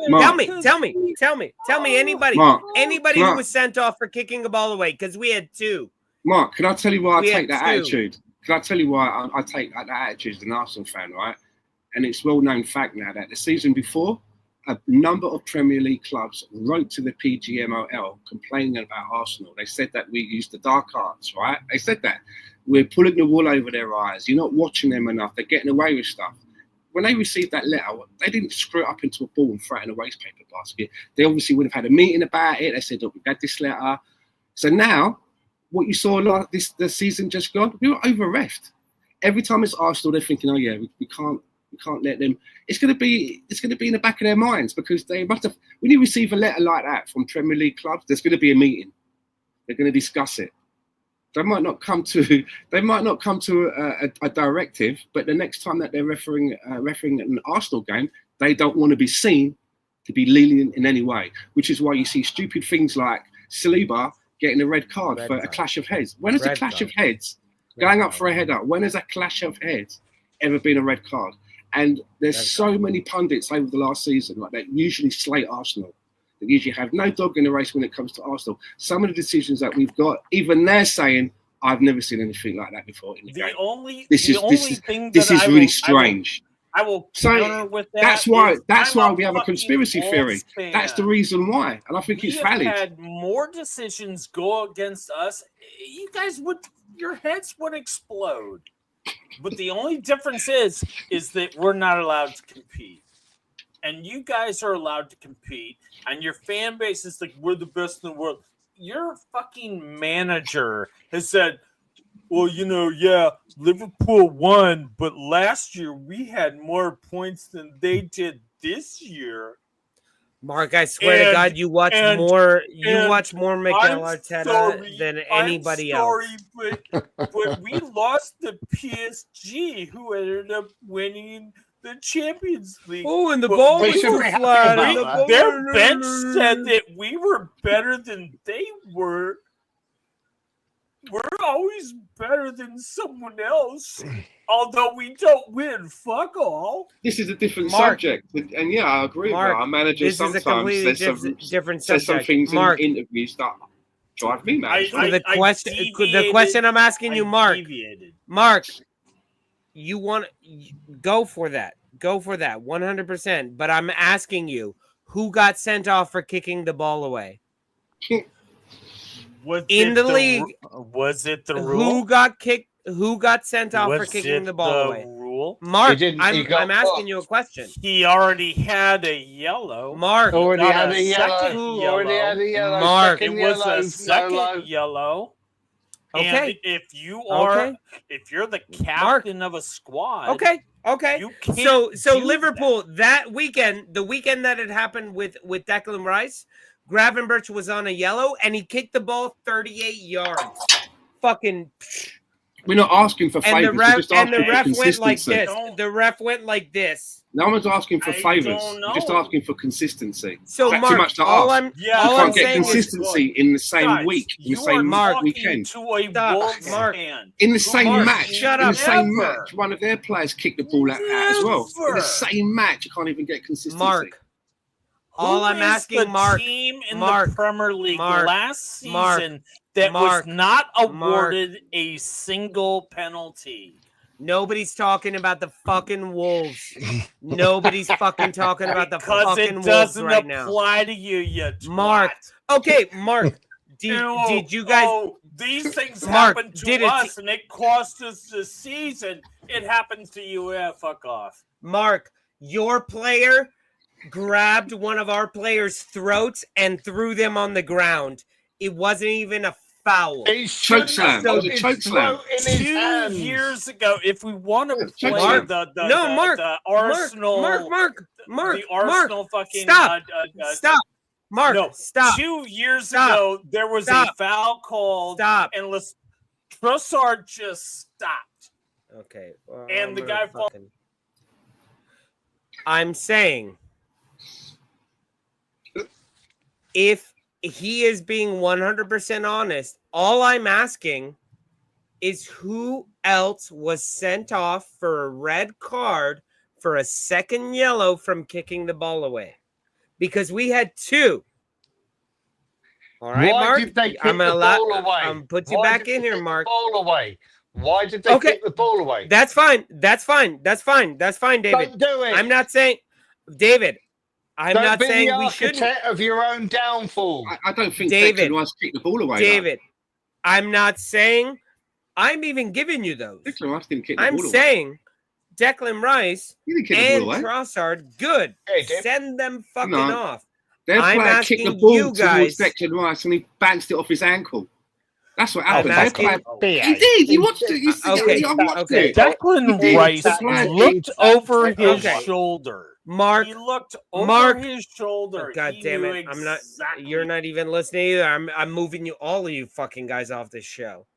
Mark. Tell me anybody. Mark, anybody who was sent off for kicking a ball away, because we had 2. Mark, can I tell you why I We take had that 2. attitude? Can I tell you why I take that attitude as an Arsenal fan, right? And it's well-known fact now that the season before, a number of Premier League clubs wrote to the PGMOL complaining about Arsenal. They said that we used the dark arts, right? They said that. We're pulling the wool over their eyes. You're not watching them enough. They're getting away with stuff. When they received that letter, they didn't screw it up into a ball and throw it in a waste paper basket. They obviously would have had a meeting about it. They said, look, we've had this letter. So now, what you saw the season just gone, we were over-reffed. Every time it's Arsenal, they're thinking, oh yeah, we can't let them. It's going to be in the back of their minds because they must have. When you receive a letter like that from Premier League clubs, there's going to be a meeting. They're going to discuss it. They might not come to a directive, but the next time that they're refereeing an Arsenal game, they don't want to be seen to be lenient in any way. Which is why you see stupid things like Saliba getting a red card for a clash of heads. When has a clash of heads going up for a header? When has a clash of heads ever been a red card? And there's so many pundits over the last season like that usually slate Arsenal. They usually have no dog in the race when it comes to Arsenal. Some of the decisions that we've got, even they're saying, I've never seen anything like that before in the game. This is really strange. I will counter with that. That's why we have a conspiracy theory. That's the reason why. And I think it's valid. If had more decisions go against us, you guys your heads would explode. But the only difference is that we're not allowed to compete. And you guys are allowed to compete, and your fan base is like, we're the best in the world. Your fucking manager has said, well, Liverpool won, but last year we had more points than they did this year. Mark, I swear to God, you watch more Miguel Arteta than anybody else. But we lost to PSG, who ended up winning the Champions League. Oh, and the ball was flat. Their bench said that we were better than they were. We're always better than someone else, although we don't win. Fuck all. This is a different subject, and yeah, I agree. Mark, our manager sometimes different says some things in interviews that drive me mad. The question I'm asking you, Mark, you want go for that 100%. But I'm asking you, who got sent off for kicking the ball away? In the league, was it the rule? Who got sent off for kicking the ball away? Rule? Mark, I'm asking you a question. He already had a yellow. Mark already had a yellow. Mark, it was a second yellow. Okay. And if you're the captain of a squad, okay. So Liverpool that the weekend that it happened with Declan Rice, Gravenberch was on a yellow and he kicked the ball 38 yards. Fucking. We're not asking for favors. The ref went like this. The ref went like this. No one's asking for favors. We're just asking for consistency. So that's Mark, too much to all ask. you can't get consistency in the same week, in the same weekend. In the same match, one of their players kicked the ball out as well. In the same match, you can't even get consistency. Mark. All I'm asking, Mark, team in the Premier League last season that was not awarded a single penalty. Nobody's talking about the fucking Wolves. Nobody's fucking talking about the fucking Wolves right now. Because it doesn't apply to you yet, Mark. Okay, Mark. Did you guys? These things happen to us, and it cost us the season. It happens to you. Yeah, fuck off. Mark, your player grabbed one of our players' throats and threw them on the ground. It wasn't even a foul. Choke slam. It was a choke slam. 2 years ago, if we want to play the Arsenal, the Arsenal fucking stop. Mark, no, stop. 2 years ago, there was a foul called. And Trossard just stopped. Okay. And the guy I'm saying, if he is being 100% honest, all I'm asking is who else was sent off for a red card for a second yellow from kicking the ball away? Because we had two. All right, Mark. I'm gonna put you back in here, Mark. Ball away. Why did they kick the ball away? That's fine, David. Don't do it. I'm not saying, David, I'm Don't not be saying the we shouldn't. architect of your own downfall. I don't think David, Declan Rice kicked the ball away. David, I'm not saying. I'm even giving you those. Though. Declan Rice didn't kick the I'm ball away. saying Declan Rice He didn't kick the and ball away. Trossard, good. Hey, Dave. Send them fucking No. off. Their I'm player kicked the asking ball you guys- towards Declan Rice and he bounced it off his ankle. That's what I'm happened. asking- Their player... He did. You watched it. You Okay, I watched okay. it. Declan He did. Rice The player- looked over his Okay. shoulder. Mark, He looked over Mark- his shoulder. God He damn knew it! I'm not. exactly- You're not even listening either. I'm moving you, all of you fucking guys, off this show.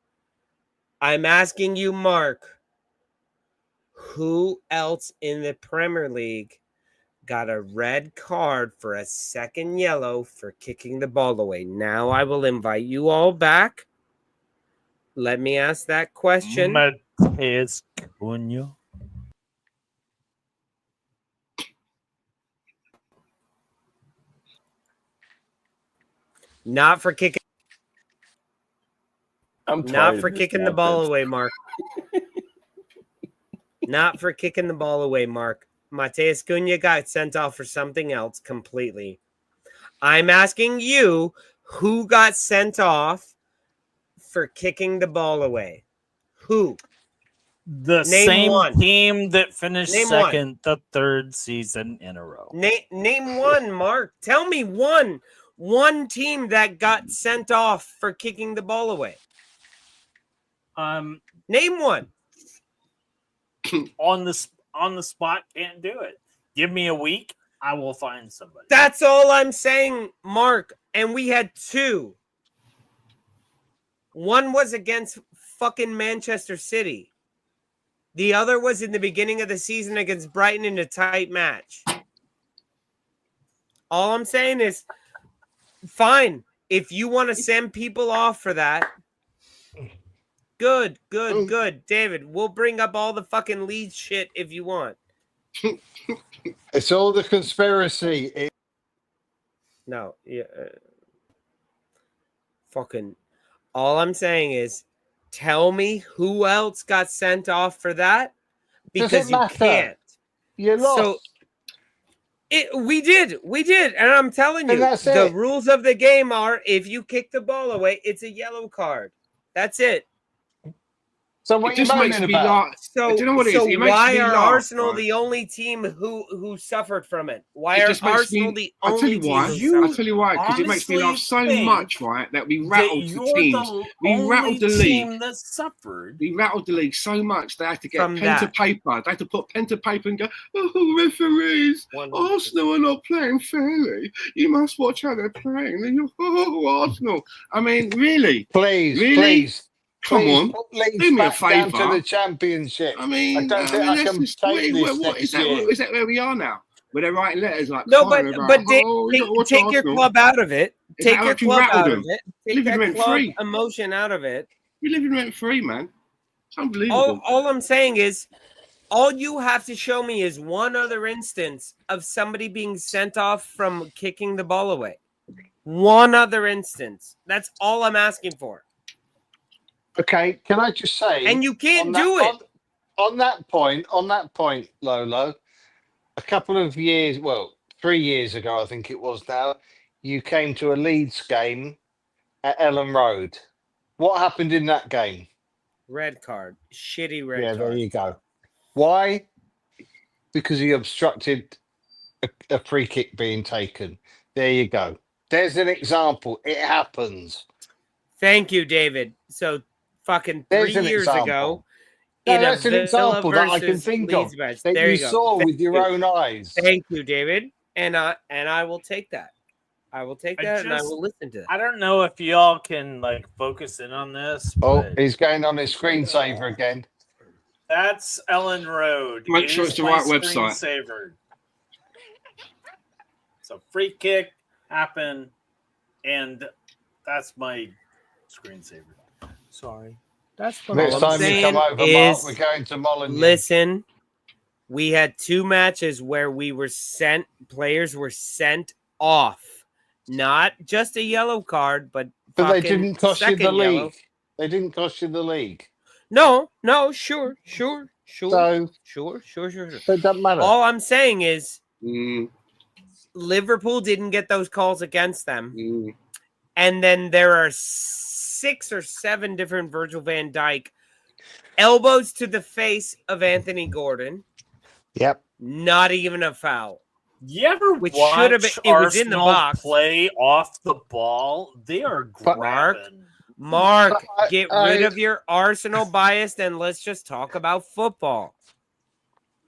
I'm asking you, Mark. Who else in the Premier League got a red card for a second yellow for kicking the ball away? Now I will invite you all back. Let me ask that question. Mateus Cunha. Not for kicking. I'm tired Not of for this kicking the ball nonsense. away, Mark. Not for kicking the ball away, Mark. Mateus Cunha got sent off for something else completely. I'm asking you, who got sent off for kicking the ball away? Who? The Name same one. team that finished Name one. second the third season in a row. Name one, Mark. Tell me one team that got sent off for kicking the ball away. Name one. On the spot, can't do it. Give me a week, I will find somebody. That's all I'm saying, Mark. And we had two. One was against fucking Manchester City. The other was in the beginning of the season against Brighton in a tight match. All I'm saying is, fine. If you want to send people off for that, good. David, we'll bring up all the fucking lead shit if you want. It's all the conspiracy. No, yeah. Fucking. All I'm saying is, tell me who else got sent off for that, because you matter? can't. You lost. So we did, and I'm telling you, And that's the it. rules of the game are: if you kick the ball away, it's a yellow card. That's it. So what It are you just makes moaning me about? laugh. So, Do you know what it is? so It makes why me are laugh, Arsenal right? the only team who suffered from it? Why It are just makes Arsenal me. the I'll tell only you team why. who I'll tell you why. Because it makes me laugh honestly so think much, right? That we that rattled the you're teams. We only rattled the team league. that suffered. We rattled the league so much they had to get From pen to that. paper. They had to put pen to paper and go, "Oh, referees, 100%. Arsenal are not playing fairly. You must watch how they're playing." And you're, "Oh, Arsenal." I mean, really? Please, Really? please. Come please on. put Leeds Do me a back down to favour. the championship. I mean, I don't think I let's can just, take this what next is that? year. Is that where we are now? Where they're writing letters like, No, but crying about, but Dave, "Oh, you gotta watch take your Arsenal." club out of it. Is Take that your actually club rattled out them? of it. Take Living that rent club free. emotion out of it. We're living rent free, man. It's unbelievable. All I'm saying is, all you have to show me is one other instance of somebody being sent off from kicking the ball away. One other instance. That's all I'm asking for. Okay, can I just say? And you can't on do that- it. On that point, Lolo, a couple of years, well, 3 years ago, I think it was now, you came to a Leeds game at Ellen Road. What happened in that game? Red card. Shitty red Yeah, card. there you go. Why? Because he obstructed a free kick being taken. There you go. There's an example. It happens. Thank you, David. So fucking There's 3 an years example. ago, No, in a that's an Villa example that I can versus think Leeds of match. that There you you go. saw Thank with your you. own eyes. Thank you, David. And I will take that. I will take that and I will listen to that. I don't know if y'all can like focus in on this. Oh, but he's going on his screensaver again. that's Ellen Road. Make It sure is it's the my right website. screensaver. So free kick happened, and that's my screensaver. Sorry. That's what Next I'm time you saying come over, Mark, is, we're going to Molyneux. listen, we had 2 matches where players were sent off. Not just a yellow card, but But they fucking didn't cost you the second yellow. league. They didn't cost you the league. No, sure. So Sure. it doesn't matter. All I'm saying is, Mm. Liverpool didn't get those calls against them. Mm. And then there are 6 or 7 different Virgil van Dijk elbows to the face of Anthony Gordon. Yep. Not even a foul. You ever Which watch should have been- it was in the Arsenal box. play off the ball? They are But grabbing. Mark, I- get rid of your Arsenal bias and let's just talk about football.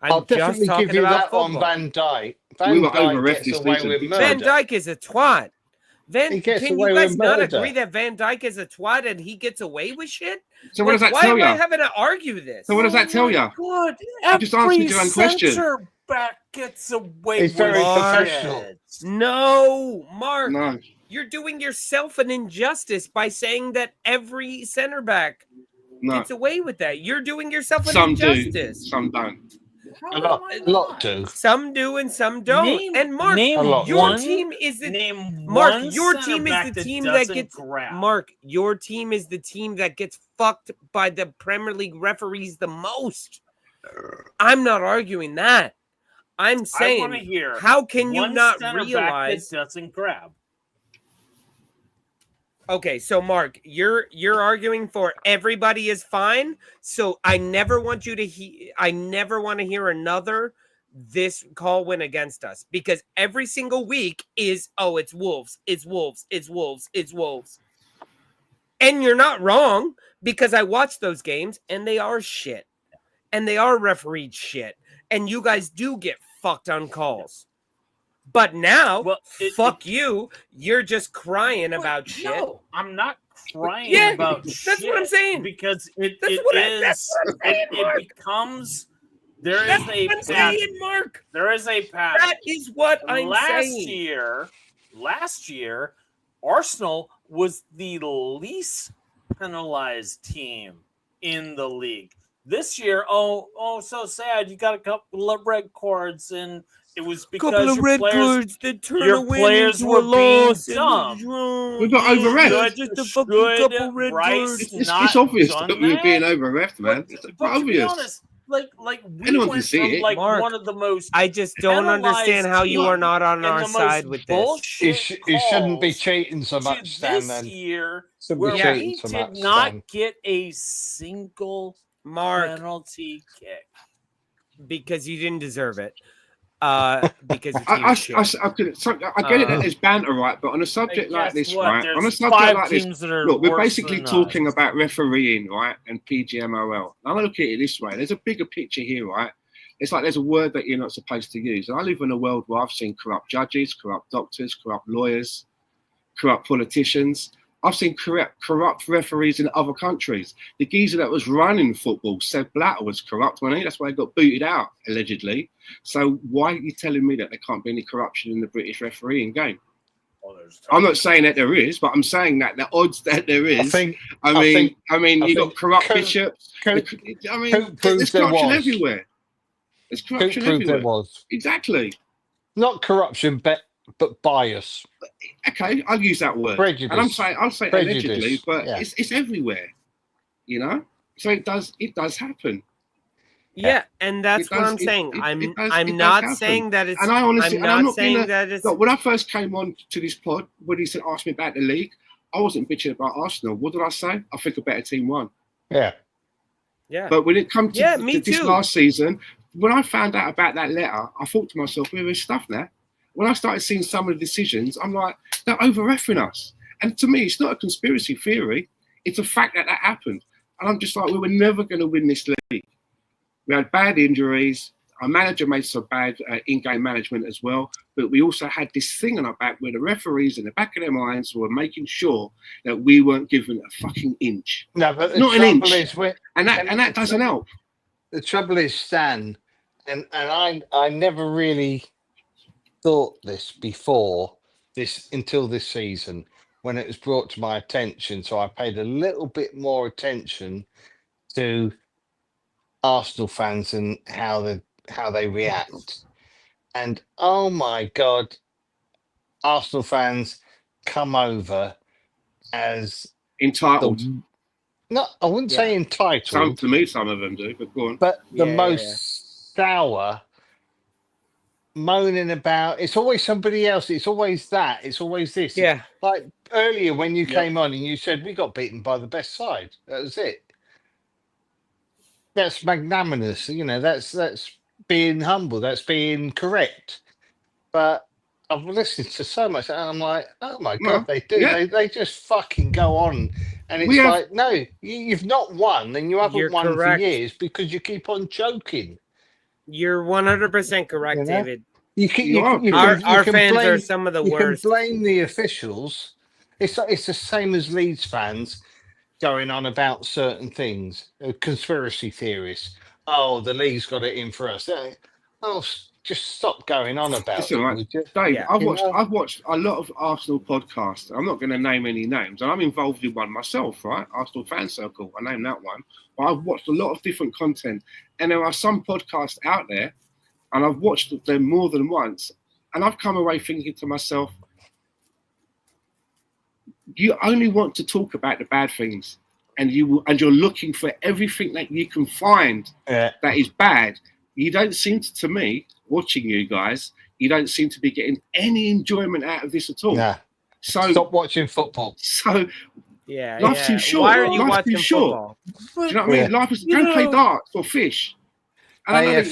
I'll definitely give you that football. on Van Dijk. We Van were Dijk over-ref gets this away season. with Van Van murder. Dijk is a twat. He gets Can away you guys with not murder. agree that Van Dijk is a twat and he gets away with shit? So what does that why tell am I you? having to argue this? So what does that tell you? God, You just answered your own question. center back gets away He's with very professional. shit. No, Mark, No. you're doing yourself an injustice by saying that every center back No. gets away with that. You're doing yourself an Some do. injustice. Some don't. A lot do. Some do and some don't. Name- and Mark, name A lot your one- team is the Name Mark, one your center team is back the team that doesn't gets grab. Mark, your team is the team that gets fucked by the Premier League referees the most. I'm not arguing that. I'm I saying, want to hear how can you one not center back realize? that doesn't grab? Okay, so Mark, you're arguing for everybody is fine. So I never want you to I never want to hear another this call win against us, because every single week is it's Wolves, it's Wolves, it's Wolves, it's Wolves. And you're not wrong, because I watched those games and they are shit. And they are refereed shit. And you guys do get fucked on calls. But now, Well, fuck you. You're just crying about shit. No, I'm not crying Yeah, about that's shit. what I'm saying. Because That's what I'm saying, it Mark. becomes there is That's a what I'm pattern. saying, Mark. There is a pattern. That is what I'm saying. Last year, Arsenal was the least penalized team in the league. This year, so sad. You got a couple of red cards, and it was because Couple of your red players, cards that turn your a win players into were a loss. being dumb. We got overref. Just a fucking couple red cards. It's obvious that we were being over-ref, man. But, It's but to be obvious. honest, like we Anyone can went see from it. like Mark, one of the most I just don't understand how you are not on and our the side most with this. bullshit You shouldn't be calls cheating so to much, Stan. this Then year, Shouldn't where be we cheating so did much, not Stan. get a single Mark, penalty kick. because you didn't deserve it. Because your team I is shit. get it that there's banter, right? But on a subject like Guess this, what? right? There's On a subject 5 like this, teams that are look, we're worse basically than talking us. about refereeing, right? And PGMOL. I'm look at it this way. There's a bigger picture here, right? It's like there's a word that you're not supposed to use. And I live in a world where I've seen corrupt judges, corrupt doctors, corrupt lawyers, corrupt politicians. I've seen corrupt referees in other countries. The geezer that was running football, Seb Blatter, was corrupt, wasn't he? That's why he got booted out, allegedly. So why are you telling me that there can't be any corruption in the British refereeing game? I'm not saying that there is, but I'm saying that the odds that there is. I mean, you got corrupt bishops. There's corruption everywhere. There's corruption everywhere. There was Exactly. not corruption, but bias. Okay, I'll use that word. Prejudice. And I'll say Prejudice, allegedly, but yeah. it's everywhere. You know? So it does happen. Yeah, and that's what I'm saying. I'm not saying that it's. And I honestly, I'm not saying that it's. Look, when I first came on to this pod, when he said ask me about the league, I wasn't bitching about Arsenal. What did I say? I think a better team won. Yeah. Yeah. But when it comes to, me this too. last season, when I found out about that letter, I thought to myself, we're stuff now. When I started seeing some of the decisions, I'm like, they're over-reffing us. And to me, it's not a conspiracy theory. It's a fact that happened. And I'm just like, we were never going to win this league. We had bad injuries. Our manager made some bad in-game management as well. But we also had this thing on our back where the referees in the back of their minds were making sure that we weren't given a fucking inch. No, but the Not an trouble inch. is, And that doesn't help. the trouble is, Stan, and I never really thought this before this until this season when it was brought to my attention. So I paid a little bit more attention to Arsenal fans and how they react. And oh my God, Arsenal fans come over as Entitled. I wouldn't say entitled. To me, some of them do, but go on. But the most sour moaning about. It's always somebody else. It's always that. It's always this. Yeah. Like earlier when you Yep. came on and you said we got beaten by the best side. That was it. That's magnanimous. That's being humble. That's being correct. But I've listened to so much, and I'm like, oh my Well, god, they do. yeah. They just fucking go on, and it's We have- like, no, you've not won, and you haven't You're won correct. for years because you keep on joking. You're 100% correct, You know? David. You can, You are you correct. can, you Our can fans blame, are some of the you worst. can blame the officials. It's the same as Leeds fans going on about certain things, conspiracy theories. Oh, the league's got it in for us. Oh, just stop going on about Listen, it, right, would you? Dave, Yeah. I've watched a lot of Arsenal podcasts. I'm not going to name any names, and I'm involved in one myself, right? Arsenal Fan Circle. I named that one. But I've watched a lot of different content, and there are some podcasts out there, and I've watched them more than once, and I've come away thinking to myself, you only want to talk about the bad things, and you're looking for everything that you can find that is bad. You don't seem to me, watching you guys, you don't seem to be getting any enjoyment out of this at all. Nah. So Stop watching football. So Yeah. life's too short. Why are you Life's too watching short. football? Do you know what I mean? Life is go play darts or fish. And I know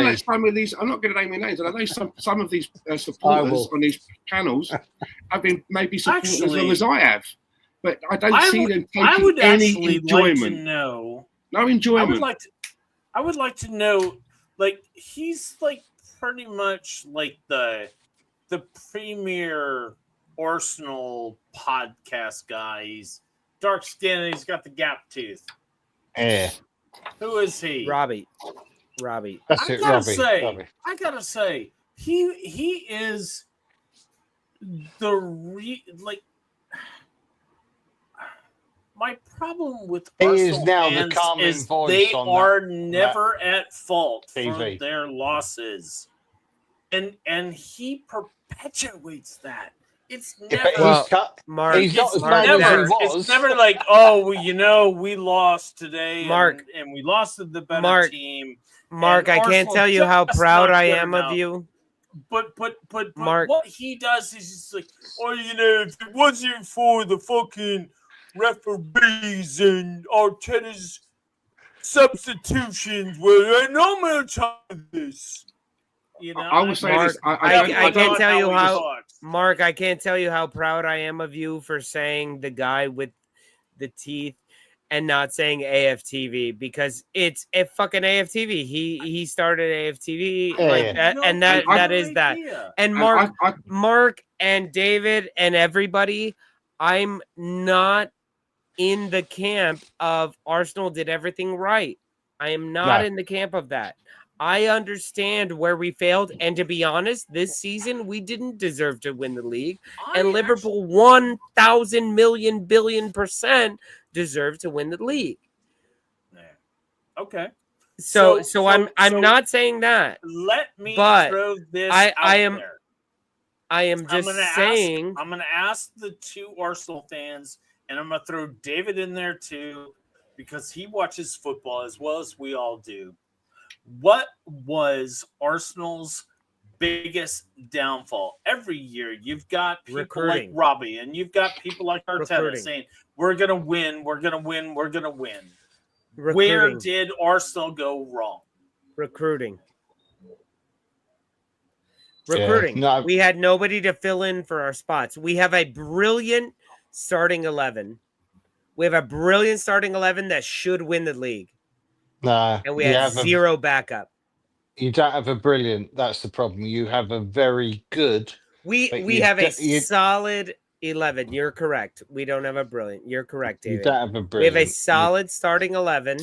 that some of these, I'm not going to name their names, and I know some of these supporters on these channels have been maybe supporting as long as I have, but I don't see them taking any enjoyment. No enjoyment. I would like to know, like, he's like pretty much like the premier Arsenal podcast guy. He's dark skinned. He's got the gap tooth. Yeah. Who is he? Robbie. That's it, Robbie. I gotta say, he is my problem with Arsenal fans is they are never at fault for their losses, and he perpetuates that. It's never. Mark, he's not as bad as he was. It's never like, oh, well, we lost today, Mark, and we lost to the better team. Mark, I can't tell you how proud I am of you. But Mark, what he does is just like, oh, if it wasn't for the fucking referees and Arteta's substitutions, well, no man time this. I would say Mark, this. I can't tell you how. Mark, I can't tell you how proud I am of you for saying the guy with the teeth and not saying AFTV, because it's a fucking AFTV. He started AFTV and that is that. And Mark and David and everybody, I'm not in the camp of Arsenal did everything right. I am not in the camp of that. I understand where we failed, and to be honest, this season we didn't deserve to win the league, and Liverpool 1,000 million billion% deserve to win the league. Okay. So I'm not saying that. Let me throw this out there. I am just saying. I'm going to ask the two Arsenal fans, and I'm going to throw David in there too, because he watches football as well as we all do. What was Arsenal's biggest downfall? Every year you've got people like Robbie and you've got people like Arteta saying, we're going to win, we're going to win, we're going to win. Where did Arsenal go wrong? Recruiting. Yeah, we had nobody to fill in for our spots. We have a brilliant starting 11. We have a brilliant starting 11 that should win the league. Nah, and we have zero backup. You don't have a brilliant. That's the problem. You have a very good. We have a solid 11. You're correct. We don't have a brilliant. You're correct, David. You don't have a brilliant. We have a solid starting 11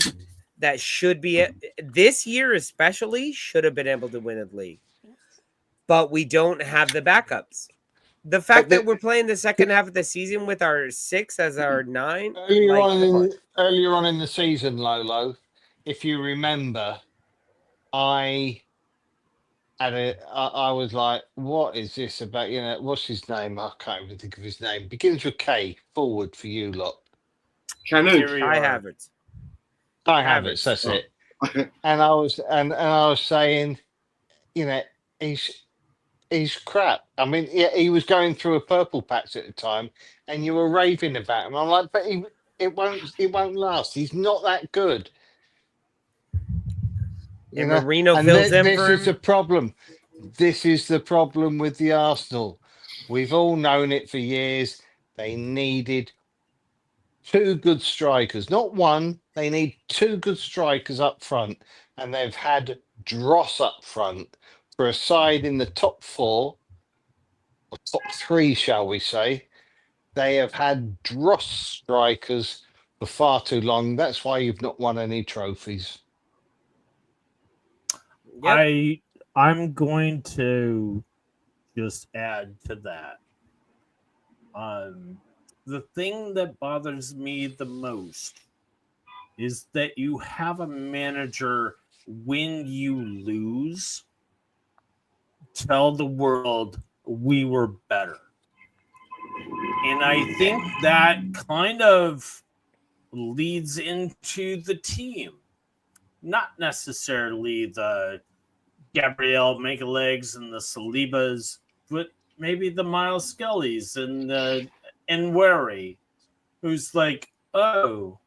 that should be this year, especially should have been able to win the league, but we don't have the backups. The fact that we're playing the second half of the season with our 6 as our 9 earlier on in the season, Lolo. If you remember, I was like, what is this about? What's his name? I can't even think of his name. Begins with K. Forward for you lot. Canu. I have it. That's it. And I was saying, He's crap. I mean, yeah, he was going through a purple patch at the time, and you were raving about him. I'm like, but it won't last. He's not that good. And Marino and fills in this for is him. the problem. This is the problem with the Arsenal. We've all known it for years. They needed two good strikers, not one. They need two good strikers up front, and they've had dross up front for a side in the top four, or top three, shall we say. They have had dross strikers for far too long. That's why you've not won any trophies. Yep. I'm going to just add to that. The thing that bothers me the most is that you have a manager when you lose tell the world we were better. And I think that kind of leads into the team. Not necessarily the Gabriel Megalegs and the Salibas, but maybe the Miles Scullys and the Nweri, who's like, oh,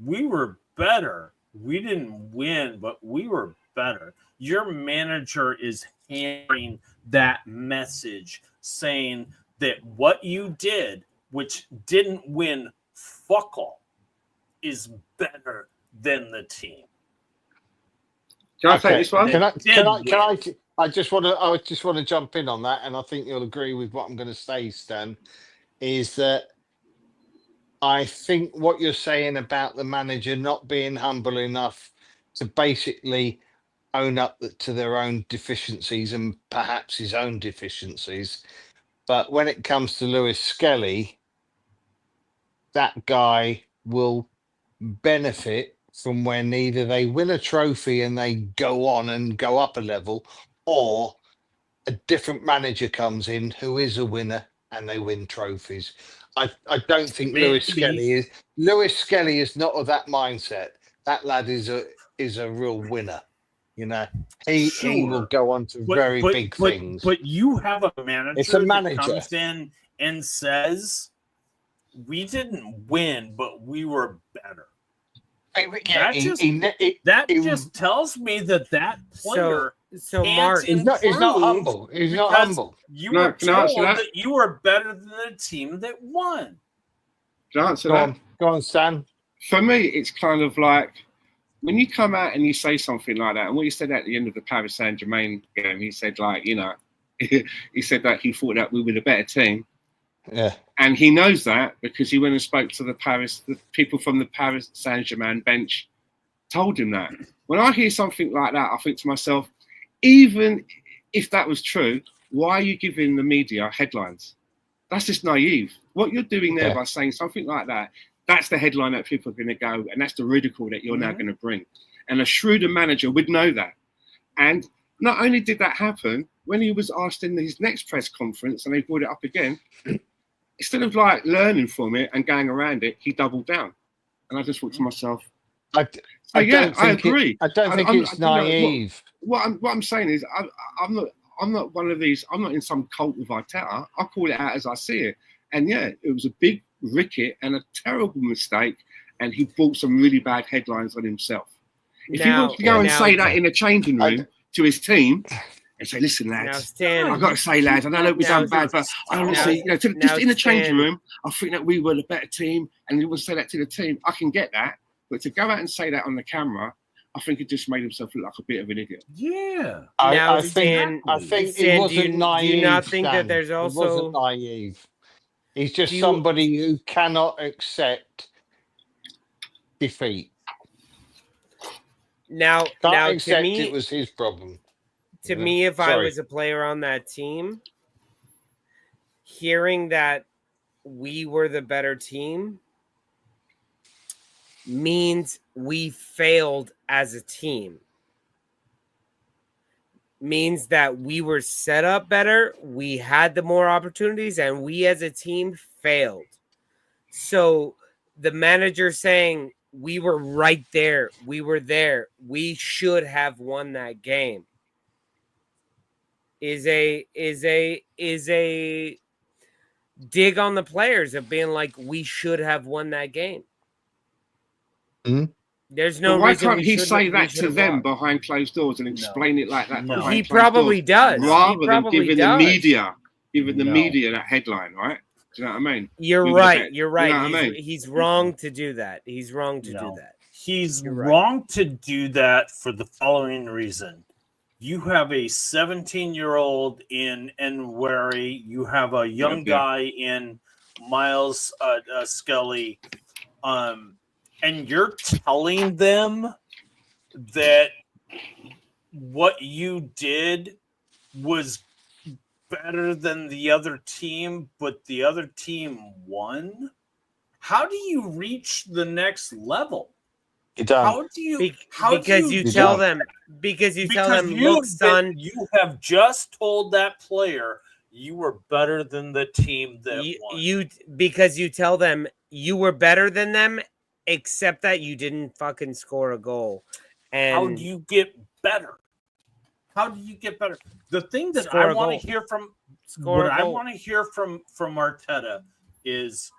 we were better. We didn't win, but we were better. Your manager is hammering that message, saying that what you did, which didn't win fuck all, is better than the team. Can I take this one? I just want to jump in on that, and I think you'll agree with what I'm going to say, Stan. Is that I think what you're saying about the manager not being humble enough to basically own up to their own deficiencies and perhaps his own deficiencies. But when it comes to Lewis Skelly, that guy will benefit from when either they win a trophy and they go on and go up a level, or a different manager comes in who is a winner and they win trophies. I don't think Lewis Skelly is not of that mindset. That lad is a real winner. He will go on to very big things. But you have a manager, that comes in and says, we didn't win, but we were better. Yeah, that just tells me that player so Mark, he's not humble. He's not humble. You were told that you were better than the team that won. Can I answer that? Go on, Stan. For me, it's kind of like when you come out and you say something like that, and what you said at the end of the Paris Saint-Germain game, he said, like, he said that he thought that we were the better team. Yeah. And he knows that because he went and spoke to the people from the Paris Saint-Germain bench told him that. When I hear something like that, I think to myself, even if that was true, why are you giving the media headlines? That's just naive. What you're doing there by saying something like that, that's the headline that people are going to go, and that's the ridicule that you're now going to bring. And a shrewder manager would know that. And not only did that happen, when he was asked in his next press conference, and they brought it up again, instead of like learning from it and going around it, he doubled down. And I just thought to myself, I agree. I don't think it's naive. What I'm saying is, I'm not one of these. I'm not in some cult with Arteta. I call it out as I see it. And yeah, it was a big ricket and a terrible mistake. And he brought some really bad headlines on himself. If he wants to go and say that in a changing room to his team and say, "Listen, lads, I've got to say, lads, I know we've done bad, but I honestly, just in the changing room, I think that we were the better team." And he would say that to the team. I can get that. But to go out and say that on the camera, I think it just made himself look like a bit of an idiot. Yeah. I think it wasn't naive. Do you not think that there's also... It wasn't naive. He's just somebody who cannot accept defeat. Now, to me, it was his problem. To me, if I was a player on that team, hearing that we were the better team means we failed as a team. Means that we were set up better, we had the more opportunities, and we as a team failed. So the manager saying we were right there, we were there, we should have won that game. is a dig on the players of being like, we should have won that game. Mhm. There's no But why reason can't we he should- say we that should to have them lost. behind closed doors and explain it like that? No. behind He closed probably doors, does. rather He than probably giving does. the media that headline, right? Do you know what I mean? You're We were right. better. You're You right. know what I mean? He's wrong to do that. He's wrong to do that. He's You're right. wrong to do that for the following reason. You have a 17-year-old in Nweri. You have a young Yeah. guy in Miles Scully. And you're telling them that what you did was better than the other team, but the other team won? How do you reach the next level? You don't. How do you? Because you tell them. Because you tell them, look, son. You have just told that player you were better than the team that won. Because you tell them you were better than them, except that you didn't fucking score a goal. And how do you get better? How do you get better? The thing that Score I a want goal. to hear from Score a I goal. want to hear from Arteta is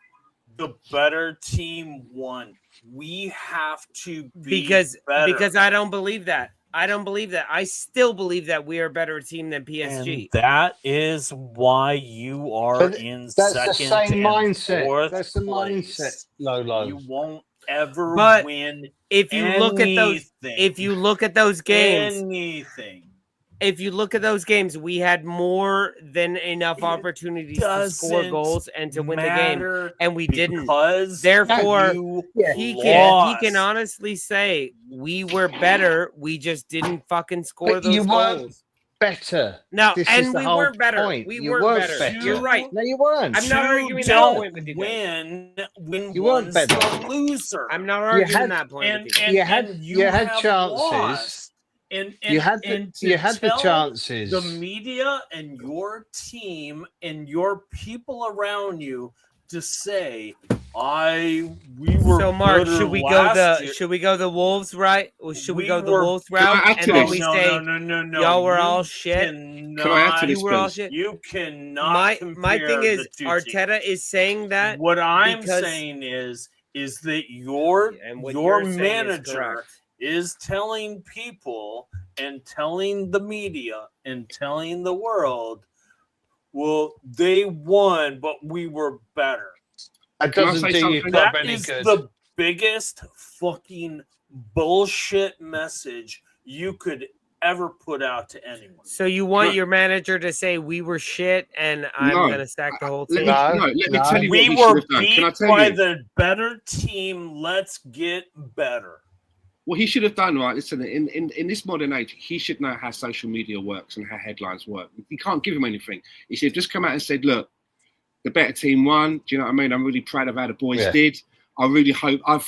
the better team won. We have to be better. Because I don't believe that. I don't believe that. I still believe that we are a better team than PSG. And that is why you are But in that's second the same and mindset. fourth That's the place. mindset, Lolo. You won't ever But win. if you look at those, if you look at those games, if you look at those games, we had more than enough opportunities to score goals and to win the game, and we didn't. Therefore, he can honestly say we were better. We just didn't fucking score But those you goals. weren't better. No, This and is the we whole weren't better. point. We You weren't better. You're right. No, you weren't. I'm not arguing that don't point with you guys. win You weren't one's better. the loser. I'm not arguing had- that point with you. And You had have chances. lost. And You had to the tell chances. The media and your team and your people around you to say, we were. So, Mark, better should we go the Wolves right? Or should we go the Wolves route? And then we say, no. y'all were all shit. Can I add to this, You were all please? shit. You cannot. My thing is, the two Arteta teams. is saying that. What I'm because- saying is that your what you're saying is manager correct. is telling people and telling the media and telling the world, well, they won, but we were better. It Can I doesn't say do you something? club That any is good. the biggest fucking bullshit message you could ever put out to anyone. So you want Can I- your manager to say we were shit and I'm No. going to sack the whole Let team? me tell you We what we should were have done. Can I beat tell by you? the better team. Let's get better. What he should have done, right? Listen, in this modern age, he should know how social media works and how headlines work. You can't give him anything. He should have just come out and said, look, the better team won. Do you know what I mean? I'm really proud of how the boys did. I really hope, I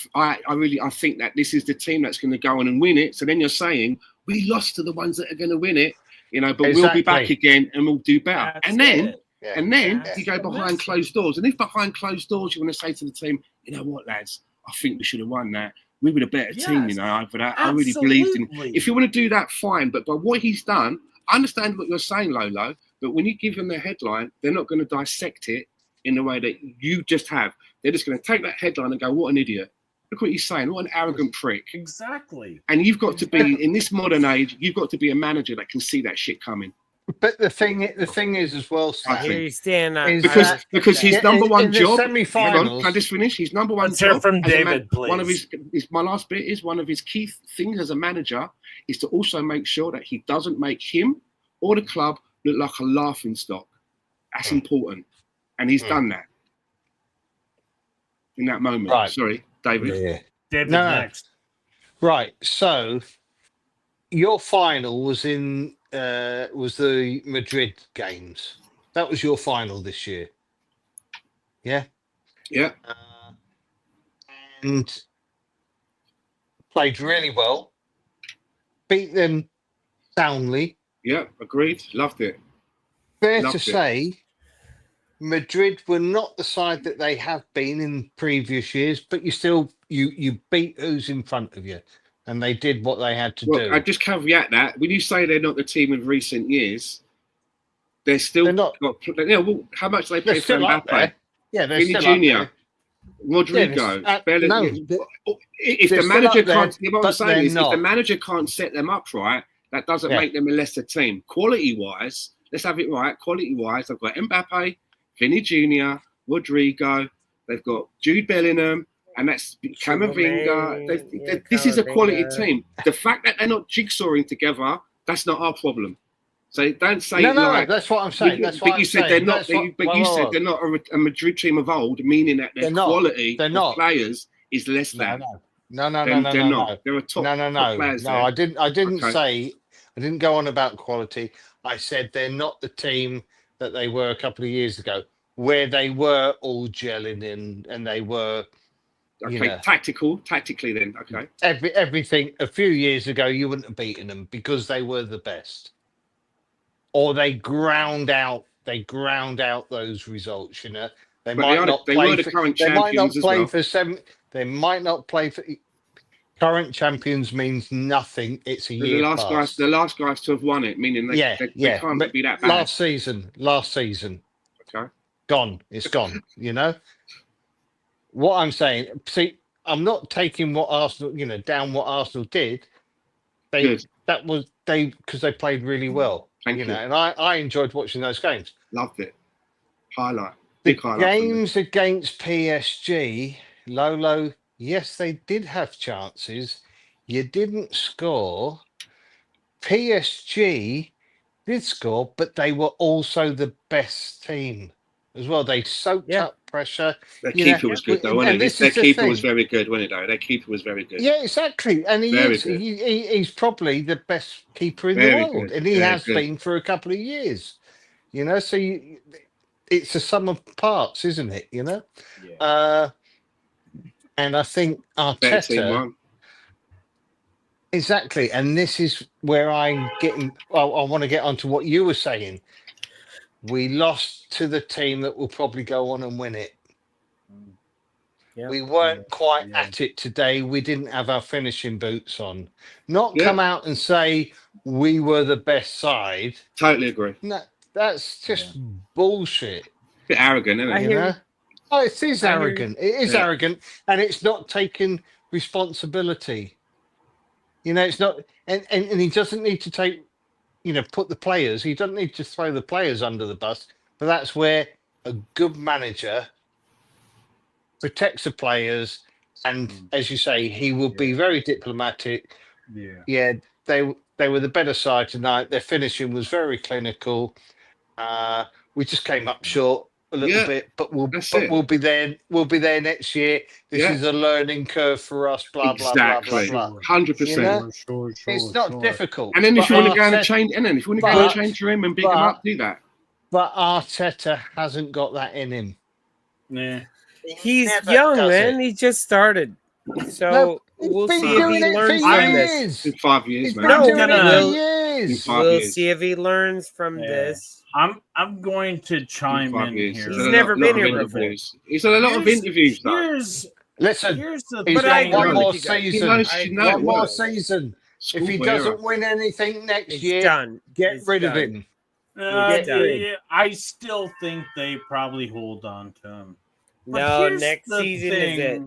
think that this is the team that's going to go on and win it. So then you're saying, we lost to the ones that are going to win it, you know, but we'll be back again and we'll do better. That's And then it. And then That's you go the behind message. closed doors. And if behind closed doors you want to say to the team, you know what, lads, I think we should have won that. We were the better team, you know, for that. I really believed in it. If you want to do that, fine. But by what he's done, I understand what you're saying, Lolo. But when you give them the headline, they're not going to dissect it in the way that you just have. They're just going to take that headline and go, what an idiot. Look what he's saying. What an arrogant prick. Exactly. And you've got to be, in this modern age, you've got to be a manager that can see that shit coming. But the thing is as well, I hear you stand up. Because his number one job. Semi-finals. Can I just finish? His number one Let's hear job from as a David, please. One of his my last bit is one of his key things as a manager is to also make sure that he doesn't make him or the club look like a laughing stock. That's important, and he's done that in that moment. Right. Sorry, David. Yeah. David No. next. Right. So your final was in was the Madrid games. That was your final this year. Yeah. Yeah. And played really well. Beat them soundly. Yeah. Agreed. Loved it. Fair Loved to it. say, Madrid were not the side that they have been in previous years, but you still you beat who's in front of you, and they did what they had to Well, do. I just caveat that when you say they're not the team of recent years, They're still They're not. well, how much do they They're pay for still up Mbappe? there. Yeah, they're Vini still up Jr., there. Rodrigo, Bellingham. no, If they're the still manager up there, can't, what I'm but saying they're is, if the not. manager can't set them up right, that doesn't Yeah. make them a lesser team. Quality-wise, let's have it right. Quality-wise, they've got Mbappe, Vini Jr., Rodrigo. They've got Jude Bellingham, and that's Camavinga. This is a quality team. The fact that they're not jigsawing together, that's not our problem. So don't say No, that's what I'm saying. But you said they're not. You said they're not a Madrid team of old, meaning that their quality of players is less than. No. They're not. They're a top players. No, I didn't say. I didn't go on about quality. I said they're not the team that they were a couple of years ago, where they were all gelling in and they were. Okay, tactically then. Okay. Everything a few years ago, you wouldn't have beaten them because they were the best. Or they ground out those results, you know. They might not play for current champions as well. They might not play for current champions means nothing. It's a year past. The last guys to have won it, meaning they can't be that bad. Last season. Okay. Gone. It's gone, you know. What I'm saying, see, I'm not taking what Arsenal, down what Arsenal did. Because they played really well. Thank you. And I enjoyed watching those games. Loved it. Highlight. The games against PSG, Lolo, yes, they did have chances. You didn't score. PSG did score, but they were also the best team as well. They soaked up pressure. Their keeper was good, though, wasn't it? Their keeper was very good, wasn't it, though? Their keeper was very good. Yeah, exactly. And he's probably the best keeper in the world. And he has been for a couple of years. So it's a sum of parts, isn't it? Yeah. And I think Arteta... Exactly. And this is where I'm getting... Well, I want to get onto what you were saying. We lost to the team that will probably go on and win it. Yep. We weren't quite at it today. We didn't have our finishing boots on. Come out and say we were the best side. Totally agree. No, that's just bullshit. Bit arrogant, isn't it? Oh, it is arrogant. It is arrogant, and it's not taking responsibility. It's not, and he doesn't need to take. Put the players. He doesn't need to throw the players under the bus, but that's where a good manager protects the players, and as you say, he will be very diplomatic. They were the better side tonight. Their finishing was very clinical. We just came up short a little bit, but we'll be there. We'll be there next year. This is a learning curve for us. Blah blah blah blah blah. 100%. It's not difficult. And then if you want to go and change, change your him and big him up, do that. But Arteta hasn't got that in him. Nah. He's young, man. He just started. So we'll see if he learns from this. In 5 years, man. We'll see if he learns from this. I'm going to chime in here. He's never been here before. He's had a lot of interviews, though. Listen, he's got one more season. One more season. If he doesn't win anything next year, get rid of him. I still think they probably hold on to him. No, next season is it.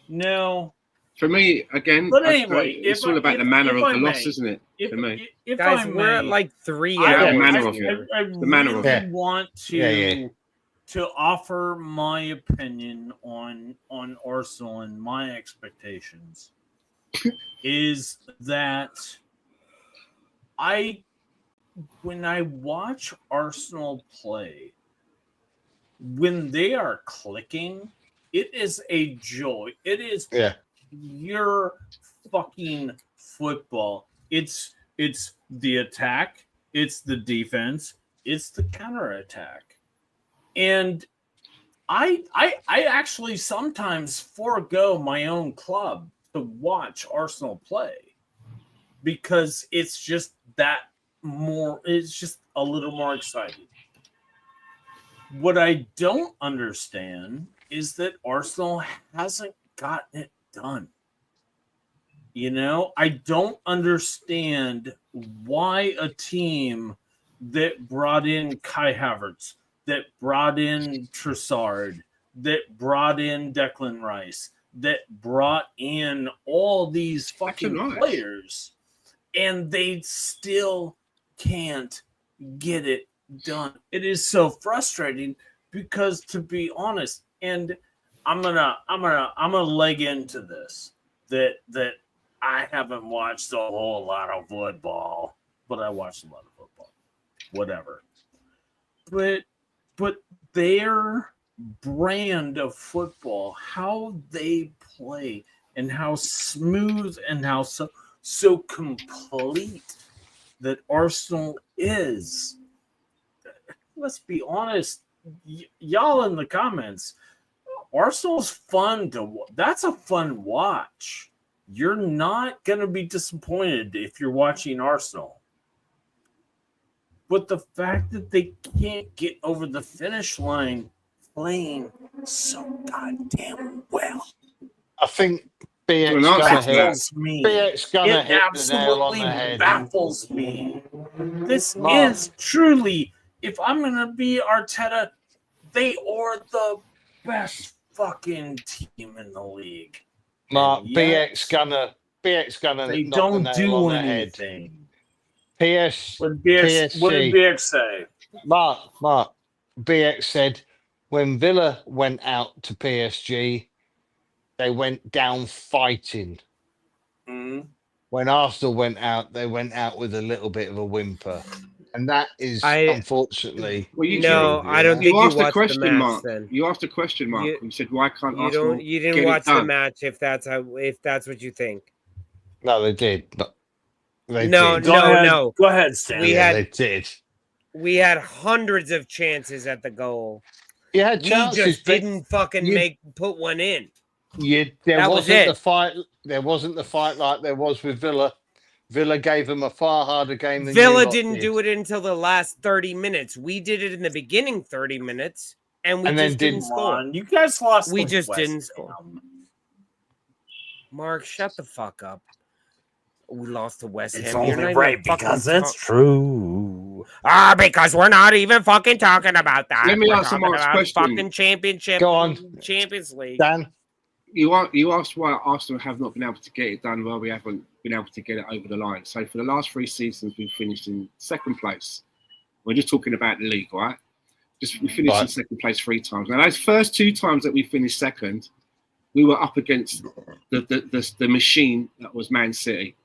No. For me, again, but anyway, it's all about the manner of the loss, isn't it? For me. Guys, we're at like 3 hours. I really want to offer my opinion on Arsenal and my expectations is that when I watch Arsenal play, when they are clicking, it is a joy. It is pure fucking football. It's the attack, it's the defense, it's the counterattack. And I actually sometimes forego my own club to watch Arsenal play because it's just it's just a little more exciting. What I don't understand is that Arsenal hasn't gotten it done. I don't understand why a team that brought in Kai Havertz, that brought in Trossard, that brought in Declan Rice, that brought in all these fucking players, and they still can't get it done. It is so frustrating because, to be honest, and I'm gonna leg into this that I haven't watched a whole lot of football, but I watched a lot of football. Whatever. But their brand of football, how they play and how smooth and how so complete that Arsenal is. Let's be honest, y'all in the comments, Arsenal's fun that's a fun watch. You're not going to be disappointed if you're watching Arsenal. But the fact that they can't get over the finish line playing so goddamn well. I think BX baffles me. BX gonna hit the nail on absolutely the head. baffles me. This is truly, if I'm going to be Arteta, they are the best fucking team in the league. Mark, yet, BX gonna they knock don't the nail do on the anything. head. What did BX say? Mark, BX said when Villa went out to PSG, they went down fighting. Mm-hmm. When Arsenal went out, they went out with a little bit of a whimper. And that is, unfortunately... Well, I don't think you watched the match, Mark. then. You asked a question, Mark. You said, why can't Arsenal You didn't watch the match if that's what you think. No, they did. But they did. No. Go ahead, Stan. They did. We had hundreds of chances at the goal. You had chances. We just didn't fucking put one in. There wasn't the fight like there was with Villa. Villa gave them a far harder game than Villa didn't do it until the last 30 minutes. We did it in the beginning 30 minutes, and we just didn't score. You guys lost. We just didn't score. Mark, shut the fuck up. We lost to West Ham. It's only right because it's true. Because we're not even fucking talking about that. Let me ask Mark's question. Fucking championship. Go on. Champions League. Dan? You asked why Arsenal have not been able to get it done. Well, we haven't been able to get it over the line. So for the last 3 seasons, we've finished in second place. We're just talking about the league, right? We finished in second place 3 times. Now, those first 2 times that we finished second, we were up against the machine that was Man City.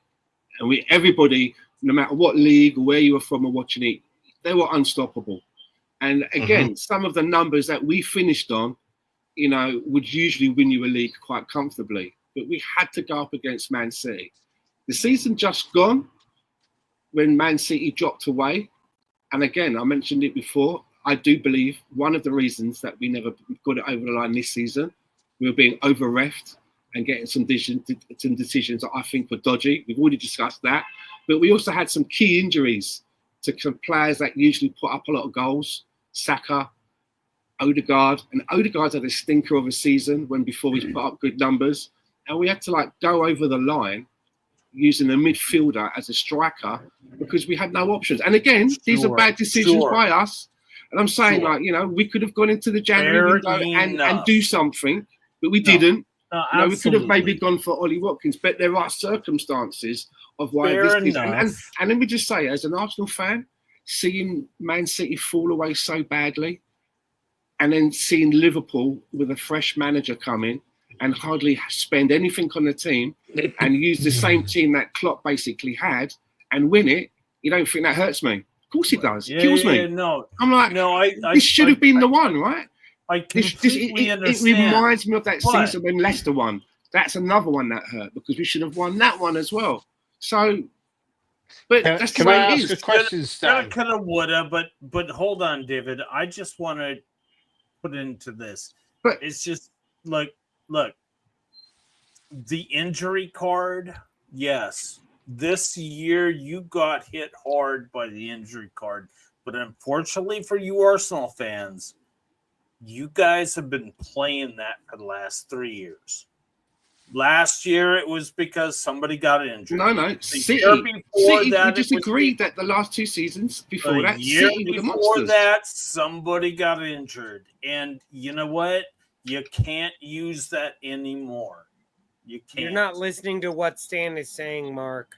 And everybody, no matter what league or where you were from or watching it, they were unstoppable. And again, some of the numbers that we finished on, would usually win you a league quite comfortably. But we had to go up against Man City. The season just gone, when Man City dropped away, and again, I mentioned it before, I do believe one of the reasons that we never got it over the line this season, we were being over-reffed and getting some decisions that I think were dodgy. We've already discussed that. But we also had some key injuries to some players that usually put up a lot of goals. Saka, Odegaard. And Odegaard's had a stinker of a season before he's put up good numbers. And we had to go over the line using a midfielder as a striker because we had no options. And again, these are bad decisions by us. And I'm saying, we could have gone into the January window and do something, but we didn't. We could have maybe gone for Ollie Watkins, but there are circumstances of why this is. And let me just say, as an Arsenal fan, seeing Man City fall away so badly, and then seeing Liverpool with a fresh manager come in and hardly spend anything on the team and use the same team that Klopp basically had and win it, you don't think that hurts me? Of course it does. It kills me. No. I'm like, this should have been the one, right? I completely understand. It reminds me of that season when Leicester won. That's another one that hurt because we should have won that one as well. So, but that's the way it is. Coulda, woulda, but hold on, David. I just want to put into this. But it's just look, the injury card. Yes, this year you got hit hard by the injury card, but unfortunately for you Arsenal fans, you guys have been playing that for the last 3 years. Last year it was because somebody got injured. No. City. We just agreed that the last 2 seasons before that, City were the monsters. Before that, somebody got injured. And you know what? You can't use that anymore. You can't. You're not listening to what Stan is saying, Mark.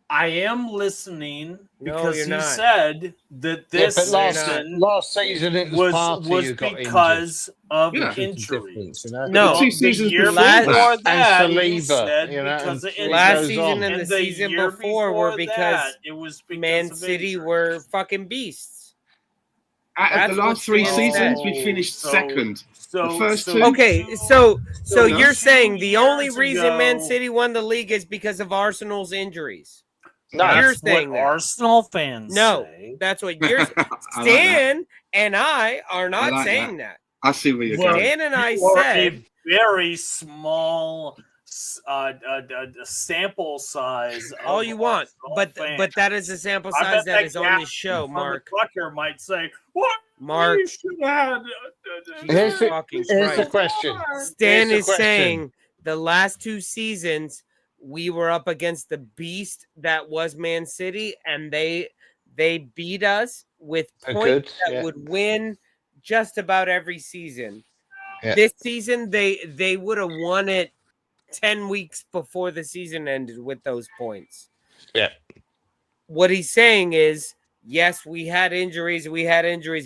I am listening No, because you're he not. said that this season last season it was because of Yeah. injuries. No, 2 seasons the year before before that. that, And he Saliba, said you know, because of and injuries. last goes season on. and the season year before were because that, it was because Man of City injuries. were fucking beasts. Out of That's the what last 3 Stan seasons, said. we finished second. The first 2. Okay, so No. you're saying the only years reason Man ago- City won the league is because of Arsenal's injuries? No, You're That's saying what that. Arsenal fans No, say. that's what you're saying. I like that. Stan and I are not like saying that. I see where you're Well, going. Stan and I You are said a very small sample size. all of you want, Arsenal but fans. that is a sample I size bet that is on guy this show, from Mark. the Tucker might say, "What? Mark, You should have had." Here's the- fucking Here's the Christ. question. Stan Here's the is question. saying the last 2 seasons we were up against the beast that was Man City, and they beat us with They're points good, that yeah. would win just about every season. Yeah. This season they would have won it 10 weeks before the season ended with those points. Yeah. What he's saying is, yes, we had injuries,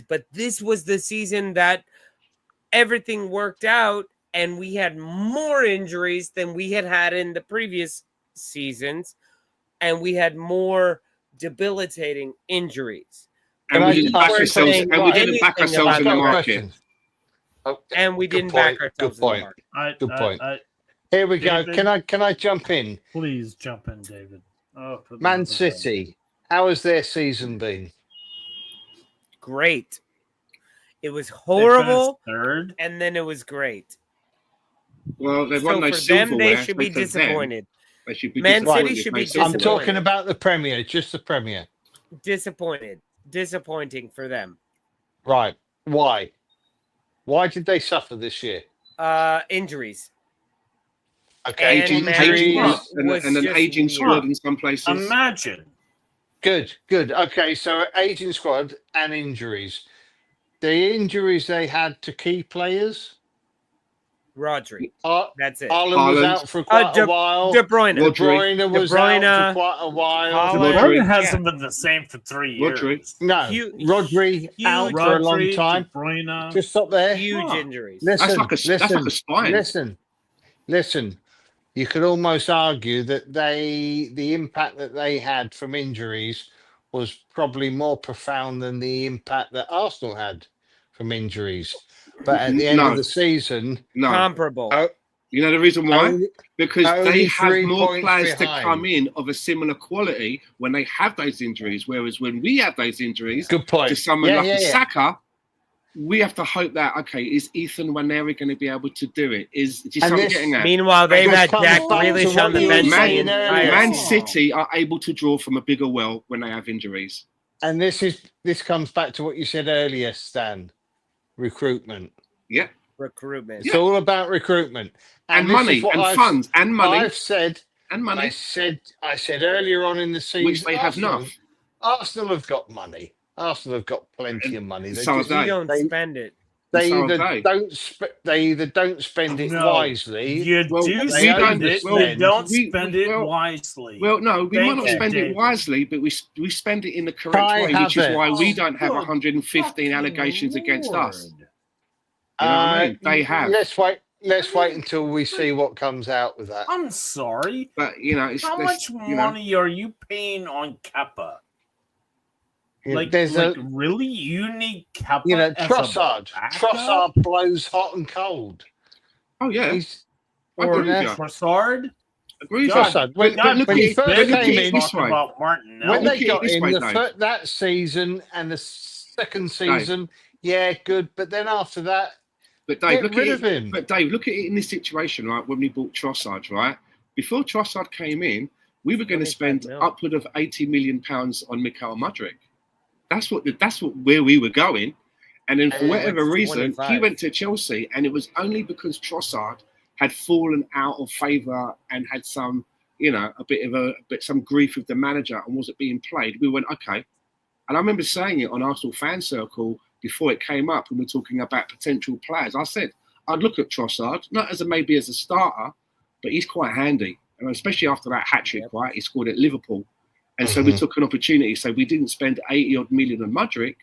but this was the season that everything worked out, and we had more injuries than we had in the previous seasons, and we had more debilitating injuries. And we didn't back we're ourselves. saying And we didn't back anything ourselves in the about that. market. Oh, And we good didn't point, back ourselves good in the point. market. Good point. Here we go. David? Can I jump in? Please jump in, David. Oh, for the Man love of God. City. How has their season been? Great. It was They finished horrible, third. and then it was great. Well, they've So won no for them, silverware. they should be so for them, disappointed. They should be Man disappointed City if should no be silverware. I'm disappointed. talking about the Premier, just the Premier. Disappointing for them. Right. Why? Why did they suffer this year? Injuries. Okay. And Aging, Mary was was and an just aging weird. squad in some places. Imagine. Good. Okay, so aging squad and injuries. The injuries they had to key players. Rodri. That's it. Haaland was Haaland. out for quite a while. De Bruyne. De Bruyne was De Bruyne, out for quite a while. Haaland. Rodri. Rodri hasn't been the same for 3 years. Rodri. No, Rodri out for a long time. De Bruyne. Just stop there. Huge Huh. injuries. Listen, That's like a spine. Listen. You could almost argue that the impact that they had from injuries was probably more profound than the impact that Arsenal had from injuries. But at the end of the season, No. Comparable. You know the reason why? Because only they have 3 more points players behind. to come in of a similar quality when they have those injuries. Whereas when we have those injuries, good point. to someone Yeah, like yeah, yeah. Saka, we have to hope that, okay, is Ethan Waneri going to be able to do it? Do you see And what I'm this- getting at? Meanwhile, they've This had comes Jack back to Grealish what on the you were bench. saying the earlier. entire Man season. City are able to draw from a bigger well when they have injuries. And this comes back to what you said earlier, Stan. Recruitment. Yeah. Recruitment. It's all about recruitment. And this is money, what and I've- funds, and money, I've said, and I money, said earlier on in the season, which they have enough. Arsenal have got money. Arsenal have got plenty of money. They So just- have You don't they- spend it. they So either have don't spend it No. wisely. You Well, do we spend don't- it. well, You don't we- spend it well- wisely. Well, no, we Thank might not you, spend David. it wisely, but we spend it in the correct Kai way, which is Havertz. why we don't have Oh, 115 allegations against us. Lord. You know what I mean? They have. Let's wait until we see what comes out with that. I'm sorry. But you know, it's How much money are you paying on Kepa? Like really? You need Kepa as Trossard. a backup? Trossard blows hot and cold. Oh yeah, He's I agree or with you. Trossard? Agree with God, you. Trossard. When But look when at he it- first but look at came it in, this Talking way. about Martinelli. when look they at it got this in way, the Dave. that season and the second season, yeah, good. But then after that, But Dave, get look rid at of it. him. But Dave, look at it in this situation, right? When we bought Trossard, right? Before Trossard came in, we were going to 25 spend mil. upward of £80 million on Mikhail Mudryk. That's where we were going. And then for And it whatever went to reason, 25. he went to Chelsea, and it was only because Trossard had fallen out of favour and had some, some grief with the manager and wasn't being played, we went, okay. And I remember saying it on Arsenal Fan Circle before it came up when we were talking about potential players. I said, I'd look at Trossard, not as maybe as a starter, but he's quite handy. And especially after that hat-trick, right? He scored at Liverpool. And so we took an opportunity. So we didn't spend 80-odd million on Mudryk.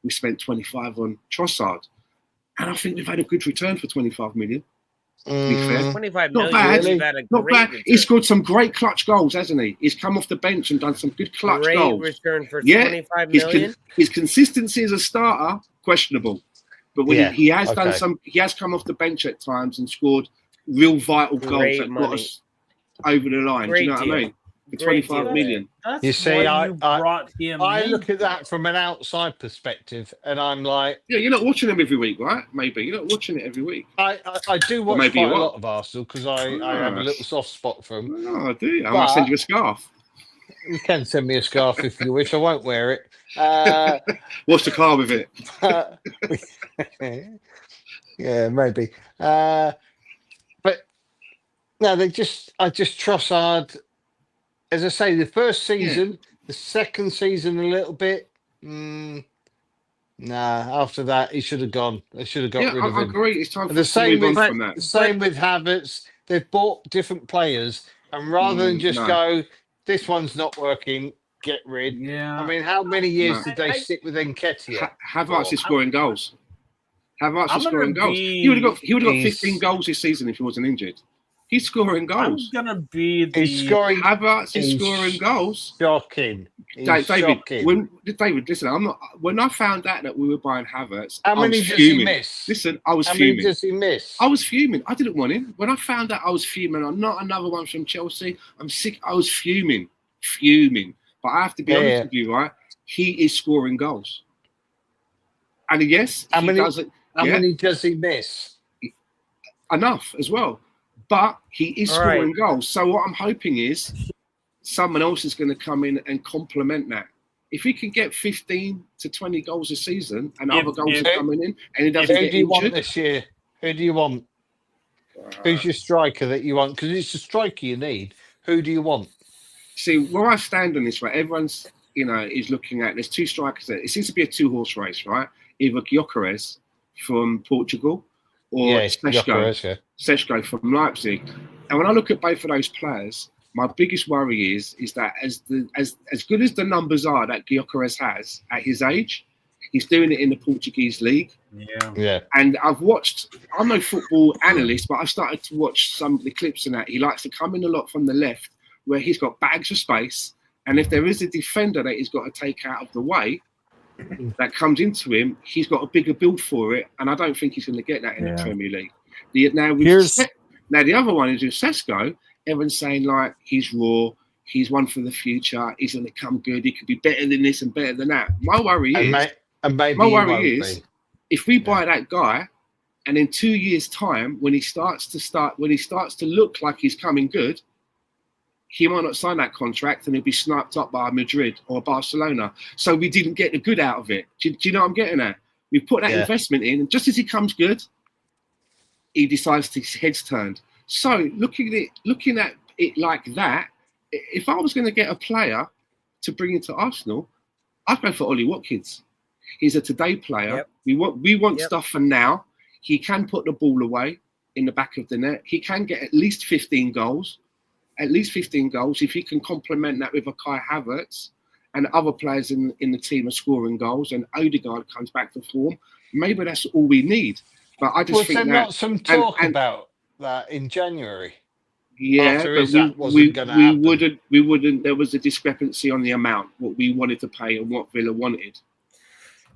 We spent 25 on Trossard. And I think we've had a good return for 25 million. To be fair. 25 Not million. bad. We've had a Not great bad. return. He's scored some great clutch goals, hasn't he? He's come off the bench and done some good clutch Great goals. return for 25 million. His consistency as a starter, questionable. But when he has done some, he has come off the bench at times and scored real vital goals that got us over the line. Do you know what I mean? For 25 million. That's You see, why you brought him I in. look at that from an outside perspective, and I'm like, Yeah, you're not watching them every week, right? Maybe you're not watching it every week. I do watch maybe quite you a are. lot of Arsenal because I have a little soft spot for them. Oh, I do. I might send you a scarf. You can send me a scarf if you wish. I won't wear it. What's the car with it? Yeah, maybe. But no, I just Trossard. As I say, the first season, the second season, a little bit. Nah, after that, he should have gone. They should have got rid of him. I agree. It's time for The us to same move with on from that. the same with Havertz. They've bought different players, and rather than just go, this one's not working, get rid. Yeah. I mean, how many years did they stick with Nketiah? Havertz is scoring goals. Havertz is scoring goals. be- He would have got He's- 15 goals this season if he wasn't injured. He's scoring I'm goals. gonna be He's scoring. Havertz is he's scoring goals. Shocking. He's David, shocking. David, listen. When I found out that we were buying Havertz, How I many was does he fuming. miss? Listen, I was How many fuming. does he miss? I was fuming. I didn't want him. When I found out, I was fuming. I'm not another one from Chelsea. I'm sick. I was fuming. But I have to be honest with you, right? He is scoring goals. And yes, How many does he miss? Enough as well. But he is scoring goals. So what I'm hoping is someone else is going to come in and complement that. If he can get 15 to 20 goals a season and other goals are coming in and he doesn't Who get do you want injured. this year? Who do you want? Who's your striker that you want? Because it's a striker you need. Who do you want? See, where I stand on this, right? Everyone's, is looking at, there's two strikers there. It seems to be a two-horse race, right? Either Gyökeres from Portugal or Seško from Leipzig. And when I look at both of those players, my biggest worry is that as good as the numbers are that Gyökeres has at his age, he's doing it in the Portuguese league. Yeah. And I'm no football analyst, but I've started to watch some of the clips and that. He likes to come in a lot from the left where he's got bags of space. And if there is a defender that he's got to take out of the way that comes into him, he's got a bigger build for it. And I don't think he's going to get that in the Premier League. Now the other one is with Seško. Everyone's saying like he's raw, he's one for the future, he's going to come good, he could be better than this and better than that. My worry is, if we buy that guy, and in 2 years' time, when he starts to look like he's coming good, he might not sign that contract and he'll be sniped up by Madrid or Barcelona. So we didn't get the good out of it. Do you know what I'm getting at? We put that investment in, and just as he comes good, he decides his head's turned. So looking at it like that, if I was going to get a player to bring into Arsenal, I'd go for Ollie Watkins. He's a today player. Yep. We want stuff for now. He can put the ball away in the back of the net. He can get at least 15 goals. If he can complement that with a Kai Havertz and other players in the team are scoring goals and Odegaard comes back to form, maybe that's all we need. But I just think there that, not some talk about that in January? Yeah, but we wouldn't. There was a discrepancy on the amount what we wanted to pay and what Villa wanted.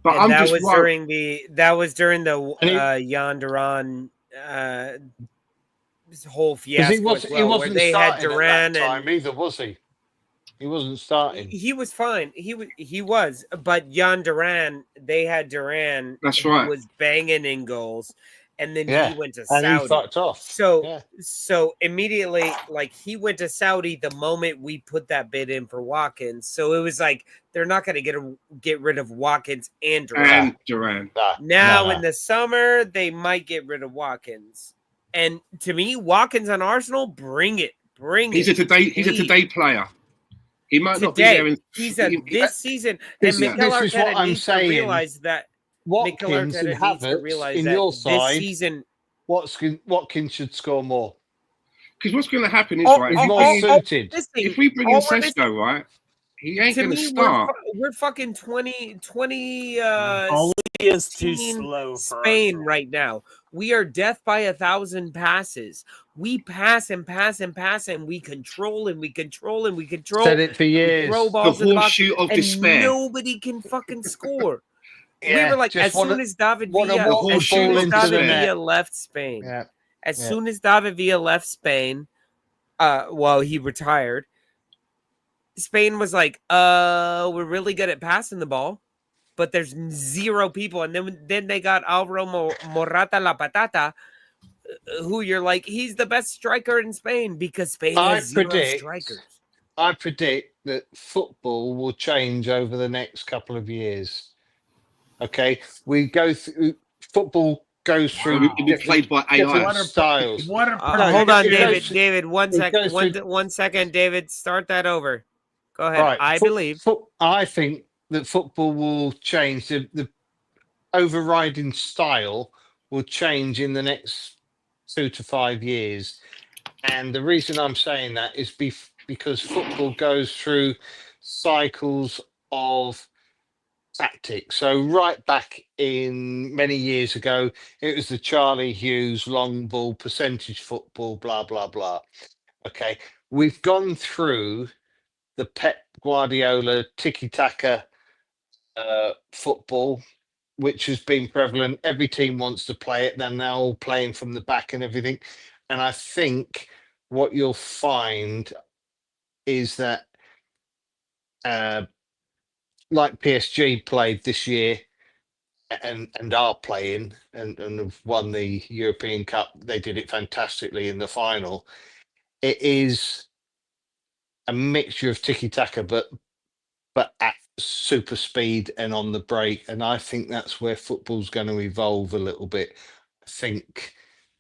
But and that was during the Jan Duran whole fiasco. He wasn't they had starting Duran at that time either, was he? He wasn't starting. He was fine. He was, but Jan Duran, they had Duran. That's right. Who was banging in goals, and then he went to and Saudi. He fucked off. So immediately, like he went to Saudi the moment we put that bid in for Watkins. So it was like they're not going to get rid of Watkins and Duran. Duran. Now in the summer, they might get rid of Watkins. And to me, Watkins on Arsenal, bring it. He's a today player. He might not be there in this season. This And Mikel is what Arteta I'm needs to saying. realize that Watkins and Havertz in your side. Season, Watkins should score more. Because what's going to happen is he's more suited. If we bring in Sesko, right, he ain't going to start. We're fucking 20 he is too slow for Spain right now. We are death by 1,000 passes. We pass and pass and pass, and we control and we control and we control. Said it for years. Throw balls the horseshoe of despair. Nobody can fucking score. Yeah, we were like, as soon as David Villa left Spain, as soon as David Villa left Spain, he retired, Spain was like, we're really good at passing the ball, but there's zero people. And then they got Alvaro Morata La Patata, who you're like, he's the best striker in Spain because Spain has zero strikers. I predict that football will change over the next couple of years. Okay, we go through football. Goes through. It'll be played by AI styles. Hold on, David. David, 1 second. 1 second, David. Start that over. Go ahead. Right. I think that football will change. The overriding style will change in the next 2 to 5 years, and the reason I'm saying that is because football goes through cycles of tactics. So right back in many years ago, it was the Charlie Hughes long ball percentage football, blah blah blah. Okay, we've gone through the Pep Guardiola tiki-taka football, which has been prevalent. Every team wants to play it, then they're all playing from the back and everything. And I think what you'll find is that like PSG played this year and are playing and have won the European Cup. They did it fantastically in the final. It is a mixture of tiki-taka, but at super speed and on the break. And I think that's where football's going to evolve a little bit. I think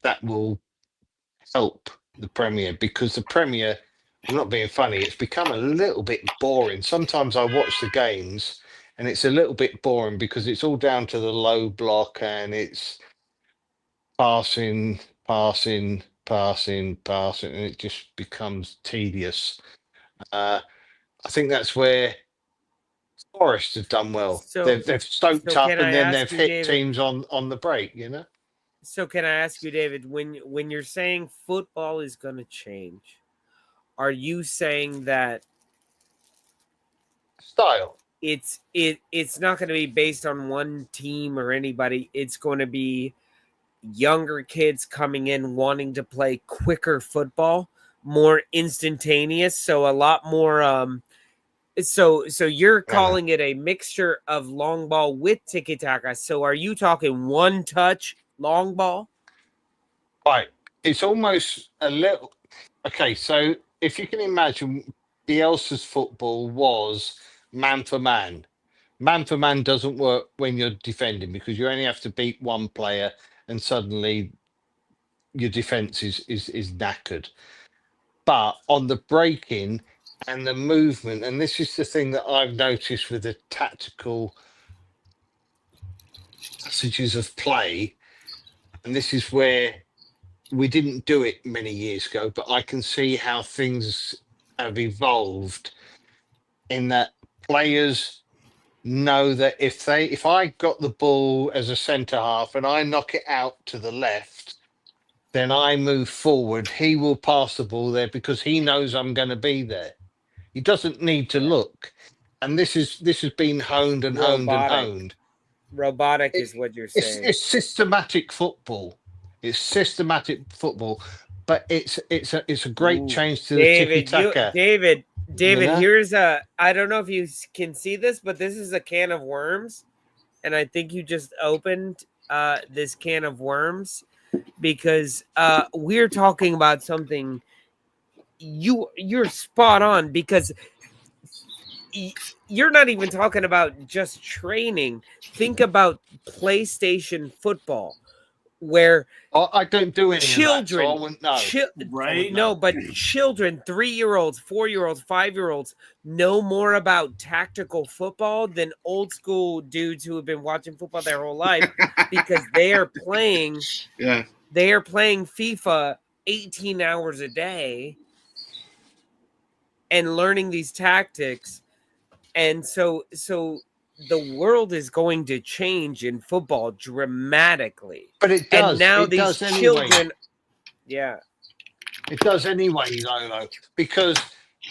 that will help the Premier, because the Premier, I'm not being funny, it's become a little bit boring. Sometimes I watch the games and it's a little bit boring because it's all down to the low block and it's passing, and it just becomes tedious. I think that's where Forest have done well. They've stoked up and then they've hit teams on the break, you know? So can I ask you, David, when you're saying football is going to change, are you saying that style? It's not going to be based on one team or anybody. It's going to be younger kids coming in wanting to play quicker football, more instantaneous. So a lot more. So you're calling it a mixture of long ball with tiki-taka. So are you talking one touch long ball? Right. It's almost a little. Okay, so if you can imagine, Bielsa's football was man for man. Man for man doesn't work when you're defending because you only have to beat one player and suddenly your defense is knackered. But on the breaking and the movement, and this is the thing that I've noticed with the tactical passages of play, and this is where we didn't do it many years ago, but I can see how things have evolved in that players know that if I got the ball as a centre half and I knock it out to the left, then I move forward. He will pass the ball there because he knows I'm going to be there. He doesn't need to look. And this has been honed and honed. Robotic is what you're saying. It's systematic football. It's systematic football, but it's a great change to the tiki-taka. David, you know? Here's I don't know if you can see this, but this is a can of worms, and I think you just opened this can of worms because we're talking about something. You're spot on because you're not even talking about just training. Think about PlayStation football. where I don't do any children, of that, so I wouldn't know. Right? No, but children, 3-year-olds, 4-year-olds, 5-year-olds know more about tactical football than old school dudes who have been watching football their whole life because they are playing FIFA 18 hours a day and learning these tactics. And so the world is going to change in football dramatically. But it does. And now it these does anyway. children, yeah. It does anyway, Lolo, because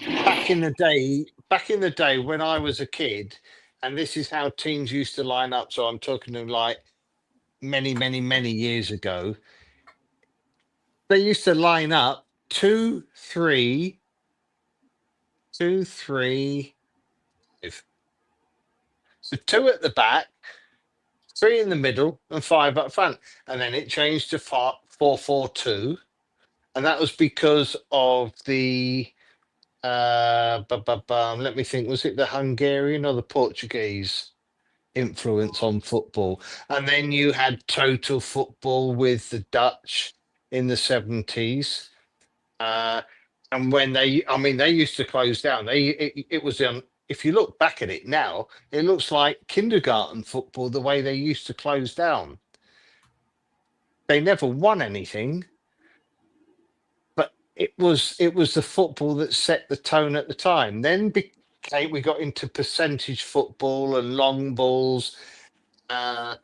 back in the day when I was a kid, and this is how teams used to line up. So I'm talking of like many, many, many years ago. They used to line up 2, 3, 2, 3, 5. So 2 at the back, 3 in the middle, and 5 up front. And then it changed to 4-4-2. And that was because of the let me think, was it the Hungarian or the Portuguese influence on football? And then you had total football with the Dutch in the 70s. And when they used to close down. It was if you look back at it now, it looks like kindergarten football, the way they used to close down. They never won anything. It was the football that set the tone at the time. Then we got into percentage football and long balls, and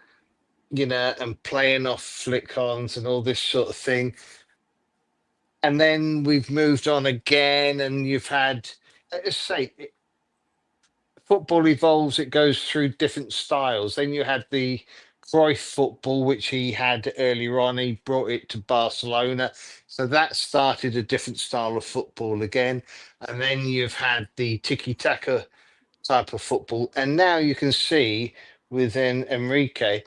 playing off flick-ons and all this sort of thing. And then we've moved on again, and you've had, let's say, football evolves. It goes through different styles. Then you had the Cruyff football, which he had earlier on. He brought it to Barcelona. So that started a different style of football again. And then you've had the tiki-taka type of football. And now you can see within Enrique,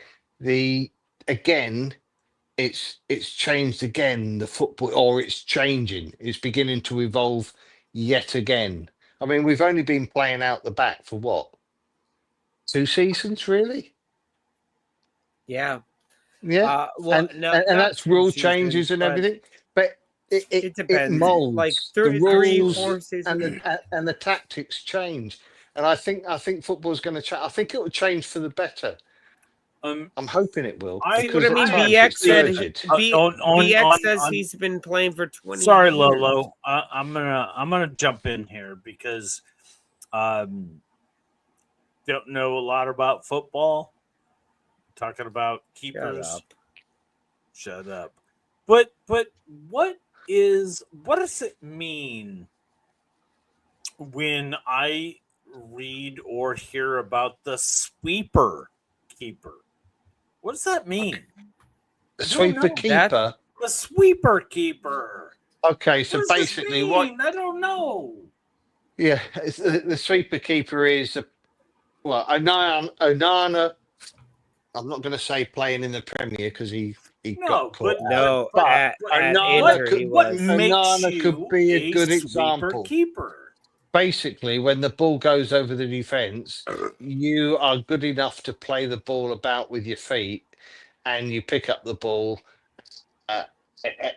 it's changed again, the football, or it's changing. It's beginning to evolve yet again. I mean, we've only been playing out the back for what? 2 seasons, really? Yeah. Yeah. Well, and that's rule changes and everything. But it depends. It molds. Like the 3, rules 4 seasons. and the tactics change. And I think football's going to change. I think it will change for the better. I'm hoping it will. BX says he's been playing for 20 Sorry, years. Lolo. I'm gonna jump in here because don't know a lot about football. Talking about keepers. Shut up. But what does it mean when I read or hear about the sweeper keeper? What does that mean? The sweeper keeper? The sweeper keeper. Okay, so basically what... I don't know. Yeah, the sweeper keeper is Onana. I'm not going to say playing in the Premier because he got caught. No, but Onana could be a good example. Keeper. Basically, when the ball goes over the defense, you are good enough to play the ball about with your feet, and you pick up the ball.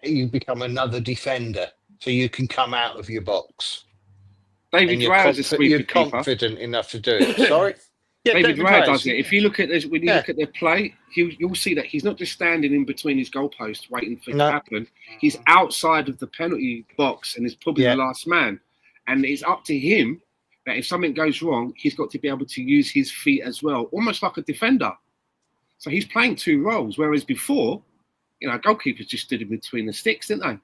You become another defender, so you can come out of your box. David Raya is a sweeper You're keeper. confident enough to do it. Sorry. Yeah, David Raya does it. If you look at this, when you look at their play, you'll see that he's not just standing in between his goalposts waiting for it to happen. He's outside of the penalty box and is probably the last man. And it's up to him that if something goes wrong, he's got to be able to use his feet as well, almost like a defender. So he's playing 2 roles, whereas before, goalkeepers just stood in between the sticks, didn't they?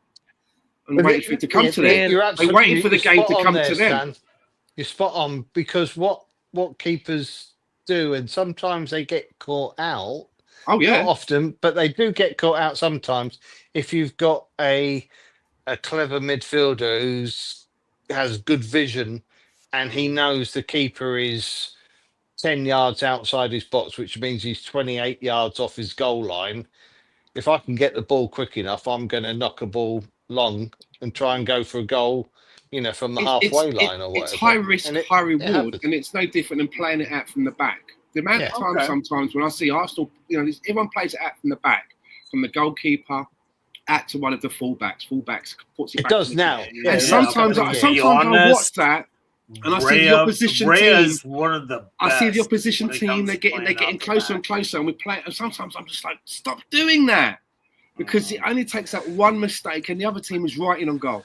And waited for it to come to them. They waited for the game to come to them. Stan. You're spot on, because what keepers do, and sometimes they get caught out. Oh yeah, not often, but they do get caught out sometimes. If you've got a clever midfielder who has good vision, and he knows the keeper is 10 yards outside his box, which means he's 28 yards off his goal line. If I can get the ball quick enough, I'm going to knock a ball long and try and go for a goal, from the halfway line or whatever. It's high risk, high reward, and it's no different than playing it out from the back. The amount of times sometimes when I see Arsenal, everyone plays it out from the back. from the goalkeeper out to one of the fullbacks. Fullbacks puts It does now. And sometimes I watch that and I see the opposition team. Is one of the best. I see the opposition team. They're getting closer and closer, and we play. And sometimes I'm just like, stop doing that, because it only takes that one mistake, and the other team is right in on goal.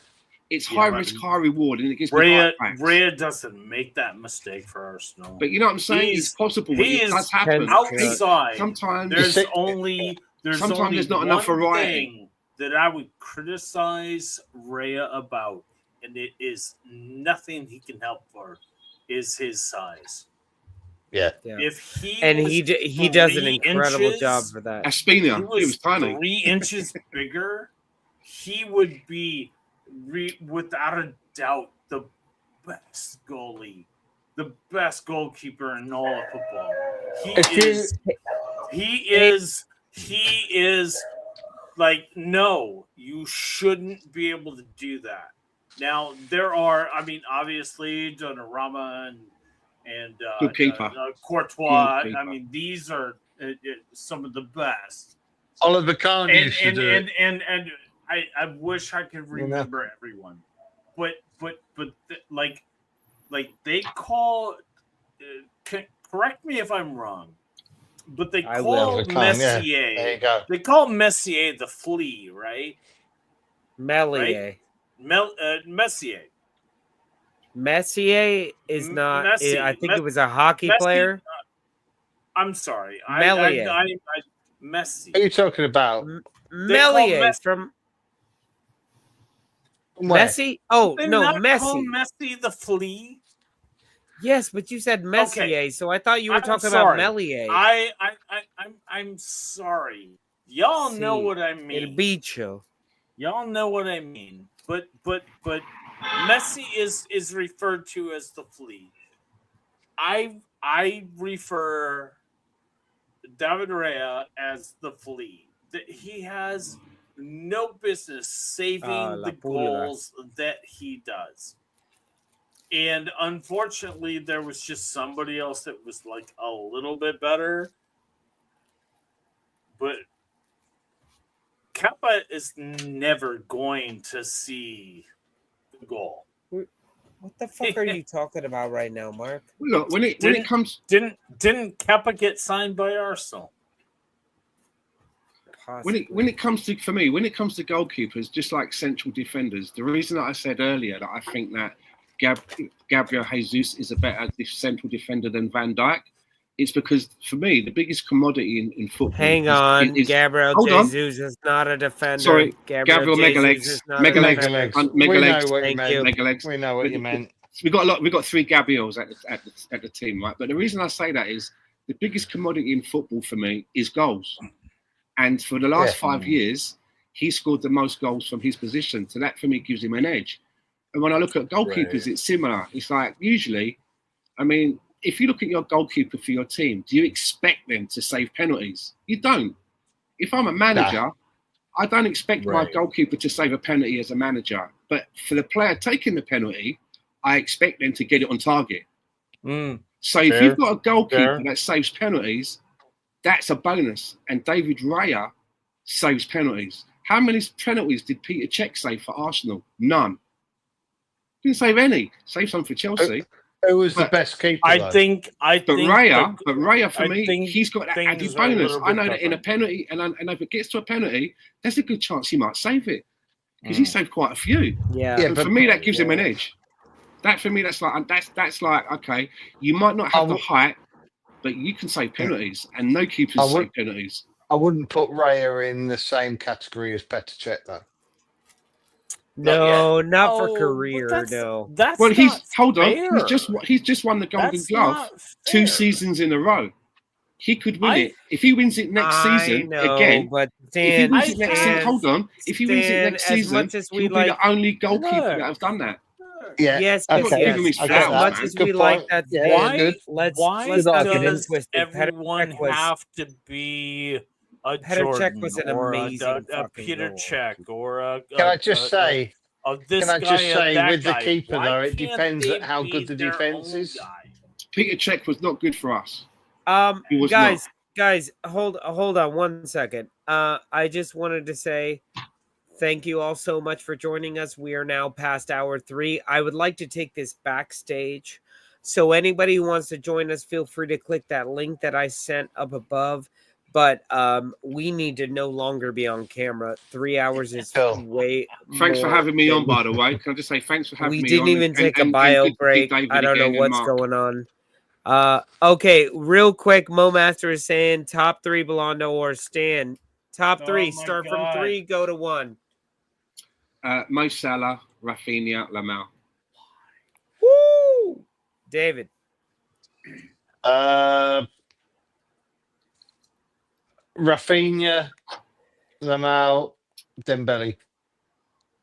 It's high risk, high reward, and it gives me heart attacks. Rhea doesn't make that mistake for Arsenal. But you know what I'm saying? It's possible. It does happen. Outside. Sometimes there's not enough variety. That I would criticize Rhea about, and it is nothing he can help for, is his size. Yeah. If he does an incredible job for that. Aspina, he was tiny. 3 inches bigger, he would be without a doubt the best goalie, the best goalkeeper in all of football. He is like, no, you shouldn't be able to do that. Now there are, I mean, obviously Donnarumma and Courtois. I mean, these are some of the best. Oliver Kahn used to do it. And I wish I could remember everyone, but like they call. Correct me if I'm wrong, but they call Messier. Yeah. There you go. They call Messier the flea, right? Melier. Right? Messier. Messier is not. I think it was a hockey player. I'm sorry. Melier. Messi. What are you talking about? Melier from Messi? Oh, no, Messi. Call Messi the flea? Yes, but you said Messier, so I thought you were talking about Melier. I'm sorry. Y'all know what I mean. El bicho. Y'all know what I mean. But Messi is referred to as the flea. I refer David Raya as the flea. He has no business saving the goals that he does. And unfortunately, there was just somebody else that was like a little bit better. But Kappa is never going to see the goal. What the fuck are you talking about right now, Mark? Look, when it comes, didn't Kappa get signed by Arsenal? When it comes to goalkeepers, just like central defenders, the reason that I said earlier that I think that Gabriel Jesus is a better central defender than Van Dijk, it's because for me the biggest commodity in football. Hang on, Gabriel Jesus is not a defender. Sorry, Gabriel Megalegs. We know what you meant. We got 3 Gabriels at the team, right? But the reason I say that is the biggest commodity in football for me is goals. And for the last 5 years, he scored the most goals from his position. So that for me gives him an edge. And when I look at goalkeepers, it's similar. It's like usually, I mean, if you look at your goalkeeper for your team, do you expect them to save penalties? You don't. If I'm a manager, I don't expect my goalkeeper to save a penalty as a manager. But for the player taking the penalty, I expect them to get it on target. So if you've got a goalkeeper that saves penalties, that's a bonus. And David Raya saves penalties. How many penalties did Peter Cech save for Arsenal? None. Didn't save any. Save some for Chelsea. Who was the best keeper? I think Raya for me, he's got that added bonus. I know that in a penalty, and if it gets to a penalty, there's a good chance he might save it because he saved quite a few. Yeah, but for me, that gives him an edge. That for me, that's like okay, you might not have the height, but you can save penalties, and no keepers save penalties. I wouldn't put Raya in the same category as Petr Cech, though. No, not for career. No. He's just won the Golden Glove 2 seasons in a row. He could win it if he wins it next season again. But if he wins it next season, if he wins it next season, he'll be the only goalkeeper that have done that. Yeah. Yes. Okay. As much as we like that, why does everyone have to be a Petr Jordan Cech was an or amazing a Peter Cech or a? Can I just say with the guy? keeper Why though, it can't depends they on how be good the their defense own is. guy? Peter Cech was not good for us. Guys, hold on 1 second. I just wanted to say thank you all so much for joining us. We are now past hour 3. I would like to take this backstage. So anybody who wants to join us, feel free to click that link that I sent up above. But we need to no longer be on camera. 3 hours is Cool. way Thanks for more having me than- on, by the way. Can I just say thanks for having We me didn't on? even take a bio good to see break. David I don't know again and what's Mark. going on. Okay, real quick, Mo Master is saying top 3 Balon d'Or. Stan, top 3. Oh my Start from God. 3, go to 1. Mo Salah, Rafinha, Lamau. Woo! David. Rafinha, Lamau, Dembele.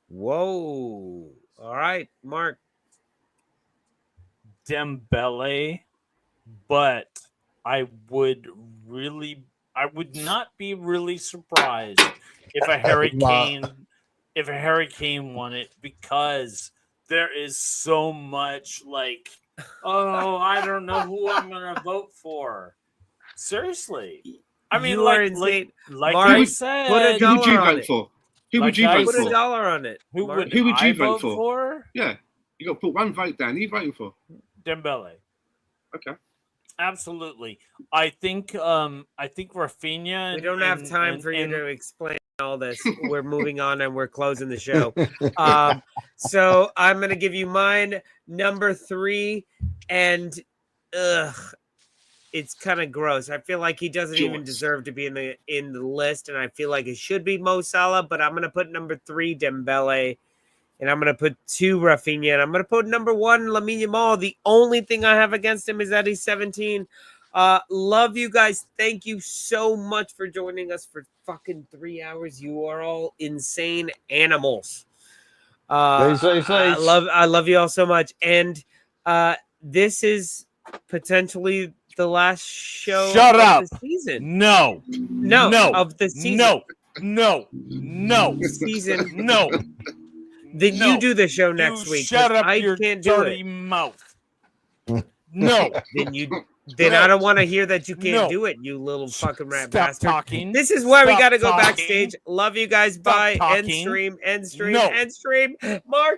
Whoa. All right, Mark. Dembele, but I would not be really surprised if a Hurricane won it, because there is so much like, oh, I don't know who I'm gonna vote for. Seriously. I mean, You are like insane. Mark Mark, I put said, a Who would you dollar on vote it. for? Who Like would you I vote Put a for? dollar on it. who Mark. would Who would I you vote vote for? Yeah, you got to put one vote down. Who are you voting for? Dembele. Okay. Absolutely. I think Rafinha. We don't have time for you to explain all this. We're moving on and we're closing the show. So I'm gonna give you mine, number 3, and it's kind of gross. I feel like he doesn't even Jorts. deserve to be in the list, and I feel like it should be Mo Salah, but I'm gonna put number 3 Dembele, and I'm gonna put 2 Rafinha, and I'm gonna put number 1 Lamine Yamal. The only thing I have against him is that he's 17. Love you guys. Thank you so much for joining us for fucking 3 hours. You are all insane animals. Please. I love you all so much. And this is potentially the last show Shut of up. the season. No. Of the season. No. Season. No. Then No. you do the show next You week. shut 'cause up I your can't do dirty it. mouth. No. Then I don't want to hear that you can't No. do it, you little fucking rat Stop bastard. talking. This is where we Stop got to go talking. backstage. Love you guys. Stop Bye. talking. End stream. No. End stream. Mark.